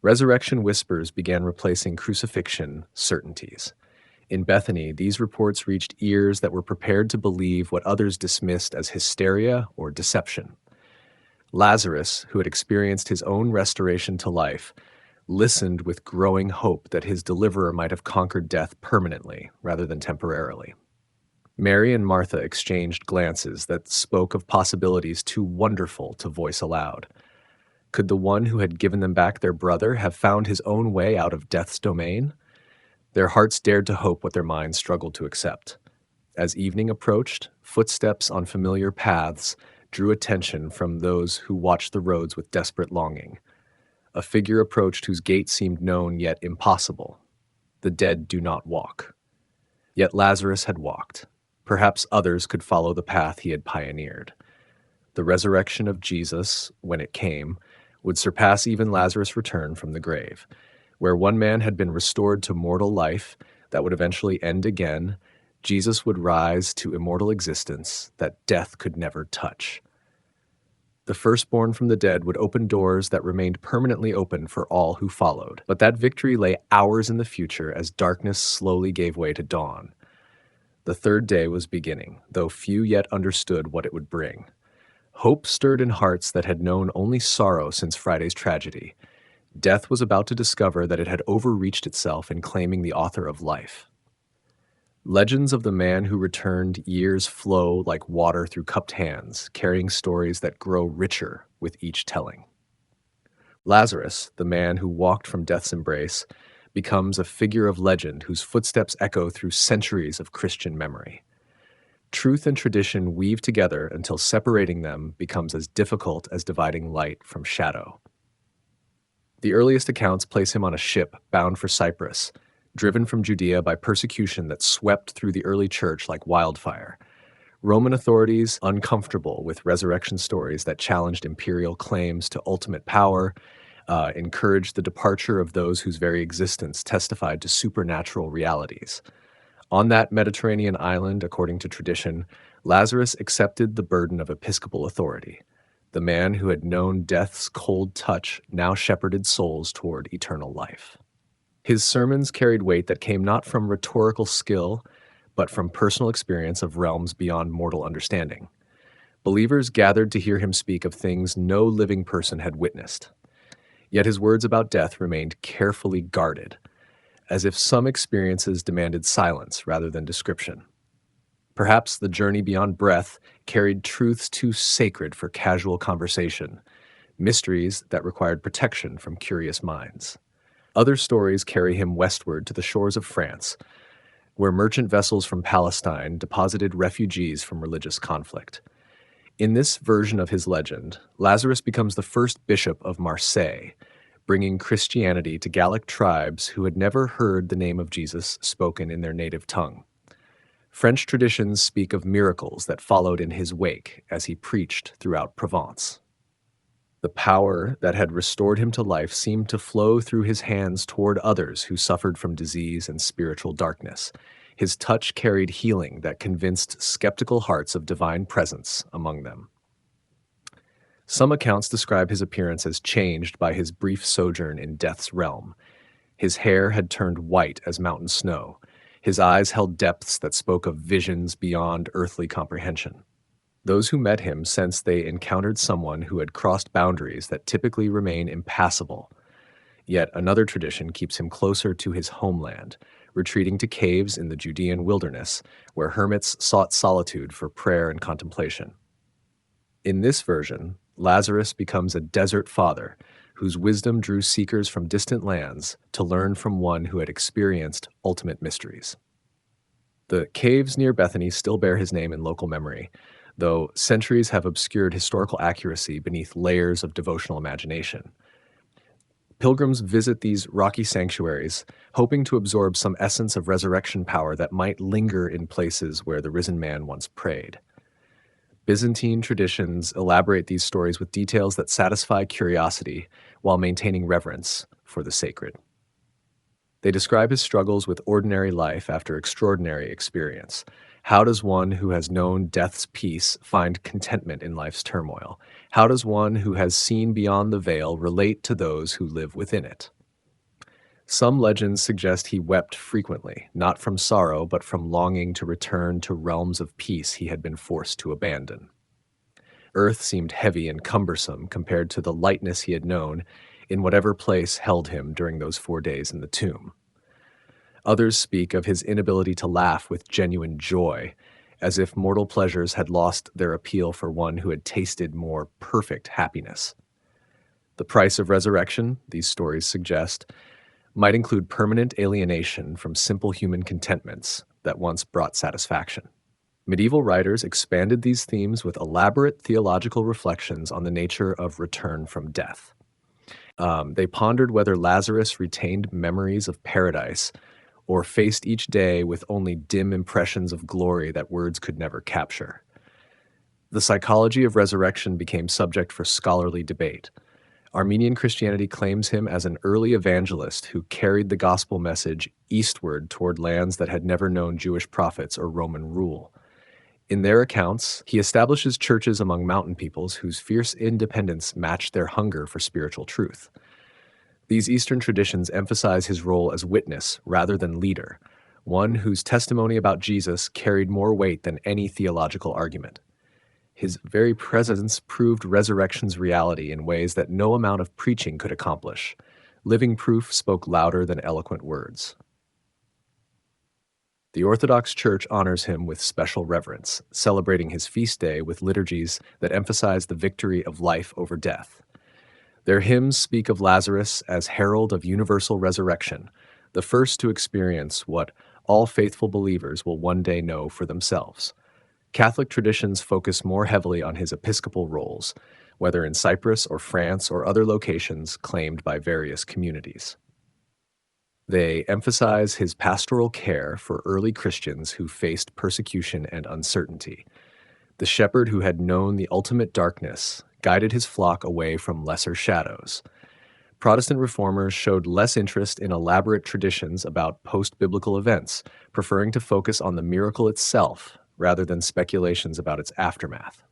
Speaker 1: Resurrection whispers began replacing crucifixion certainties. In Bethany, these reports reached ears that were prepared to believe what others dismissed as hysteria or deception. Lazarus, who had experienced his own restoration to life, listened with growing hope that his deliverer might have conquered death permanently rather than temporarily. Mary and Martha exchanged glances that spoke of possibilities too wonderful to voice aloud. Could the one who had given them back their brother have found his own way out of death's domain? Their hearts dared to hope what their minds struggled to accept. As evening approached, footsteps on familiar paths drew attention from those who watched the roads with desperate longing. A figure approached whose gait seemed known yet impossible. The dead do not walk. Yet Lazarus had walked. Perhaps others could follow the path he had pioneered. The resurrection of Jesus, when it came, would surpass even Lazarus' return from the grave. Where one man had been restored to mortal life that would eventually end again, Jesus would rise to immortal existence that death could never touch. The firstborn from the dead would open doors that remained permanently open for all who followed. But that victory lay hours in the future as darkness slowly gave way to dawn. The third day was beginning, though few yet understood what it would bring. Hope stirred in hearts that had known only sorrow since Friday's tragedy. Death was about to discover that it had overreached itself in claiming the author of life. Legends of the man who returned years flow like water through cupped hands, carrying stories that grow richer with each telling. Lazarus, the man who walked from death's embrace, becomes a figure of legend whose footsteps echo through centuries of Christian memory. Truth and tradition weave together until separating them becomes as difficult as dividing light from shadow. The earliest accounts place him on a ship bound for Cyprus, driven from Judea by persecution that swept through the early church like wildfire. Roman authorities, uncomfortable with resurrection stories that challenged imperial claims to ultimate power, encouraged the departure of those whose very existence testified to supernatural realities. On that Mediterranean island, according to tradition, Lazarus accepted the burden of episcopal authority. The man who had known death's cold touch now shepherded souls toward eternal life. His sermons carried weight that came not from rhetorical skill, but from personal experience of realms beyond mortal understanding. Believers gathered to hear him speak of things no living person had witnessed. Yet his words about death remained carefully guarded, as if some experiences demanded silence rather than description. Perhaps the journey beyond breath carried truths too sacred for casual conversation, mysteries that required protection from curious minds. Other stories carry him westward to the shores of France, where merchant vessels from Palestine deposited refugees from religious conflict. In this version of his legend, Lazarus becomes the first bishop of Marseille, bringing Christianity to Gallic tribes who had never heard the name of Jesus spoken in their native tongue. French traditions speak of miracles that followed in his wake as he preached throughout Provence. The power that had restored him to life seemed to flow through his hands toward others who suffered from disease and spiritual darkness. His touch carried healing that convinced skeptical hearts of divine presence among them. Some accounts describe his appearance as changed by his brief sojourn in death's realm. His hair had turned white as mountain snow. His eyes held depths that spoke of visions beyond earthly comprehension. Those who met him sensed they encountered someone who had crossed boundaries that typically remain impassable. Yet another tradition keeps him closer to his homeland, retreating to caves in the Judean wilderness, where hermits sought solitude for prayer and contemplation. In this version, Lazarus becomes a desert father whose wisdom drew seekers from distant lands to learn from one who had experienced ultimate mysteries. The caves near Bethany still bear his name in local memory, though centuries have obscured historical accuracy beneath layers of devotional imagination. Pilgrims visit these rocky sanctuaries, hoping to absorb some essence of resurrection power that might linger in places where the risen man once prayed. Byzantine traditions elaborate these stories with details that satisfy curiosity while maintaining reverence for the sacred. They describe his struggles with ordinary life after extraordinary experience. How does one who has known death's peace find contentment in life's turmoil? How does one who has seen beyond the veil relate to those who live within it? Some legends suggest he wept frequently, not from sorrow, but from longing to return to realms of peace he had been forced to abandon. Earth seemed heavy and cumbersome compared to the lightness he had known in whatever place held him during those 4 days in the tomb. Others speak of his inability to laugh with genuine joy, as if mortal pleasures had lost their appeal for one who had tasted more perfect happiness. The price of resurrection, these stories suggest, might include permanent alienation from simple human contentments that once brought satisfaction. Medieval writers expanded these themes with elaborate theological reflections on the nature of return from death. They pondered whether Lazarus retained memories of paradise or faced each day with only dim impressions of glory that words could never capture. The psychology of resurrection became subject for scholarly debate. Armenian Christianity claims him as an early evangelist who carried the gospel message eastward toward lands that had never known Jewish prophets or Roman rule. In their accounts, he establishes churches among mountain peoples whose fierce independence matched their hunger for spiritual truth. These Eastern traditions emphasize his role as witness rather than leader, one whose testimony about Jesus carried more weight than any theological argument. His very presence proved resurrection's reality in ways that no amount of preaching could accomplish. Living proof spoke louder than eloquent words. The Orthodox Church honors him with special reverence, celebrating his feast day with liturgies that emphasize the victory of life over death. Their hymns speak of Lazarus as herald of universal resurrection, the first to experience what all faithful believers will one day know for themselves. Catholic traditions focus more heavily on his episcopal roles, whether in Cyprus or France or other locations claimed by various communities. They emphasize his pastoral care for early Christians who faced persecution and uncertainty. The shepherd who had known the ultimate darkness guided his flock away from lesser shadows. Protestant reformers showed less interest in elaborate traditions about post-biblical events, preferring to focus on the miracle itself rather than speculations about its aftermath.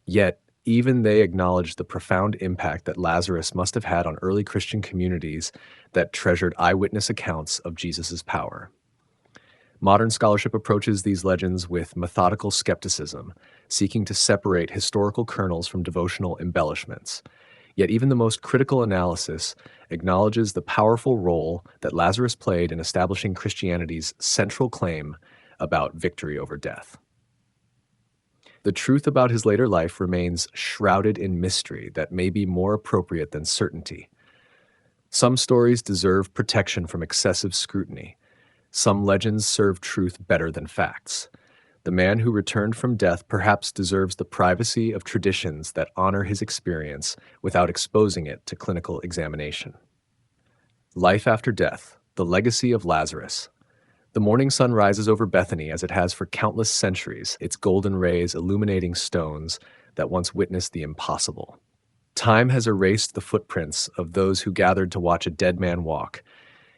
Speaker 1: Yet, even they acknowledged the profound impact that Lazarus must have had on early Christian communities that treasured eyewitness accounts of Jesus' power. Modern scholarship approaches these legends with methodical skepticism, seeking to separate historical kernels from devotional embellishments. Yet even the most critical analysis acknowledges the powerful role that Lazarus played in establishing Christianity's central claim about victory over death. The truth about his later life remains shrouded in mystery that may be more appropriate than certainty. Some stories deserve protection from excessive scrutiny. Some legends serve truth better than facts. The man who returned from death perhaps deserves the privacy of traditions that honor his experience without exposing it to clinical examination. Life after death, the legacy of Lazarus. The morning sun rises over Bethany as it has for countless centuries, its golden rays illuminating stones that once witnessed the impossible. Time has erased the footprints of those who gathered to watch a dead man walk,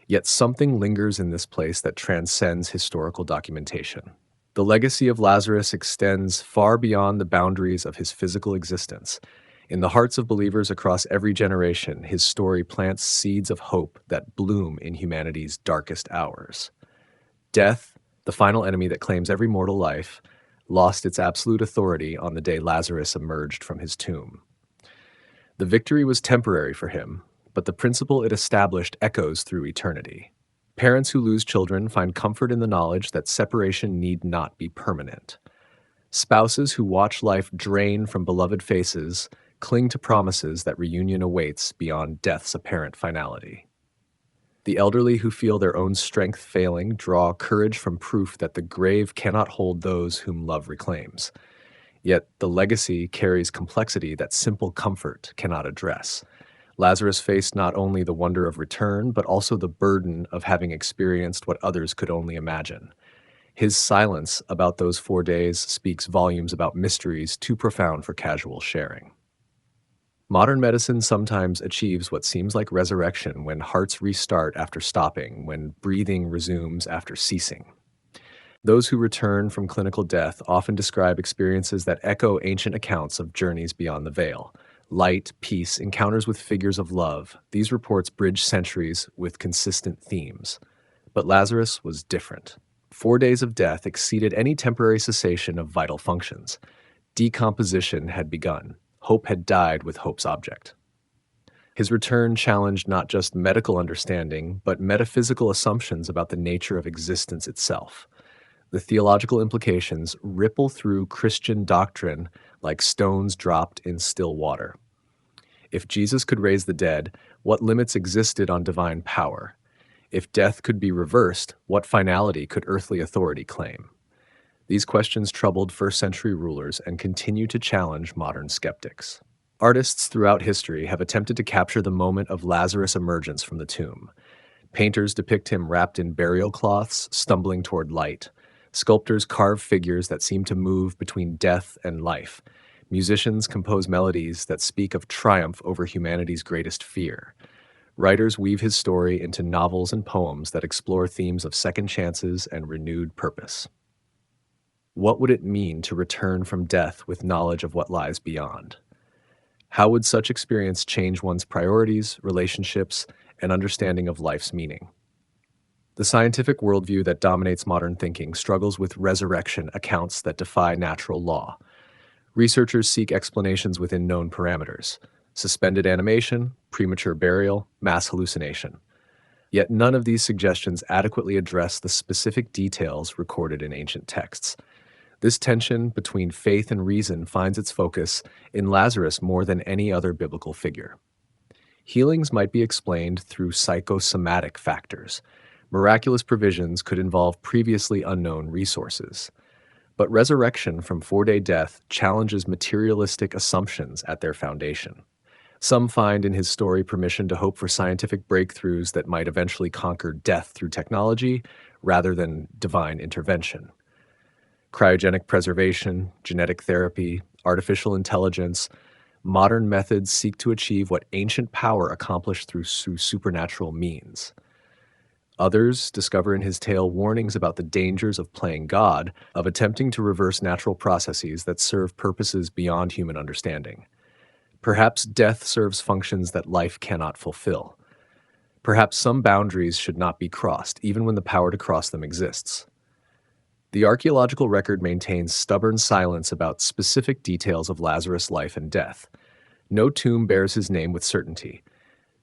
Speaker 1: yet something lingers in this place that transcends historical documentation. The legacy of Lazarus extends far beyond the boundaries of his physical existence. In the hearts of believers across every generation, his story plants seeds of hope that bloom in humanity's darkest hours. Death, the final enemy that claims every mortal life, lost its absolute authority on the day Lazarus emerged from his tomb. The victory was temporary for him, but the principle it established echoes through eternity. Parents who lose children find comfort in the knowledge that separation need not be permanent. Spouses who watch life drain from beloved faces cling to promises that reunion awaits beyond death's apparent finality. The elderly who feel their own strength failing draw courage from proof that the grave cannot hold those whom love reclaims. Yet the legacy carries complexity that simple comfort cannot address. Lazarus faced not only the wonder of return, but also the burden of having experienced what others could only imagine. His silence about those 4 days speaks volumes about mysteries too profound for casual sharing. Modern medicine sometimes achieves what seems like resurrection when hearts restart after stopping, when breathing resumes after ceasing. Those who return from clinical death often describe experiences that echo ancient accounts of journeys beyond the veil. Light, peace, encounters with figures of love. These reports bridge centuries with consistent themes. But Lazarus was different. 4 days of death exceeded any temporary cessation of vital functions. Decomposition had begun. Hope had died with hope's object. His return challenged not just medical understanding, but metaphysical assumptions about the nature of existence itself. The theological implications ripple through Christian doctrine like stones dropped in still water. If Jesus could raise the dead, what limits existed on divine power? If death could be reversed, what finality could earthly authority claim? These questions troubled first-century rulers and continue to challenge modern skeptics. Artists throughout history have attempted to capture the moment of Lazarus' emergence from the tomb. Painters depict him wrapped in burial cloths, stumbling toward light. Sculptors carve figures that seem to move between death and life. Musicians compose melodies that speak of triumph over humanity's greatest fear. Writers weave his story into novels and poems that explore themes of second chances and renewed purpose. What would it mean to return from death with knowledge of what lies beyond? How would such experience change one's priorities, relationships, and understanding of life's meaning? The scientific worldview that dominates modern thinking struggles with resurrection accounts that defy natural law. Researchers seek explanations within known parameters: suspended animation, premature burial, mass hallucination. Yet none of these suggestions adequately address the specific details recorded in ancient texts. This tension between faith and reason finds its focus in Lazarus more than any other biblical figure. Healings might be explained through psychosomatic factors. Miraculous provisions could involve previously unknown resources. But resurrection from 4-day death challenges materialistic assumptions at their foundation. Some find in his story permission to hope for scientific breakthroughs that might eventually conquer death through technology rather than divine intervention. Cryogenic preservation, genetic therapy, artificial intelligence, modern methods seek to achieve what ancient power accomplished through supernatural means. Others discover in his tale warnings about the dangers of playing God, of attempting to reverse natural processes that serve purposes beyond human understanding. Perhaps death serves functions that life cannot fulfill. Perhaps some boundaries should not be crossed, even when the power to cross them exists. The archaeological record maintains stubborn silence about specific details of Lazarus' life and death. No tomb bears his name with certainty.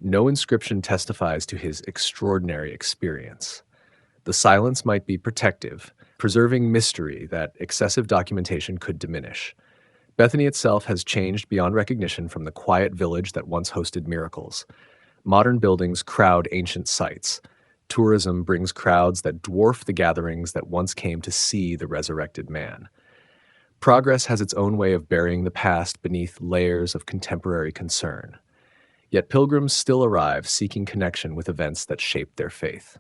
Speaker 1: No inscription testifies to his extraordinary experience. The silence might be protective, preserving mystery that excessive documentation could diminish. Bethany itself has changed beyond recognition from the quiet village that once hosted miracles. Modern buildings crowd ancient sites. Tourism brings crowds that dwarf the gatherings that once came to see the resurrected man. Progress has its own way of burying the past beneath layers of contemporary concern. Yet pilgrims still arrive seeking connection with events that shaped their faith.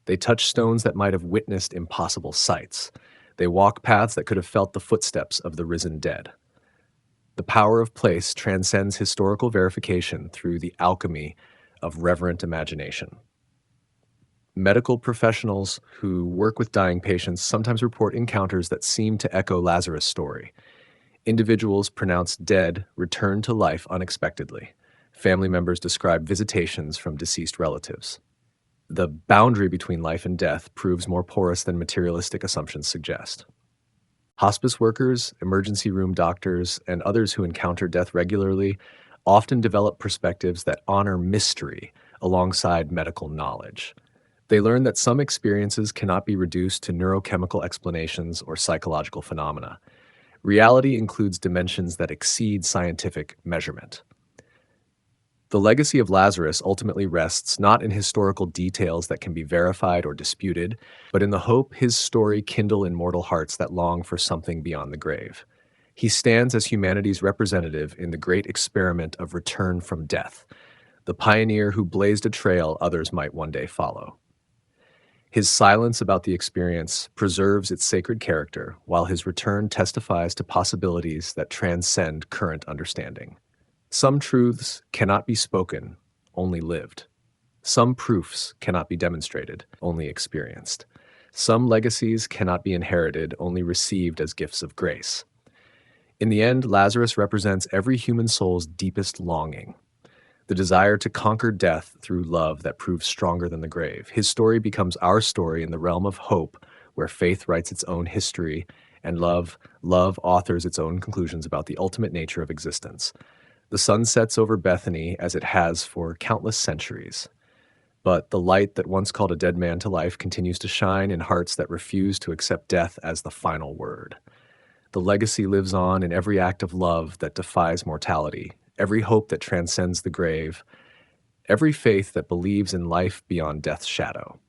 Speaker 1: They touch stones that might have witnessed impossible sights. They walk paths that could have felt the footsteps of the risen dead. The power of place transcends historical verification through the alchemy of reverent imagination. Medical professionals who work with dying patients sometimes report encounters that seem to echo Lazarus' story. Individuals pronounced dead return to life unexpectedly. Family members describe visitations from deceased relatives. The boundary between life and death proves more porous than materialistic assumptions suggest. Hospice workers, emergency room doctors, and others who encounter death regularly often develop perspectives that honor mystery alongside medical knowledge. They learn that some experiences cannot be reduced to neurochemical explanations or psychological phenomena. Reality includes dimensions that exceed scientific measurement. The legacy of Lazarus ultimately rests not in historical details that can be verified or disputed, but in the hope his story kindle in mortal hearts that long for something beyond the grave. He stands as humanity's representative in the great experiment of return from death, the pioneer who blazed a trail others might one day follow. His silence about the experience preserves its sacred character, while his return testifies to possibilities that transcend current understanding. Some truths cannot be spoken, only lived. Some proofs cannot be demonstrated, only experienced. Some legacies cannot be inherited, only received as gifts of grace. In the end, Lazarus represents every human soul's deepest longing, the desire to conquer death through love that proves stronger than the grave. His story becomes our story in the realm of hope, where faith writes its own history and love authors its own conclusions about the ultimate nature of existence. The sun sets over Bethany as it has for countless centuries. But the light that once called a dead man to life continues to shine in hearts that refuse to accept death as the final word. The legacy lives on in every act of love that defies mortality, every hope that transcends the grave, every faith that believes in life beyond death's shadow.